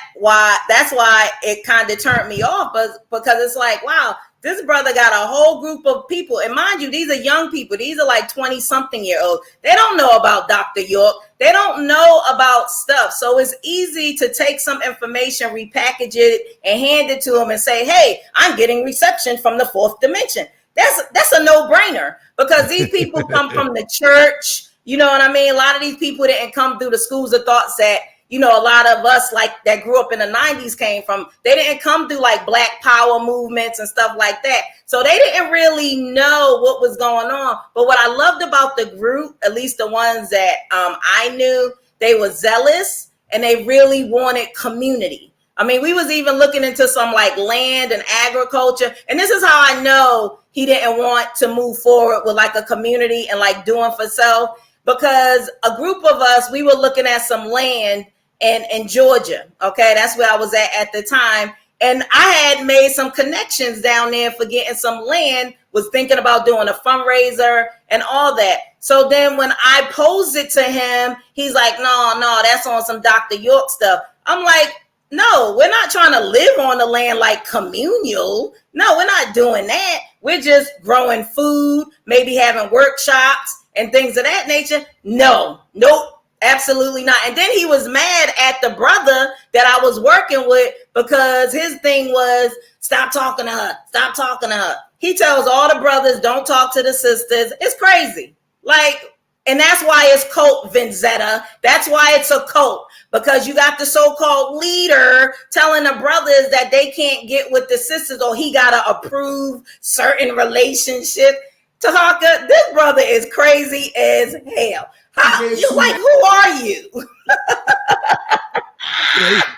why it kind of turned me off, because it's like, wow, this brother got a whole group of people. And mind you, these are young people. These are like 20-something-year-olds. They don't know about Dr. York. They don't know about stuff. So it's easy to take some information, repackage it, and hand it to them and say, hey, I'm getting reception from the fourth dimension. That's a no-brainer, because these people come from the church. You know what I mean? A lot of these people didn't come through the schools of thoughts that, you know, a lot of us like that grew up in the 90s came from. They didn't come through like Black Power movements and stuff like that. So they didn't really know what was going on. But what I loved about the group, at least the ones that I knew, they were zealous and they really wanted community. I mean, we was even looking into some like land and agriculture. And this is how I know he didn't want to move forward with like a community and like doing for self. Because a group of us, we were looking at some land in Georgia. Okay, that's where I was at the time. And I had made some connections down there for getting some land, was thinking about doing a fundraiser and all that. So then when I posed it to him, he's like, no, that's on some Dr. York stuff. I'm like, no, we're not trying to live on the land like communal. No, we're not doing that. We're just growing food, maybe having workshops, and things of that nature. No, nope, absolutely not. And then he was mad at the brother that I was working with because his thing was, stop talking to her, stop talking to her. He tells all the brothers, don't talk to the sisters. It's crazy. Like, and that's why it's cult, Vinzetta. That's why it's a cult, because you got the so-called leader telling the brothers that they can't get with the sisters, or he got to approve certain relationship. Tahaka, this brother is crazy as hell. How, you like, who are you?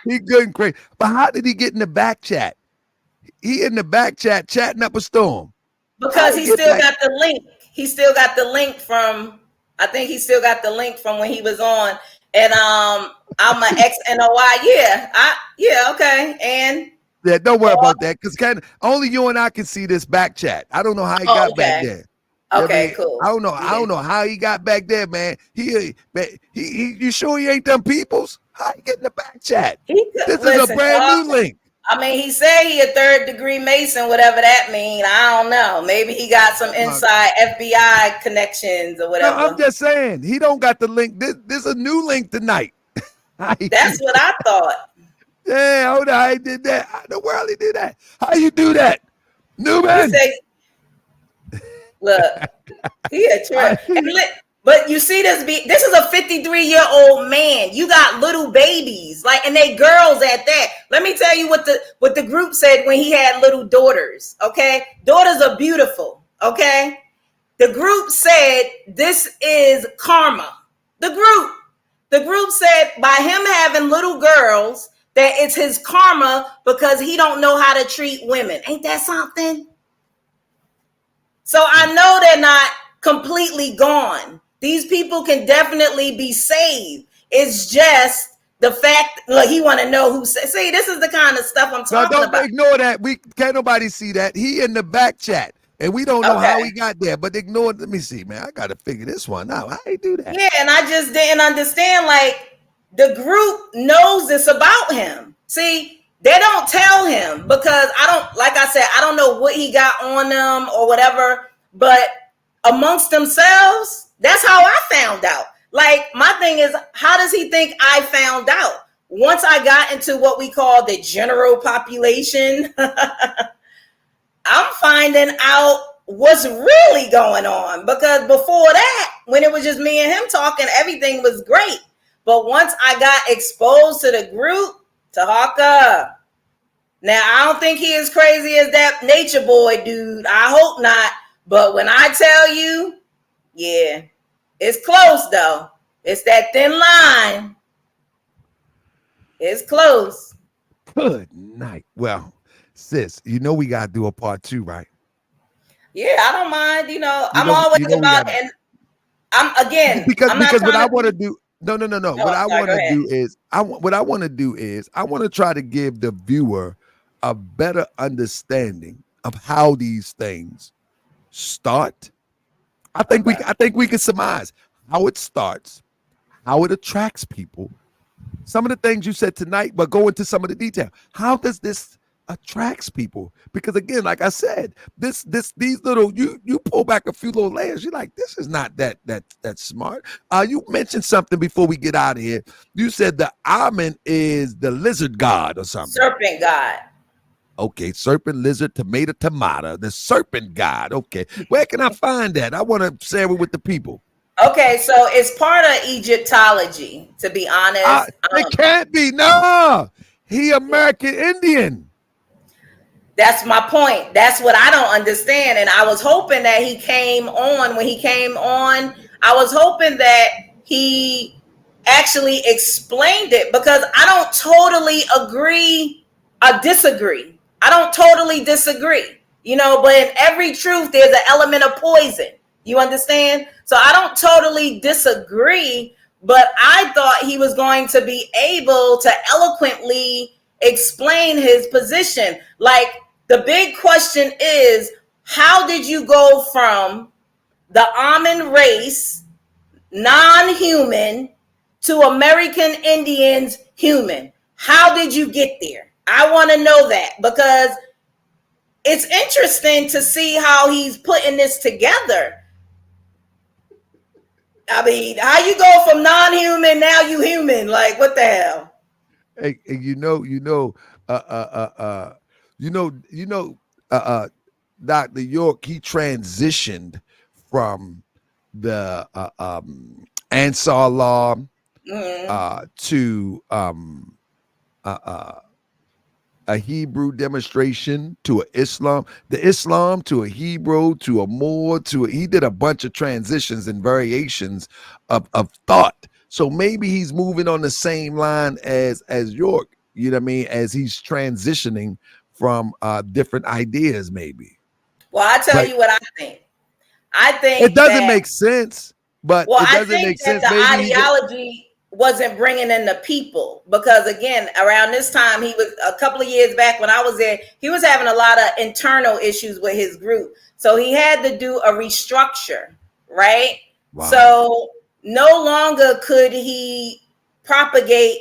He good and crazy. But how did he get in the back chat? He in the back chat chatting up a storm. Because he still got the link. He still got the link from, I think he still got the link from when he was on. And I'm an XNOY. Yeah, okay. And yeah, don't worry about that, because only you and I can see this back chat. I don't know how he got back there. Okay, cool. I don't know how he got back there, man. He you sure he ain't them peoples? How he get in the back chat? This is a brand new link. I mean, he said he a 3rd degree Mason, whatever that mean. I don't know. Maybe he got some inside FBI connections or whatever. No, I'm just saying, he don't got the link. This is a new link tonight. That's what I thought. Yeah, hold on. How he did that? How in the world he did that? How you do that? NUBEN. Look, he a trip. But you see this is a 53-year-old man. You got little babies, like, and they girls at that. Let me tell you what the group said when he had little daughters. Okay, daughters are beautiful. Okay, the group said this is karma. The group said by him having little girls that it's his karma because he don't know how to treat women. Ain't that something? So I know they're not completely gone. These people can definitely be saved. It's just the fact, like, he want to know who. See, this is the kind of stuff I'm talking about. Don't ignore that. We can't nobody see that. He in the back chat, and we don't know how he got there. But ignore it. Let me see, man. I got to figure this one out. How he do that? Yeah, and I just didn't understand. Like, the group knows this about him. See, they don't tell him because like I said, I don't know what he got on them or whatever. But amongst themselves, that's how I found out. Like, my thing is, how does he think I found out? Once I got into what we call the general population, I'm finding out what's really going on. Because before that, when it was just me and him talking, everything was great. But once I got exposed to the group, Tahaka, now I don't think he is crazy as that nature boy dude. I hope not. But when I tell you, yeah, it's close though. It's that thin line. It's close. Good night. Well, sis, you know we gotta do a part 2, right? Yeah, I don't mind. I'm always about, and I'm again because I'm not what I want to to do. No. What I want to do is I want to try to give the viewer a better understanding of how these things start. I think we can surmise how it starts, how it attracts people. Some of the things you said tonight, but go into some of the detail. How does this attracts people? Because again, like I said, these little you pull back a few little layers, you're like, this is not that smart. You mentioned something before we get out of here. You said the almond is the lizard god or something. Serpent god. Okay, serpent, lizard, tomato, the serpent god. Okay, where can I find that? I want to share it with the people. Okay, so it's part of Egyptology, to be honest. It can't be. No, he American Indian. That's my point. That's what I don't understand. And I was hoping that he came on. When he came on, I was hoping that he actually explained it, because I don't totally disagree. I don't totally disagree, but in every truth, there's an element of poison. You understand? So I don't totally disagree, but I thought he was going to be able to eloquently explain his position. Like, the big question is, how did you go from the Amun race, non-human, to American Indians, human? How did you get there? I want to know that, because it's interesting to see how he's putting this together. I mean, how you go from non-human now you human? Like, what the hell? Hey, uh, uh, uh, uh, you know, Dr. York, he transitioned from the Ansar law Mm-hmm. to uh, uh, a Hebrew demonstration to a the Islam to a Hebrew to a Moor he did a bunch of transitions and variations of thought. So maybe he's moving on the same line as York, you know what I mean, as he's transitioning from different ideas, maybe. Well, I tell But you what I think. I it think doesn't that make sense. But Well, it I doesn't think make that sense. the Maybe ideology wasn't bringing in the people because, again, around this time, he was a couple of years back when I was there, he was having a lot of internal issues with his group. So he had to do a restructure, right? wow. So no longer could he propagate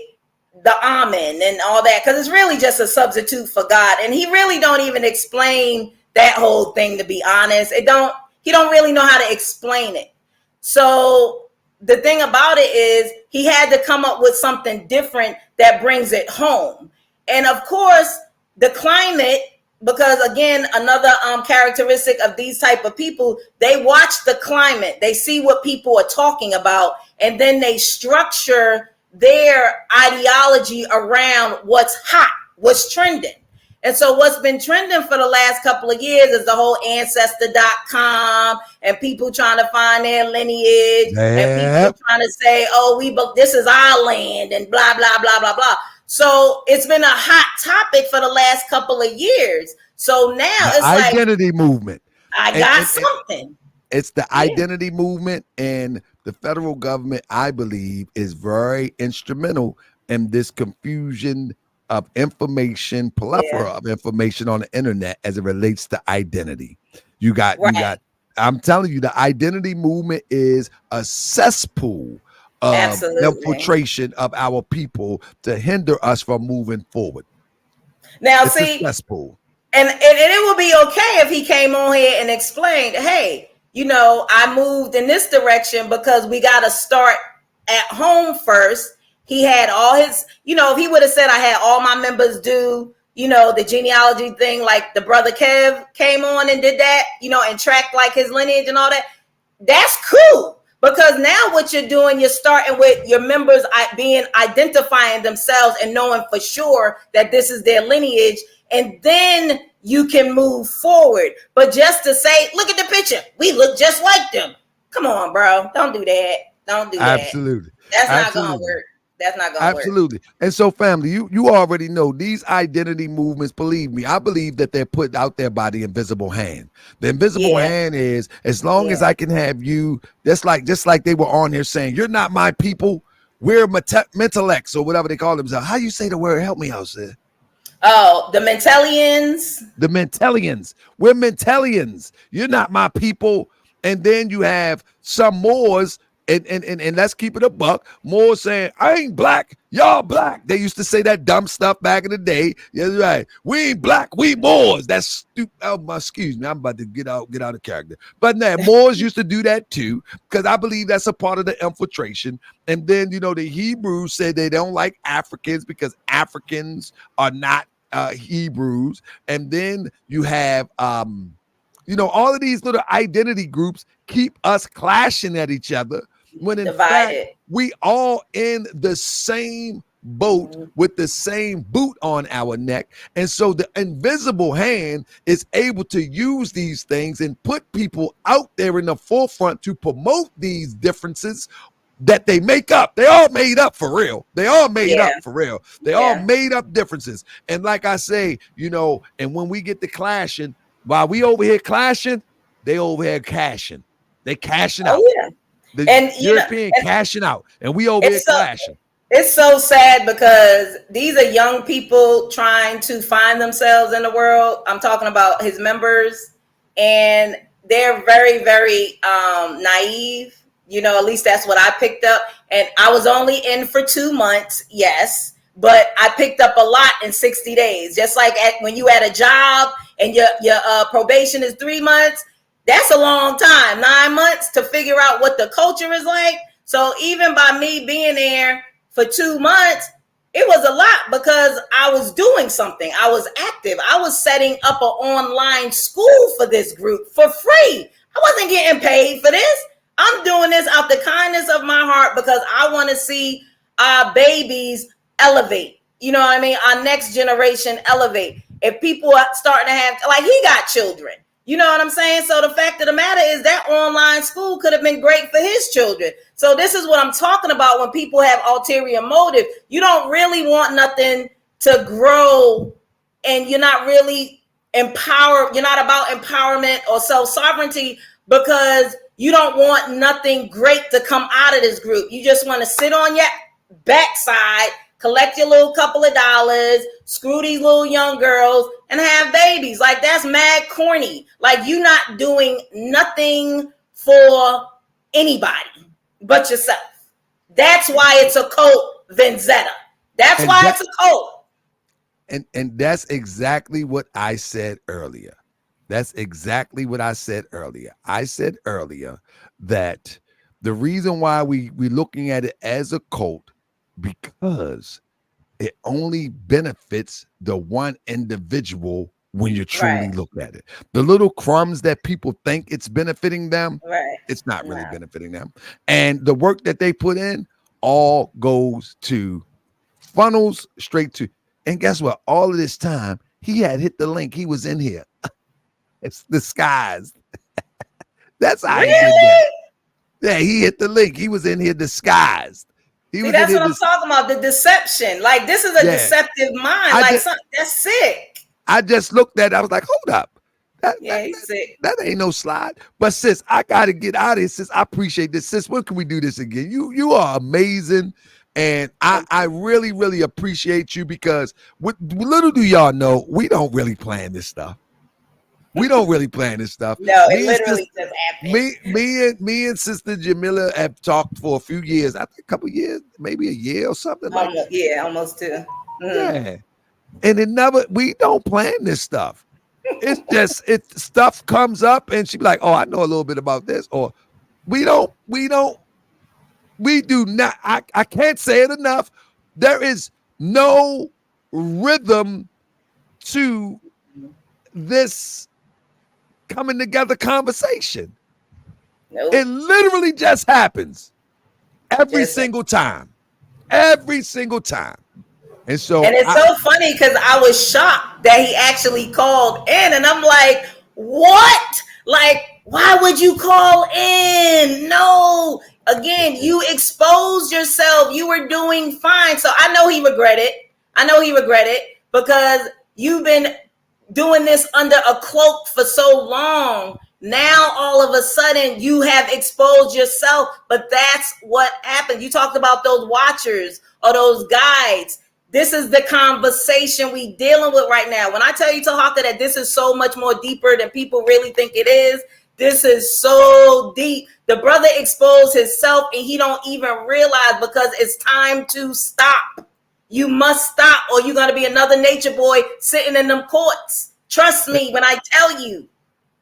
the Amen and all that because it's really just a substitute for God. And he really don't even explain that whole thing, to be honest. He don't really know how to explain it. So the thing about it is he had to come up with something different that brings it home. And of course, the climate, because again, another characteristic of these type of people, they watch the climate, they see what people are talking about, and then they structure their ideology around what's hot, what's trending. And so what's been trending for the last couple of years is the whole ancestor.com and people trying to find their lineage and people Yep. trying to say, oh, this is our land and blah, blah, blah, blah, blah. So it's been a hot topic for the last couple of years. So now The it's like, identity movement. I And, got and, and something. it's the Yeah, identity movement, and the federal government, I believe, is very instrumental in this confusion of information, plethora yeah, of information on the internet as it relates to identity. You right. got, I'm telling you, the identity movement is a cesspool of Absolutely. infiltration of our people to hinder us from moving forward. Now, It's a see, cesspool. and it would be okay if he came on here and explained, hey, I moved in this direction because we got to start at home first. He had all his, if he would have said I had all my members do, the genealogy thing, like the brother Kev came on and did that, and tracked like his lineage and all that. That's cool. Because now what you're doing, you're starting with your members being identifying themselves and knowing for sure that this is their lineage. And then you can move forward. But just to say, look at the picture, we look just like them. Come on, bro. Don't do that. Don't do that. Absolutely. That's not going to Absolutely. work. That's not going to work. Absolutely. And so, family, you already know these identity movements, believe me, I believe that they're put out there by the invisible hand. The invisible Yeah. hand is, as long as Yeah. I can have you, just like they were on here saying, you're not my people, we're Mentellects or whatever they call themselves. How you say the word? Help me out, sir. Oh, the Mentellians. The Mentellians. We're Mentellians. You're not my people. And then you have some Moors, and let's keep it a buck. Moors saying, I ain't black, y'all black. They used to say that dumb stuff back in the day. Yeah, right. We ain't black, we Moors. That's stupid. Oh, excuse me, I'm about to get out of character. But now Moors used to do that too, because I believe that's a part of the infiltration. And then, the Hebrews said they don't like Africans because Africans are not Hebrews. And then you have all of these little identity groups keep us clashing at each other when in fact Divided. we all in the same boat with the same boot on our neck. And so the invisible hand is able to use these things and put people out there in the forefront to promote these differences that they make up. They all made up for real. They all made up for real. They all made up differences. And like I say, and when we get to clashing, while we over here clashing, they over here cashing. They cashing out. Oh, yeah. The And, European cashing out. And we over here clashing. It's so sad because these are young people trying to find themselves in the world. I'm talking about his members, and they're very, very naive. At least that's what I picked up. And I was only in for 2 months, yes, but I picked up a lot in 60 days. Just like when you at a job and your probation is 3 months, That's a long time, 9 months to figure out what the culture is like. So even by me being there for 2 months, it was a lot because I was doing something. I was active. I was setting up an online school for this group for free. I wasn't getting paid for this. I'm doing this out the kindness of my heart because I want to see our babies elevate. You know what I mean? Our next generation elevate. If people are starting to have, like, he got children. You know what I'm saying? So the fact of the matter is that online school could have been great for his children. So this is what I'm talking about when people have ulterior motive. You don't really want nothing to grow, and you're not really empowered. You're not about empowerment or self-sovereignty because you don't want nothing great to come out of this group. You just want to sit on your backside, collect your little couple of dollars, screw these little young girls, and have babies. Like, that's mad corny. Like, you not doing nothing for anybody but yourself. That's why it's a cult, Vendetta. That's And why that- it's a cult. And that's exactly what I said earlier. That's exactly what I said earlier. I said earlier that the reason why we're looking at it as a cult, because it only benefits the one individual when you truly Right. look at it. The little crumbs that people think it's benefiting them, Right. it's not really No. benefiting them. And the work that they put in all goes to funnels straight to. And guess what? All of this time, he had hit the link. He was in here. It's disguised. That's how he did that. Really? Yeah, he hit the link. He was in here disguised. He See, was that's in what here I'm talking about. The deception. Like, this is a Yeah. deceptive mind. I Like, just- that's sick. I just looked at it. I was like, hold up. Yeah, he's sick. That ain't no slide. But sis, I gotta get out of here. Sis, I appreciate this. Sis, when can we do this again? You are amazing. And I really, really appreciate you because little do y'all know, we don't really plan this stuff. We don't really plan this stuff. No, Me it and literally just happened. me and Sister Jamila have talked for a few years. I think a couple years, maybe a year or something like that. Yeah, almost two. Yeah. And we don't plan this stuff. It's just stuff comes up and she be like, oh, I know a little bit about this. Or we do not, I can't say it enough. There is no rhythm to this coming together conversation. Nope. It literally just happens every single time. Every single time. And so it's so funny because I was shocked that he actually called in, and I'm like, what? Like, why would you call in? No. Again, you exposed yourself. You were doing fine. So I know he regretted. Because you've been doing this under a cloak for so long. Now, all of a sudden, you have exposed yourself. But that's what happened. You talked about those watchers or those guides. This is the conversation we dealing with right now. When I tell you, Tahaka, that this is so much more deeper than people really think it is, this is so deep. The brother exposed himself and he don't even realize because it's time to stop. You must stop or you're going to be another nature boy sitting in them courts. Trust me when I tell you.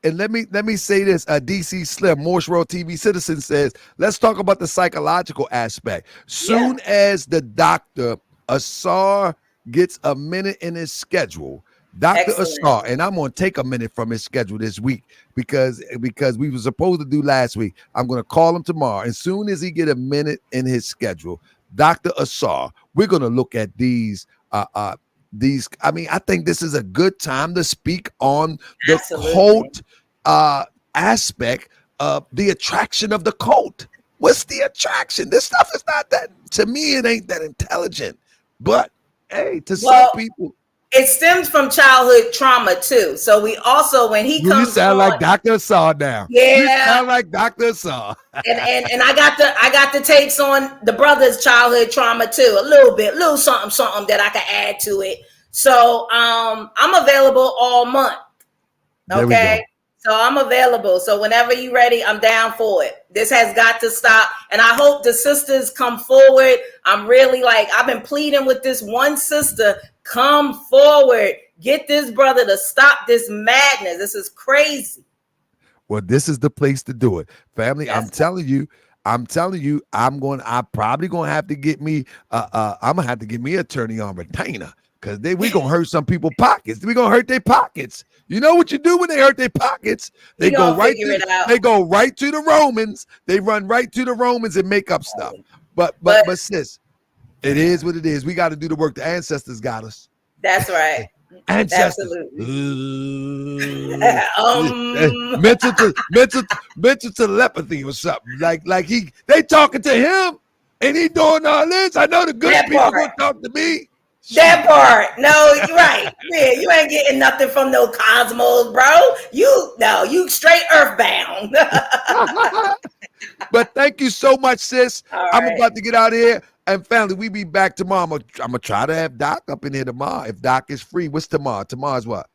And let me say this, DC Slim, Moorish World TV Citizen says, let's talk about the psychological aspect. Soon as the doctor Asar gets a minute in his schedule, Dr. Asar, and I'm going to take a minute from his schedule this week because we were supposed to do last week. I'm going to call him tomorrow. As soon as he get a minute in his schedule, Dr. Asar, we're going to look at these. I mean, I think this is a good time to speak on the cult aspect of the attraction of the cult. What's the attraction? This stuff is not that, to me, it ain't that intelligent. But hey, to some people, it stems from childhood trauma too. So we also, when he comes, you sound like Dr. Asar now. Yeah, you sound like Dr. Asar. and I got the tapes on the brother's childhood trauma too. A little something that I can add to it. So I'm available all month. Okay. So I'm available. So whenever you're ready, I'm down for it. This has got to stop. And I hope the sisters come forward. I'm really I've been pleading with this one sister, come forward. Get this brother to stop this madness. This is crazy. Well, this is the place to do it. Family, That's I'm telling you, I'm probably gonna have to get me I'm gonna have to get me an attorney on retainer. Cause we gonna hurt some people's pockets. We gonna hurt their pockets. You know what you do when they hurt their pockets? we gonna figure it out. They go right to the Romans. They run right to the Romans and make up stuff. But sis, it is what it is. We got to do the work. The ancestors got us. That's right. Ancestors. Absolutely. Mental telepathy or something. Like they talking to him and he doing all this. I know the good That people part. gonna talk to me. That part. No, you're right. Yeah, you ain't getting nothing from no cosmos, bro. You straight earthbound. But thank you so much, sis. All I'm right. about to get out of here. And family, we be back tomorrow. I'm gonna try to have Doc up in here tomorrow. If Doc is free, what's tomorrow? Tomorrow's what?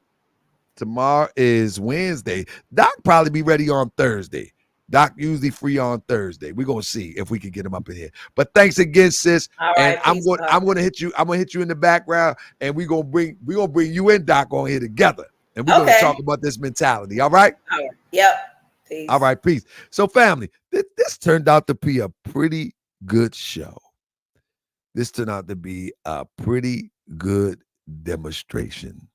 Tomorrow is Wednesday. Doc probably be ready on Thursday. Doc usually free on Thursday. We're gonna see if we can get him up in here. But thanks again, sis. All And right, I'm gonna hit you. I'm gonna hit you in the background, and we're gonna bring you and Doc on here together, and we're gonna talk about this mentality. All right. All right. Yep. Peace. All right, peace. So, family, this turned out to be a pretty good show. This turned out to be a pretty good demonstration.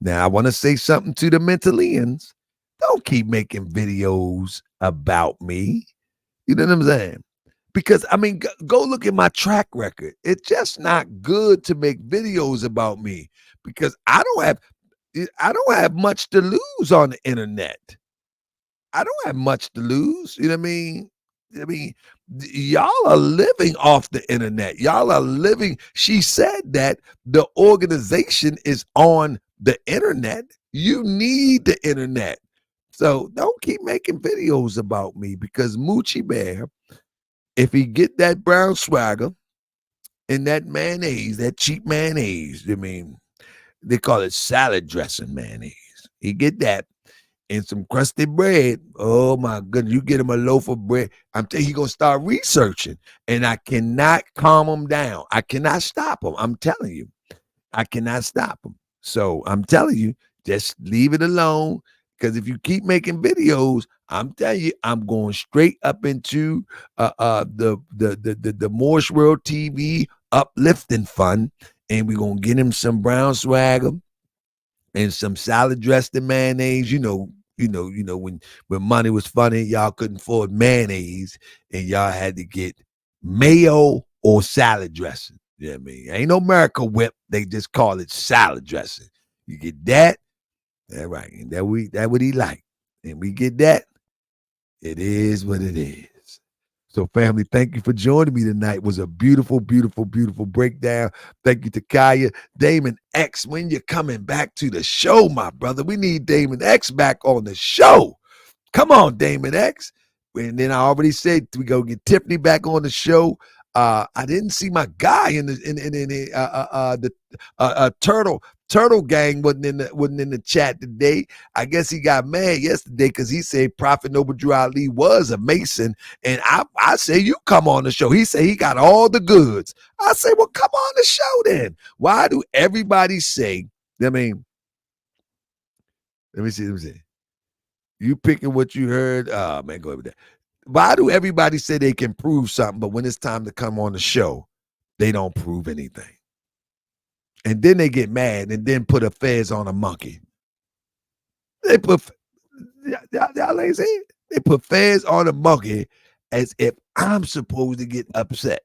Now, I want to say something to the Mentallians. Don't keep making videos about me. You know what I'm saying? Because, I mean, go look at my track record. It's just not good to make videos about me because I don't have much to lose on the internet. I don't have much to lose. You know what I mean, y'all are living off the internet. Y'all are living. She said that the organization is on the internet. You need the internet. So don't keep making videos about me because Moochie Bear, if he get that brown swagger and that mayonnaise, that cheap mayonnaise, I mean, they call it salad dressing mayonnaise. He get that. And some crusted bread. Oh my goodness, you get him a loaf of bread. I'm telling you, he's gonna start researching. And I cannot calm him down. I cannot stop him. I'm telling you, I cannot stop him. So I'm telling you, just leave it alone. Because if you keep making videos, I'm telling you, I'm going straight up into the Moorish World TV uplifting fund, and we're gonna get him some brown swagger and some salad dressed in mayonnaise. When money was funny, y'all couldn't afford mayonnaise and y'all had to get mayo or salad dressing. You know what I mean? Ain't no Miracle Whip. They just call it salad dressing. You get that. That's right. And that what he like. And we get that. It is what it is. So, family, thank you for joining me tonight. It was a beautiful, beautiful, beautiful breakdown. Thank you to Kaya. Damon X, when you're coming back to the show, my brother, we need Damon X back on the show. Come on, Damon X. And then I already said we go get Tiffany back on the show. I didn't see my guy in the turtle gang wasn't in the chat today. I guess he got mad yesterday because he said Prophet Noble Drew Ali was a Mason, and I say you come on the show. He said he got all the goods. I say, well, come on the show then. Why do everybody say? I mean, let me see. You picking what you heard? Oh man, go over there. Why do everybody say they can prove something, but when it's time to come on the show, they don't prove anything? And then they get mad and then put a fez on a monkey. They put y'all ain't saying they put fez on a monkey as if I'm supposed to get upset.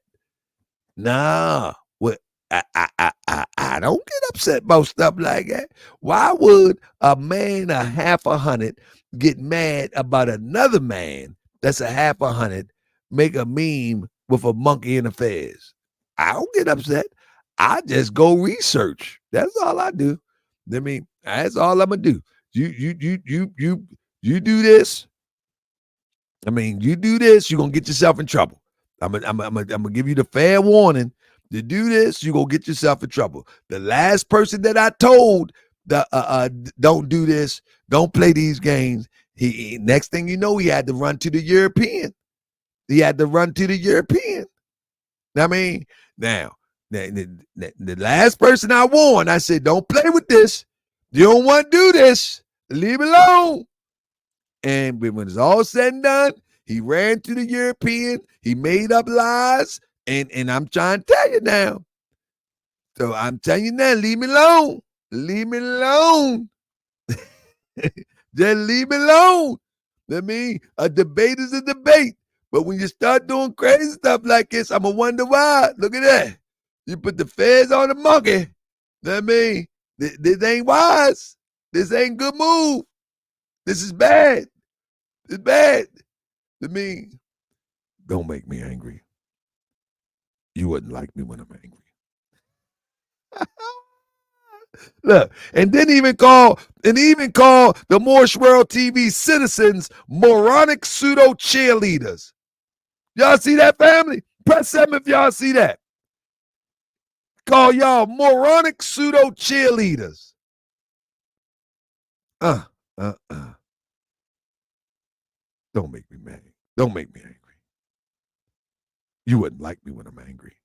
Nah, what I don't get upset about stuff like that. Why would a man a half a hundred get mad about another man that's a half a hundred make a meme with a monkey in a fez? I don't get upset. I just go research. That's all I do. I mean, that's all I'm gonna do. You do this. I mean, you do this, you're gonna get yourself in trouble. I'm gonna give you the fair warning. To do this, you're gonna get yourself in trouble. The last person that I told don't do this, don't play these games. He next thing you know, he had to run to the European. He had to run to the European. I mean, now the last person I warned, I said, don't play with this. You don't want to do this. Leave it alone. And when it's all said and done, he ran to the European. He made up lies. And I'm trying to tell you now. So I'm telling you now, leave me alone. Leave me alone. Just leave me alone. I mean, a debate is a debate. But when you start doing crazy stuff like this, I'm going to wonder why. Look at that. You put the feds on the monkey. I mean, this ain't wise. This ain't good move. This is bad. It's bad. I mean, don't make me angry. You wouldn't like me when I'm angry. Look, and didn't even call the Moorish World TV citizens moronic pseudo cheerleaders. Y'all see that, family? Press 7 if y'all see that. Call y'all moronic pseudo cheerleaders. Don't make me mad. Don't make me angry. You wouldn't like me when I'm angry.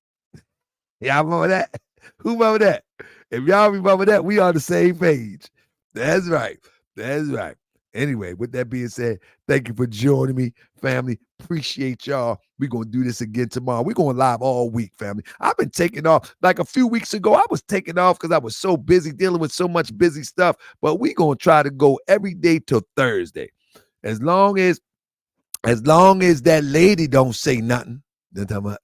Y'all remember that? Who remember that? If y'all remember that, we on the same page. That's right. That's right. Anyway, with that being said, thank you for joining me, family. Appreciate y'all. We're going to do this again tomorrow. We're going live all week, family. I've been taking off. Like a few weeks ago, I was taking off because I was so busy dealing with so much busy stuff. But we're going to try to go every day till Thursday. As long as that lady don't say nothing. Was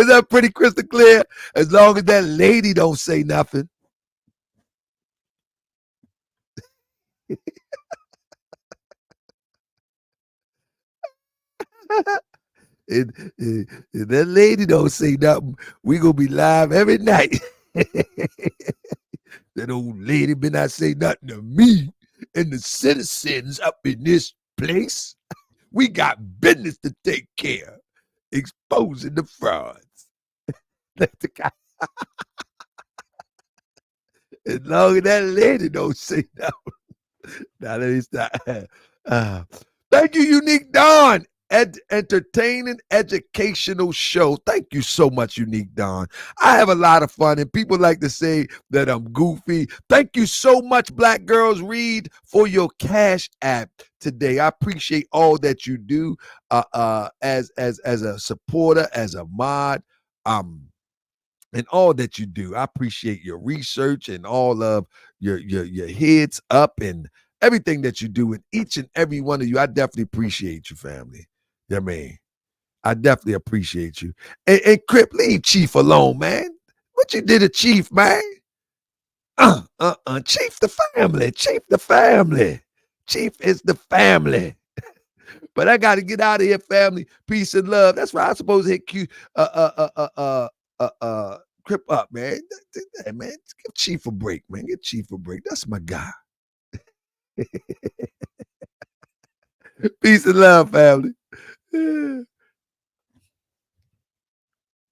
that pretty crystal clear? As long as that lady don't say nothing. And that lady don't say nothing, we gonna be live every night. That old lady better not say nothing to me and the citizens up in this place. We got business to take care of. Exposing the frauds. That's the guy. As long as that lady don't say nothing. Now let me stop. Thank you, Unique Dawn. Entertaining educational show. Thank you so much, Unique Dawn. I have a lot of fun, and people like to say that I'm goofy. Thank you so much, Black Girls Read, for your Cash App today. I appreciate all that you do as a supporter, as a mod. And all that you do. I appreciate your research and all of your heads up and everything that you do. And each and every one of you, I definitely appreciate you, family. You know what I mean? I definitely appreciate you. And Crip, leave Chief alone, man. What you did to Chief, man? Chief the family. Chief the family. Chief is the family. But I got to get out of here, family. Peace and love. That's why I'm supposed to hit Q. Crip up, man. Hey, man, give Chief a break, man. Give Chief a break. That's my guy. Peace and love, family.